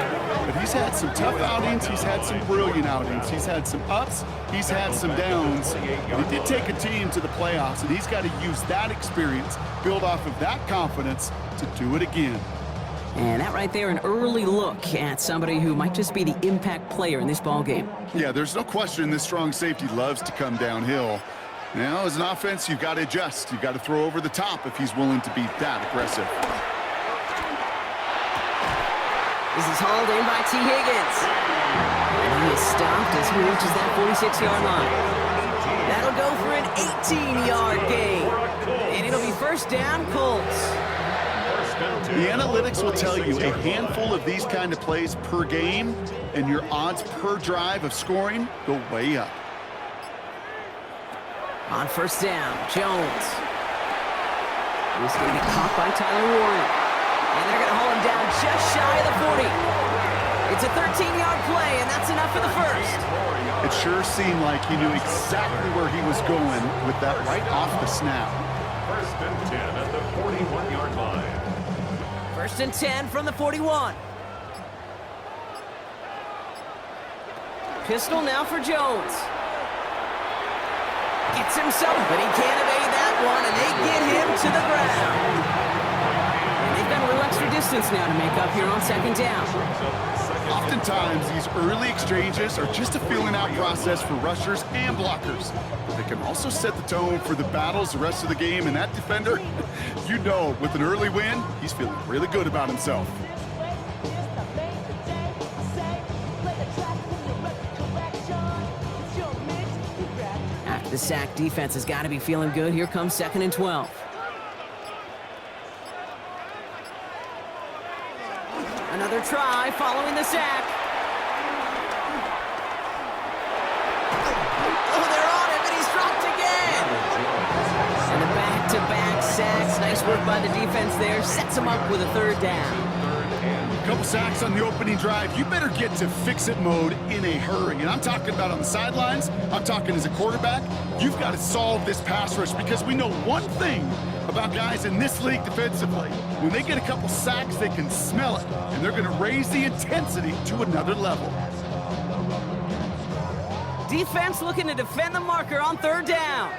But he's had some tough outings. He's had some brilliant outings. He's had some ups. He's had some downs. But he did take a team to the playoffs, and he's got to use that experience, build off of that confidence to do it again. And that right there, an early look at somebody who might just be the impact player in this ballgame. Yeah, there's no question this strong safety loves to come downhill. Now, as an offense, you've got to adjust. You've got to throw over the top if he's willing to be that aggressive. This is hauled in by T. Higgins. And he is stopped as he reaches that 46-yard line. That'll go for an 18-yard gain. And it'll be first down, Colts. The analytics will tell you a handful of these kind of plays per game, and your odds per drive of scoring go way up. On first down, Jones. He's going to be caught by Tyler Warren. And they're going to haul him down just shy of the 40. It's a 13-yard play, and that's enough for the first. It sure seemed like he knew exactly where he was going with that right off the snap. First and 10 at the 41-yard line. First and 10 from the 41. Pistol now for Jones. Gets himself, but he can't evade that one, and they get him to the ground. And they've got a little extra distance now to make up here on second down. Oftentimes, these early exchanges are just a feeling-out process for rushers and blockers. They can also set the tone for the battles the rest of the game, and that defender, you know, with an early win, he's feeling really good about himself. After the sack, defense has got to be feeling good. Here comes second and 12. Another try following the sack. Oh, they're on him, and he's dropped again. And the back-to-back sacks. Nice work by the defense there. Sets him up with a third down. A couple sacks on the opening drive. You better get to fix-it mode in a hurry. And I'm talking about on the sidelines. I'm talking as a quarterback. You've got to solve this pass rush because we know one thing about guys in this league defensively. When they get a couple sacks, they can smell it, and they're going to raise the intensity to another level. Defense looking to defend the marker on third down.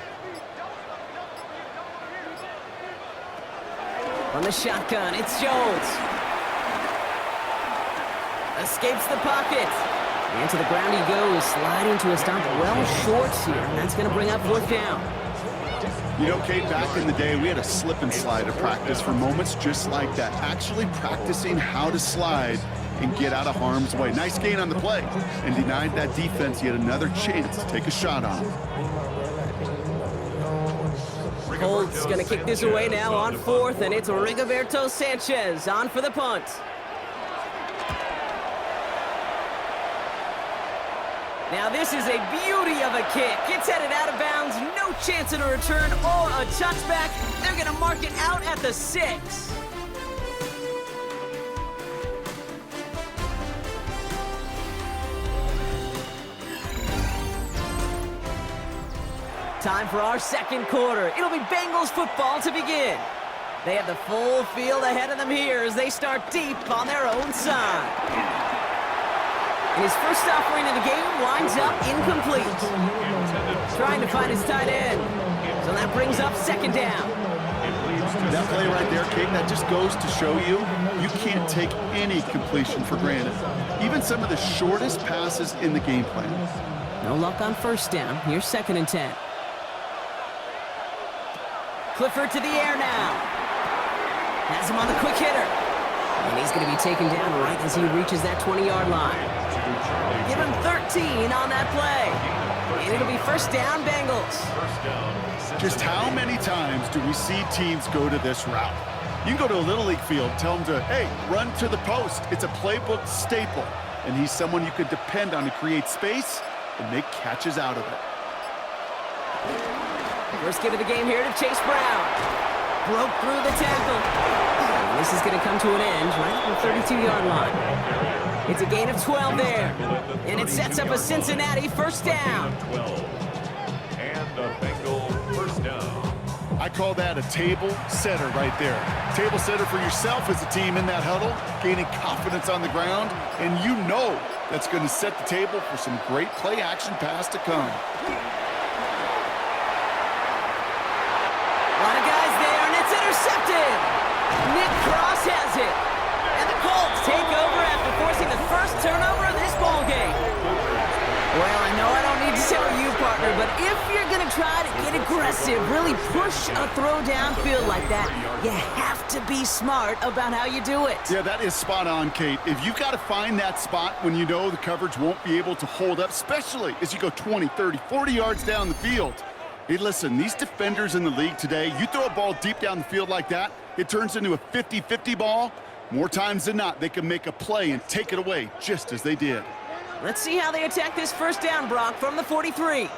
On the shotgun, it's Jones. Escapes the pocket. And to the ground he goes, sliding to a stop well short here, and that's going to bring up fourth down. You know, Kate, back in the day, we had a slip and slide of practice for moments just like that. Actually practicing how to slide and get out of harm's way. Nice gain on the play, and denied that defense yet another chance to take a shot on him. Colts going to kick this away now on fourth, and it's Rigoberto Sanchez on for the punt. Now this is a beauty of a kick. It's headed out of bounds, no chance of a return or a touchback. They're going to mark it out at the 6. Time for our second quarter. It'll be Bengals football to begin. They have the full field ahead of them here as they start deep on their own side. And his first offering of the game winds up incomplete. Trying to find his tight end. So that brings up second down. That play right there, Kate, that just goes to show you can't take any completion for granted. Even some of the shortest passes in the game plan. No luck on first down. Here's second and 10. Clifford to the air now. Has him on the quick hitter. And he's going to be taken down right as he reaches that 20-yard line. Give him 13 on that play. And it'll be first down, Bengals. Just how many times do we see teams go to this route? You can go to a Little League field, tell them to, hey, run to the post. It's a playbook staple. And he's someone you could depend on to create space and make catches out of it. First give of the game here to Chase Brown. Broke through the tackle. And this is going to come to an end right at the 32-yard line. It's a gain of 12 there. And it sets up a Cincinnati first down. And a Bengal first down. I call that a table setter right there. Table setter for yourself as a team in that huddle, gaining confidence on the ground, and you know that's going to set the table for some great play action pass to come. A lot of guys there, and it's intercepted. Nick Cross has it. And the Colts take over after forcing the first turnover of this ball game. Well, I know I don't need to tell you, partner, but if you're going to try to get aggressive, really push a throw downfield like that. You have to be smart about how you do it. Yeah, that is spot on, Kate. If you've got to find that spot when you know the coverage won't be able to hold up, especially as you go 20, 30, 40 yards down the field. Hey, listen, these defenders in the league today, you throw a ball deep down the field like that, it turns into a 50-50 ball. More times than not, they can make a play and take it away just as they did. Let's see how they attack this first down, Brock, from the 43.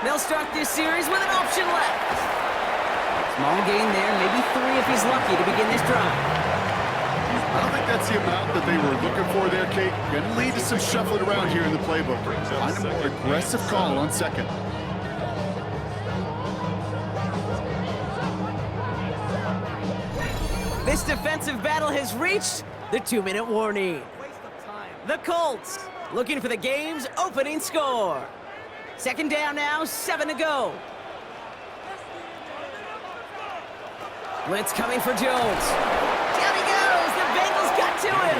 They'll start this series with an option left. Small gain there, maybe 3 if he's lucky to begin this drive. I don't think that's the amount that they were looking for there, Kate. Going to lead to some shuffling around here in the playbook. Find a more aggressive call on second. This defensive battle has reached the 2-minute warning. The Colts looking for the game's opening score. Second down now, 7 to go. Blitz coming for Jones. Down he goes. The Bengals got to him.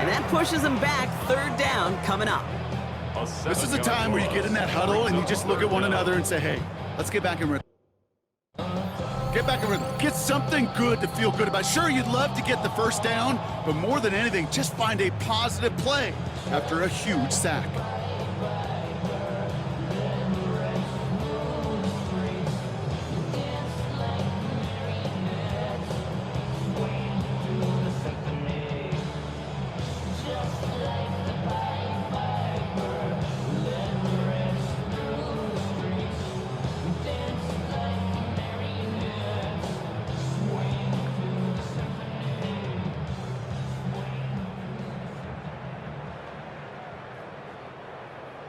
And that pushes them back. Third down coming up. This is a time where you get in that huddle and you just look at one another and say, hey, let's get back in rhythm. Get back in rhythm. Get something good to feel good about. Sure, you'd love to get the first down, but more than anything, just find a positive play after a huge sack.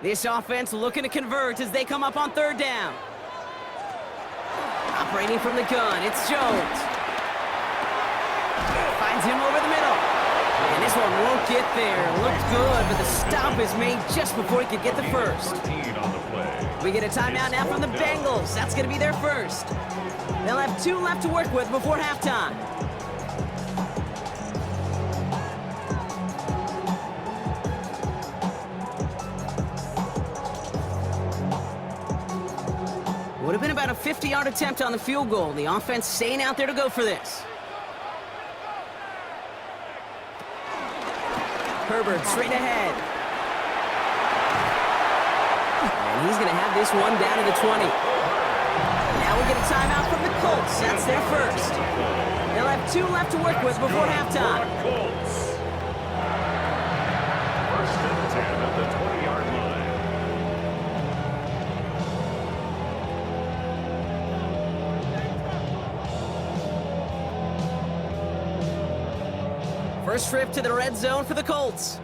This offense looking to convert as they come up on third down. Operating from the gun, it's Jones. Finds him over the middle. And this one won't get there. Looked good, but the stop is made just before he could get the first. We get a timeout now from the Bengals. That's going to be their first. They'll have 2 left to work with before halftime. Would have been about a 50-yard attempt on the field goal. The offense staying out there to go for this. Herbert straight ahead. And he's going to have this one down to the 20. Now we get a timeout from the Colts. That's their first. They'll have 2 left to work with before halftime. First and 10 at the 20-yard line. First trip to the red zone for the Colts.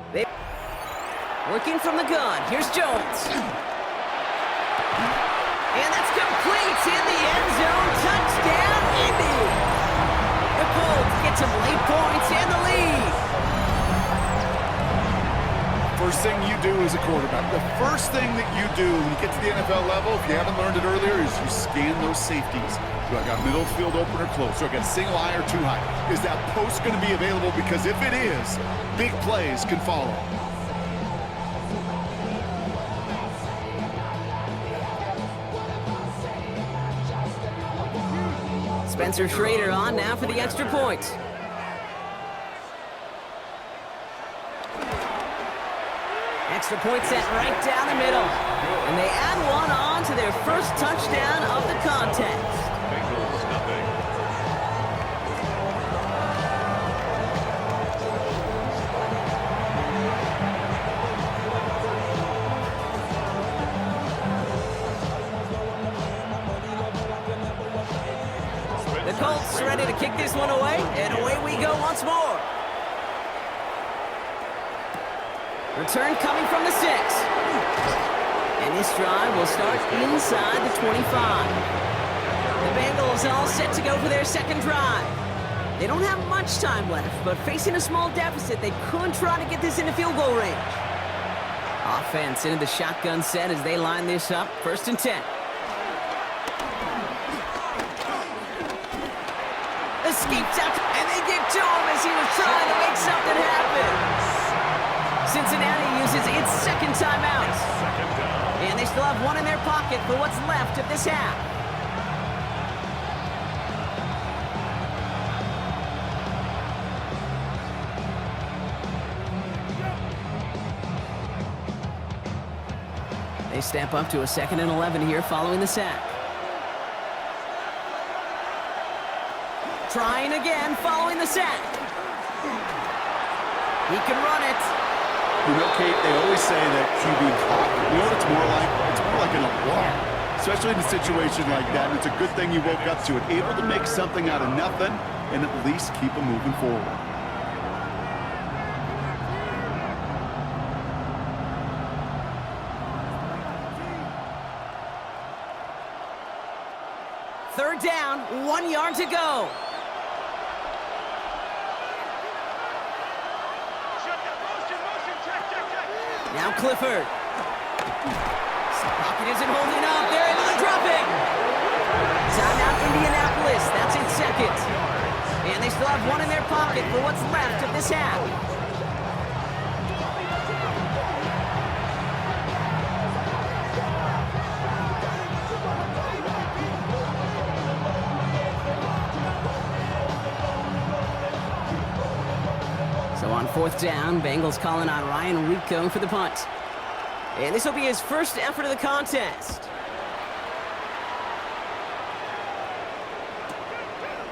Working from the gun. Here's Jones. And that's complete in the end zone. Touchdown, Indy. The Colts get some late points and the lead. First thing you do as a quarterback, the first thing that you do when you get to the NFL level, if you haven't learned it earlier, is you scan those safeties. Do I got middle field open or close? Do I got single high or 2 high? Is that post going to be available? Because if it is, big plays can follow. Spencer Schrader on now for the extra point. Extra point set right down the middle. And they add one on to their first touchdown of the contest. Bengals nothing. The Colts ready to kick this one away, and away we go once more. Return coming from the 6. And this drive will start inside the 25. The Bengals all set to go for their second drive. They don't have much time left, but facing a small deficit, they could try to get this into field goal range. Offense into the shotgun set as they line this up. First and 10. Escapes out, and they get to him as he was trying to make something happen. Cincinnati uses its second timeout. And they still have one in their pocket for what's left of this half. They step up to a 2nd and 11 here following the sack. Trying again following the sack. He can run it. You know, Kate, they always say that QB clock, you know what it's more like? It's more like an alarm, especially in a situation like that. And it's a good thing you woke up to it, able to make something out of nothing and at least keep them moving forward. Third down, 1 yard to go. Now Clifford. Pocket isn't holding up. They're able to drop it. Timeout Indianapolis. That's in second. And they still have one in their pocket for what's left of this half. So on 4th down, Bengals calling on Ryan Rico for the punt. And this will be his first effort of the contest.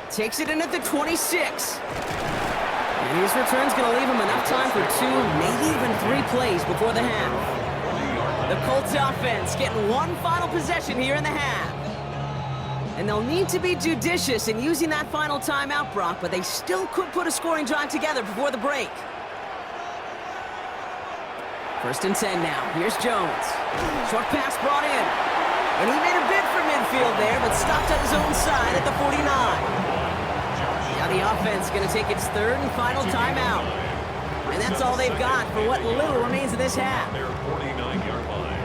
Takes it in at the 26. And his return's going to leave him enough time for 2, maybe even 3 plays before the half. The Colts offense getting one final possession here in the half. And they'll need to be judicious in using that final timeout, Brock, but they still could put a scoring drive together before the break. 1st and 10 now. Here's Jones. Short pass brought in. And he made a bid for midfield there, but stopped on his own side at the 49. Now the offense going to take its 3rd and final timeout. And that's all they've got for what little remains of this half. Their 49-yard line.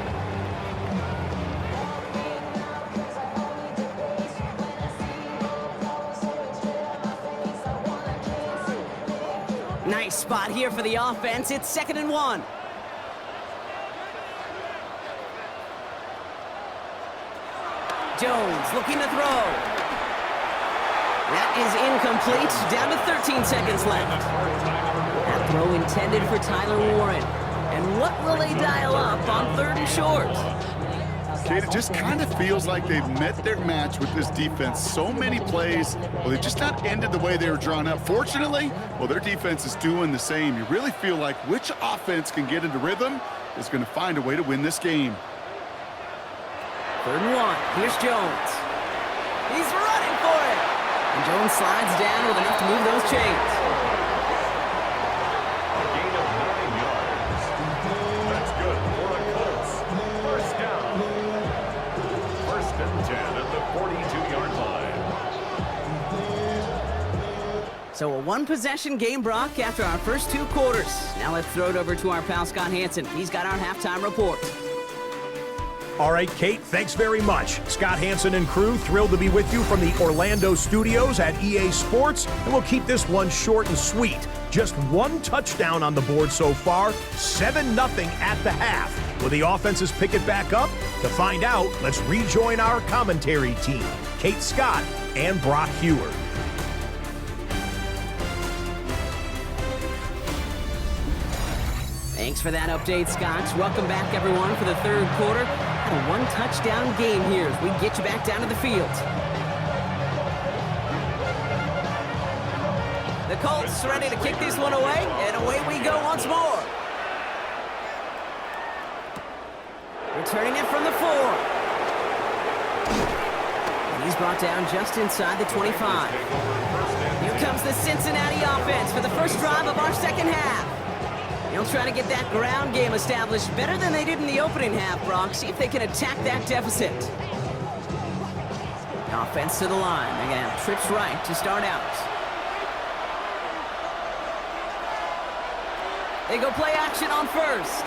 Nice spot here for the offense. It's 2nd and 1. Jones looking to throw. That is incomplete. Down to 13 seconds left. That throw intended for Tyler Warren. And what will they dial up on 3rd and short? Kate, it just kind of feels like they've met their match with this defense. So many plays, well, they just not ended the way they were drawn up. Fortunately, well, their defense is doing the same. You really feel like which offense can get into rhythm is going to find a way to win this game. 3rd and 1. Here's Jones. He's running for it. And Jones slides down with enough to move those chains. A gain of 9 yards. That's good for the Colts. 1st down. 1st and 10 at the 42-yard line. So a 1-possession game, Brock, after our first 2 quarters. Now let's throw it over to our pal Scott Hanson. He's got our halftime report. All right, Kate, thanks very much. Scott Hanson and crew, thrilled to be with you from the Orlando studios at EA Sports, and we'll keep this one short and sweet. Just 1 touchdown on the board so far, 7-0 at the half. Will the offenses pick it back up? To find out, let's rejoin our commentary team, Kate Scott and Brock Hewer. Thanks for that update, Scott. Welcome back, everyone, for the 3rd quarter. A 1-touchdown game here as we get you back down to the field. The Colts ready to kick this one away, and away we go once more. Returning it from the 4. And he's brought down just inside the 25. Here comes the Cincinnati offense for the first drive of our second half. They'll try to get that ground game established better than they did in the opening half, Brock. See if they can attack that deficit. Offense to the line. They're going to have trips right to start out. They go play action on 1st.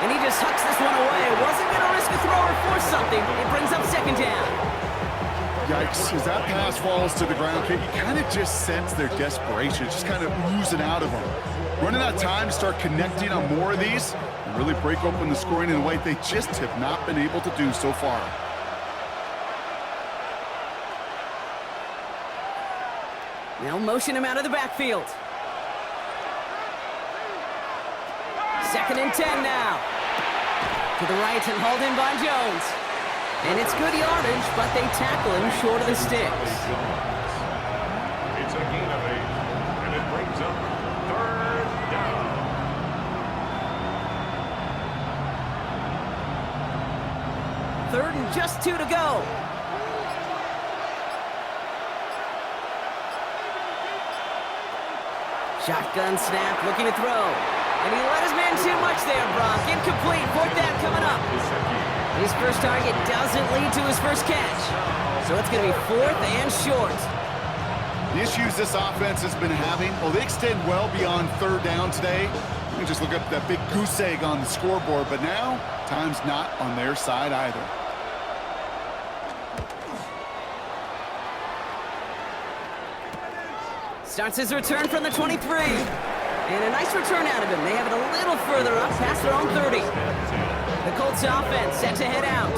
And he just hucks this one away. Wasn't going to risk a throw or force something. It brings up 2nd down. Yikes, as that pass falls to the ground, Kate, you kind of just sense their desperation. It's just kind of oozing out of them. Running out of time to start connecting on more of these and really break open the scoring in a way they just have not been able to do so far. They'll motion him out of the backfield. 2nd and 10 now. To the right and hauled in by Jones. And it's good yardage, but they tackle him short of the sticks. It's a gain of 8, and it brings up 3rd down. 3rd and just 2 to go. Shotgun snap, looking to throw. And he let his man too much there, Brock. Incomplete, 4th down coming up. His first target doesn't lead to his first catch. So it's going to be 4th and short. The issues this offense has been having, well, they extend well beyond 3rd down today. You can just look up that big goose egg on the scoreboard, but now time's not on their side either. Starts his return from the 23. And a nice return out of him. They have it a little further up past their own 30. The Colts offense set to head out.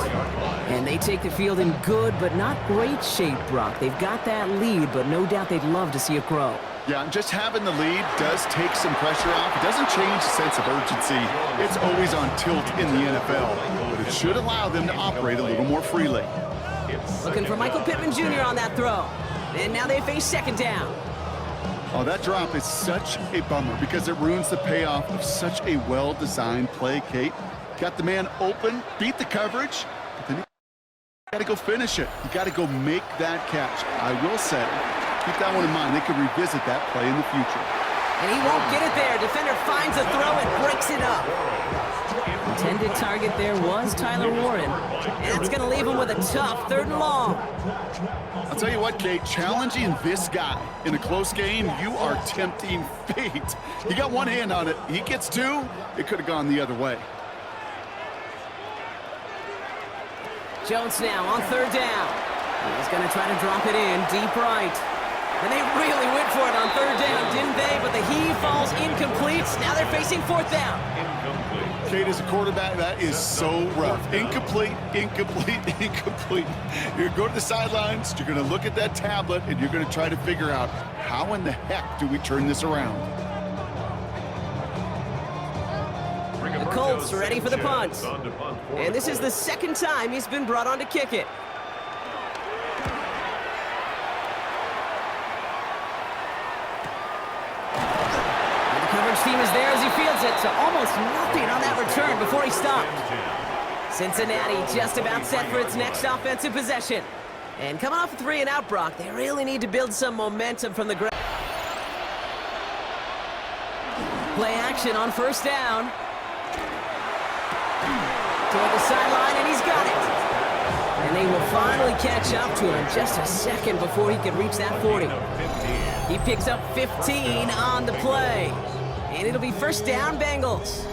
And they take the field in good but not great shape, Brock. They've got that lead, but no doubt they'd love to see it grow. Yeah, and just having the lead does take some pressure off. It doesn't change the sense of urgency. It's always on tilt in the NFL, but it should allow them to operate a little more freely. Looking for Michael Pittman Jr. on that throw. And now they face 2nd down. Oh, that drop is such a bummer because it ruins the payoff of such a well-designed play, Kate. Got the man open, beat the coverage, but then you got to go finish it. You got to go make that catch. I will say, keep that one in mind. They could revisit that play in the future. And he won't get it there. Defender finds a throw and breaks it up. Intended target there was Tyler Warren. And it's going to leave him with a tough 3rd and long. I'll tell you what, Kate, challenging this guy in a close game, you are tempting fate. He got one hand on it. He gets 2. It could have gone the other way. Jones now on 3rd down. He's going to try to drop it in deep right. And they really went for it on 3rd down, didn't they? But the heave falls incomplete. Now they're facing 4th down. Kate, as a quarterback, that is so rough. Incomplete, incomplete, incomplete. You're going to go to the sidelines, you're going to look at that tablet, and you're going to try to figure out how in the heck do we turn this around. The Colts are ready for the punt. And this is the 2nd time he's been brought on to kick it. Team is there as he fields it, so almost nothing on that return before he stopped. Cincinnati just about set for its next offensive possession. And coming off a 3-and-out, Brock, they really need to build some momentum from the ground. Play action on 1st down. Toward the sideline, and he's got it. And they will finally catch up to him just a second before he can reach that 40. He picks up 15 on the play. And it'll be 1st down, Bengals.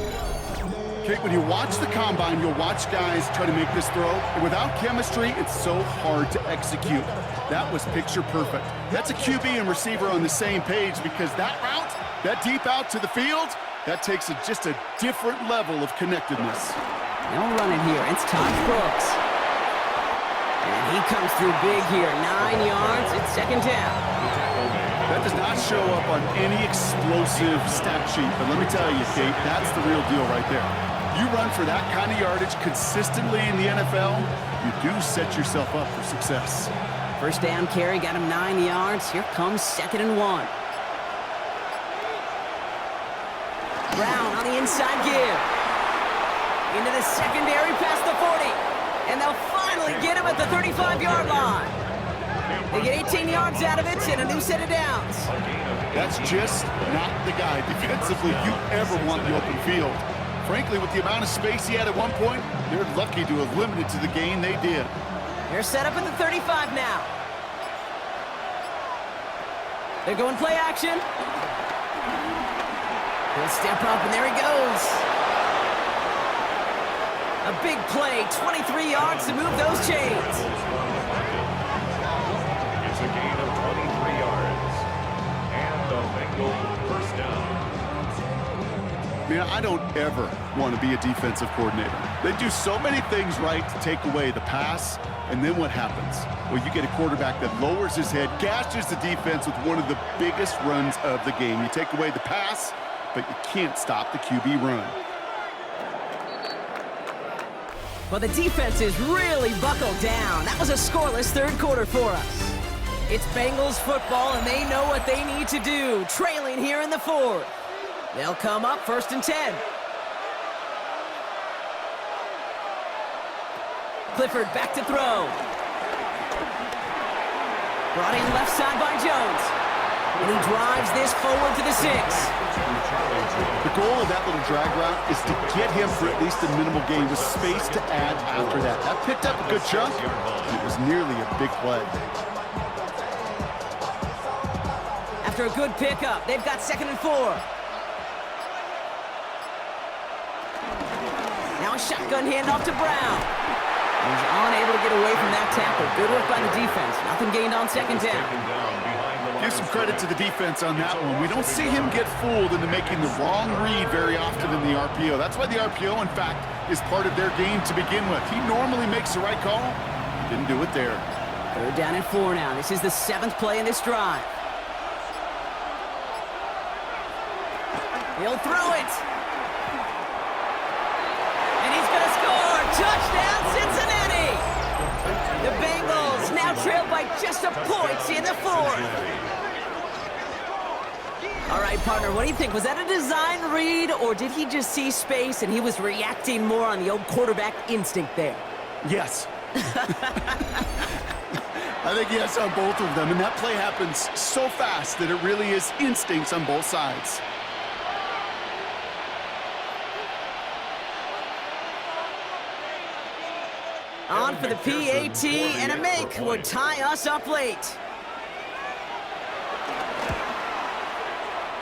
Kate, when you watch the combine, you'll watch guys try to make this throw. And without chemistry, it's so hard to execute. That was picture perfect. That's a QB and receiver on the same page because that route, that deep out to the field, that takes just a different level of connectedness. They'll run it here. It's Todd Brooks. And he comes through big here. 9 yards. It's 2nd down. That does not show up on any explosive stat sheet, but let me tell you, Kate, that's the real deal right there. You run for that kind of yardage consistently in the NFL, you do set yourself up for success. 1st down carry got him 9 yards. Here comes 2nd and 1. Brown on the inside give. Into the secondary past the 40. And they'll finally get him at the 35-yard line. They get 18 yards out of it and a new set of downs. That's just not the guy defensively you ever want in the open field. Frankly, with the amount of space he had at one point, they're lucky to have limited to the gain they did. They're set up at the 35 now. They're going play action. He'll step up, and there he goes. A big play, 23 yards to move those chains. Man, I don't ever want to be a defensive coordinator. They do so many things right to take away the pass, and then what happens? Well, you get a quarterback that lowers his head, gashes the defense with one of the biggest runs of the game. You take away the pass, but you can't stop the QB run. Well, the defense is really buckled down. That was a scoreless third quarter for us. It's Bengals football, and they know what they need to do, trailing here in the fourth. They'll come up 1st and 10. Clifford back to throw. Brought in left side by Jones. And he drives this forward to the 6. The goal of that little drag route is to get him for at least a minimal gain with space to add after that. That picked up a good chunk. It was nearly a big play. After a good pickup, they've got 2nd and 4. Now a shotgun handoff to Brown. He's unable to get away from that tackle. Good work by the defense. Nothing gained on 2nd down. Give some credit to the defense on that one. We don't see him get fooled into making the wrong read very often in the RPO. That's why the RPO, in fact, is part of their game to begin with. He normally makes the right call. Didn't do it there. 3rd down and 4 now. This is the 7th play in this drive. He'll throw it. And he's going to score. Touchdown, Cincinnati. The Bengals now trailed by just a point in the 4th. All right, partner, what do you think? Was that a design read, or did he just see space and he was reacting more on the old quarterback instinct there? Yes. I think yes on both of them, and that play happens so fast that it really is instincts on both sides. On for the PAT, and a make would tie us up late.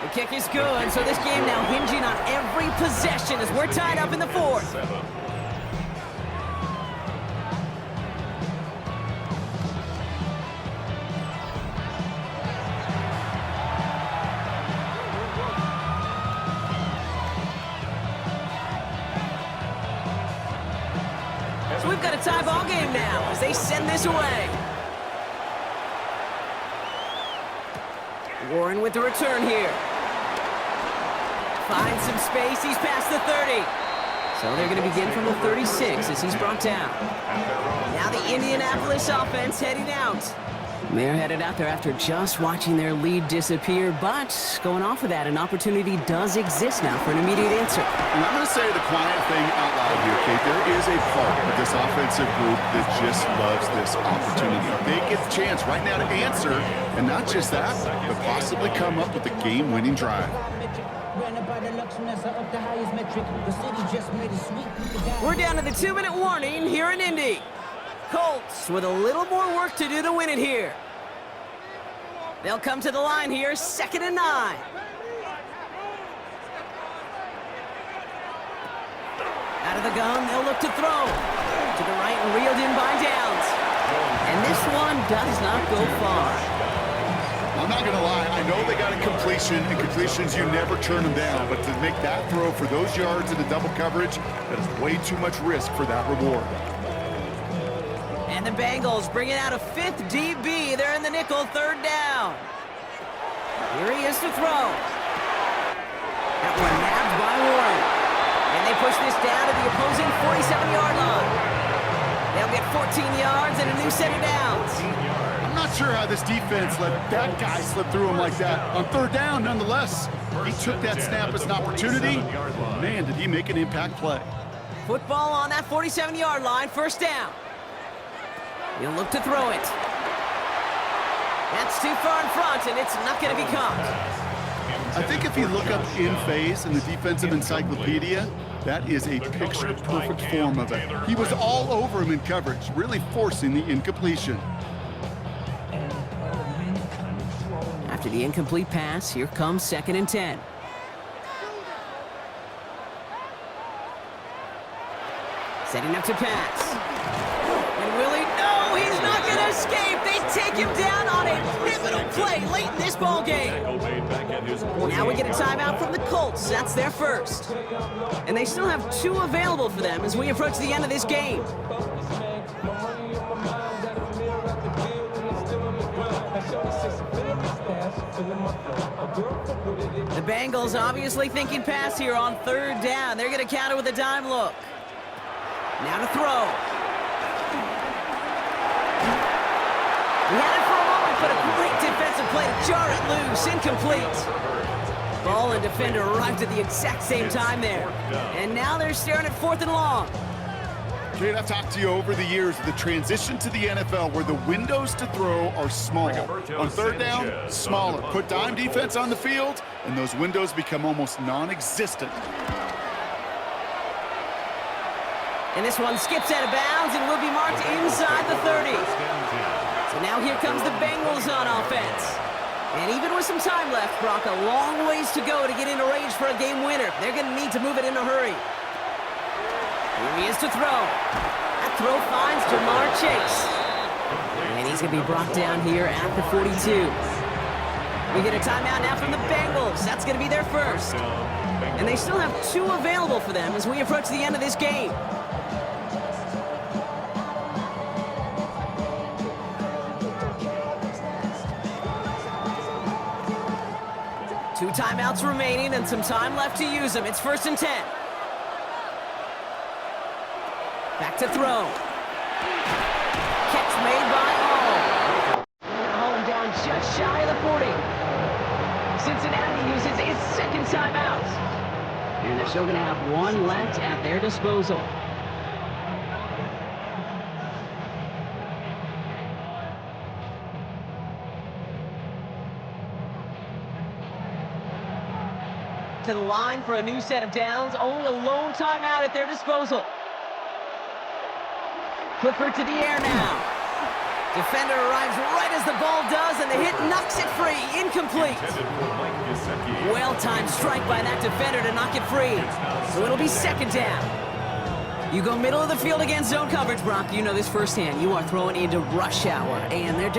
The kick is good, so this game now hinging on every possession as we're tied up in the 4th. So we've got a tie ball game now as they send this away. Warren with the return here. Finds some space. He's past the 30. So they're going to begin from the 36 as he's brought down. Now the Indianapolis offense heading out. They're headed out there after just watching their lead disappear, but going off of that, an opportunity does exist now for an immediate answer. And I'm going to say the quiet thing out loud here, Kate. There is a part of this offensive group that just loves this opportunity. They get the chance right now to answer, and not just that, but possibly come up with a game-winning drive. We're down to the 2-minute warning here in Indy. Colts with a little more work to do to win it here. They'll come to the line here, 2nd and 9. Out of the gun, they'll look to throw. To the right and reeled in by Downs. And this one does not go far. I'm not going to lie, I know they got a completion, and completions, you never turn them down. But to make that throw for those yards in the double coverage, that is way too much risk for that reward. And the Bengals bringing out a 5th DB. They're in the nickel, 3rd down. Here he is to throw. That one nabbed by Warren. And they push this down to the opposing 47-yard line. They'll get 14 yards and a new set of downs. I'm not sure how this defense let that guy slip through him like that. On 3rd down, nonetheless, he took that snap as an opportunity. Man, did he make an impact play. Football on that 47-yard line, 1st down. He'll look to throw it. That's too far in front, and it's not going to be caught. I think if you look up in phase in the defensive encyclopedia, that is a picture-perfect form of it. He was all over him in coverage, really forcing the incompletion. After the incomplete pass, here comes 2nd and 10. Setting up to pass. And Willie, no, he's not going to escape. They take him down on a pivotal play late in this ball game. Now we get a timeout from the Colts. That's their first. And they still have 2 available for them as we approach the end of this game. The Bengals obviously thinking pass here on 3rd down. They're going to counter with a dime look. Now to throw. He had it for a moment, but a great defensive play to jar it loose. Incomplete. Ball and defender arrived at the exact same time there. And now they're staring at 4th and long. Kate, I've talked to you over the years of the transition to the NFL where the windows to throw are small. On 3rd down, smaller. Put dime defense on the field, and those windows become almost non-existent. And this one skips out of bounds and will be marked inside the 30. So now here comes the Bengals on offense. And even with some time left, Brock, a long ways to go to get into range for a game winner. They're going to need to move it in a hurry. Here he is to throw. That throw finds Jamar Chase. And he's going to be brought down here at the 42. We get a timeout now from the Bengals. That's going to be their first. And they still have 2 available for them as we approach the end of this game. Two timeouts remaining and some time left to use them. It's 1st and 10. Back to throw. Catch made by Hall. Home down just shy of the 40. Cincinnati uses its 2nd timeout. And they're still going to have 1 left at their disposal. To the line for a new set of downs. Only a lone timeout at their disposal. Clifford to the air now. Defender arrives right as the ball does, and the hit knocks it free. Incomplete. Well-timed strike by that defender to knock it free. So it'll be 2nd down. You go middle of the field against zone coverage, Brock. You know this firsthand. You are throwing into rush hour, and there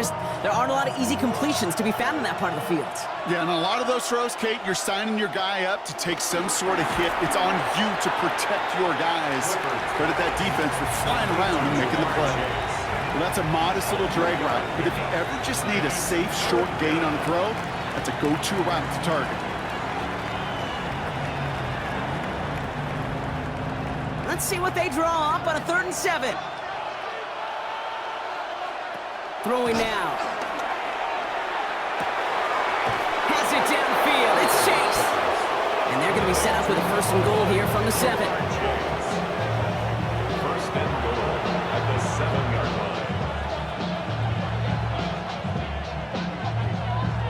aren't a lot of easy completions to be found in that part of the field. Yeah, and a lot of those throws, Kate, you're signing your guy up to take some sort of hit. It's on you to protect your guys. Credit that defense for flying around and making the play. Well, that's a modest little drag route, but if you ever just need a safe, short gain on a throw, that's a go-to route to target. Let's see what they draw up on a 3rd and 7. Throwing now. Has it downfield. It's Chase. And they're going to be set up with a 1st and goal here from the 7. 1st and goal at the 7-yard line.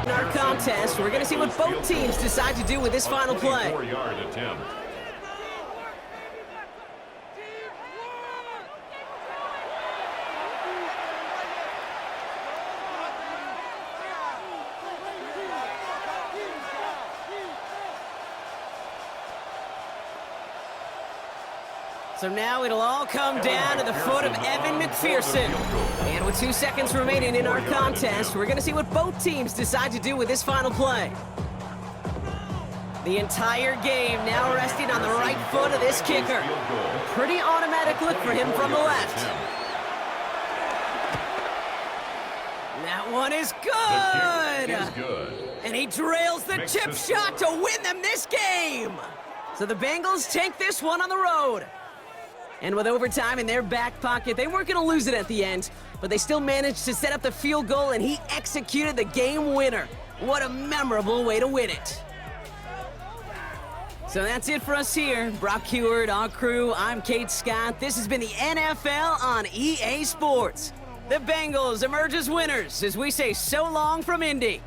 In our contest, we're going to see what both teams decide to do with this final play. 4-yard attempt. So now it'll all come down to the foot of Evan McPherson. And with 2 seconds remaining in our contest, we're going to see what both teams decide to do with this final play. The entire game now resting on the right foot of this kicker. A pretty automatic look for him from the left. That one is good. And he drills the chip shot to win them this game. So the Bengals take this one on the road. And with overtime in their back pocket, they weren't going to lose it at the end, but they still managed to set up the field goal, and he executed the game winner. What a memorable way to win it. So that's it for us here. Brock Heward, our crew, I'm Kate Scott. This has been the NFL on EA Sports. The Bengals emerge as winners as we say so long from Indy.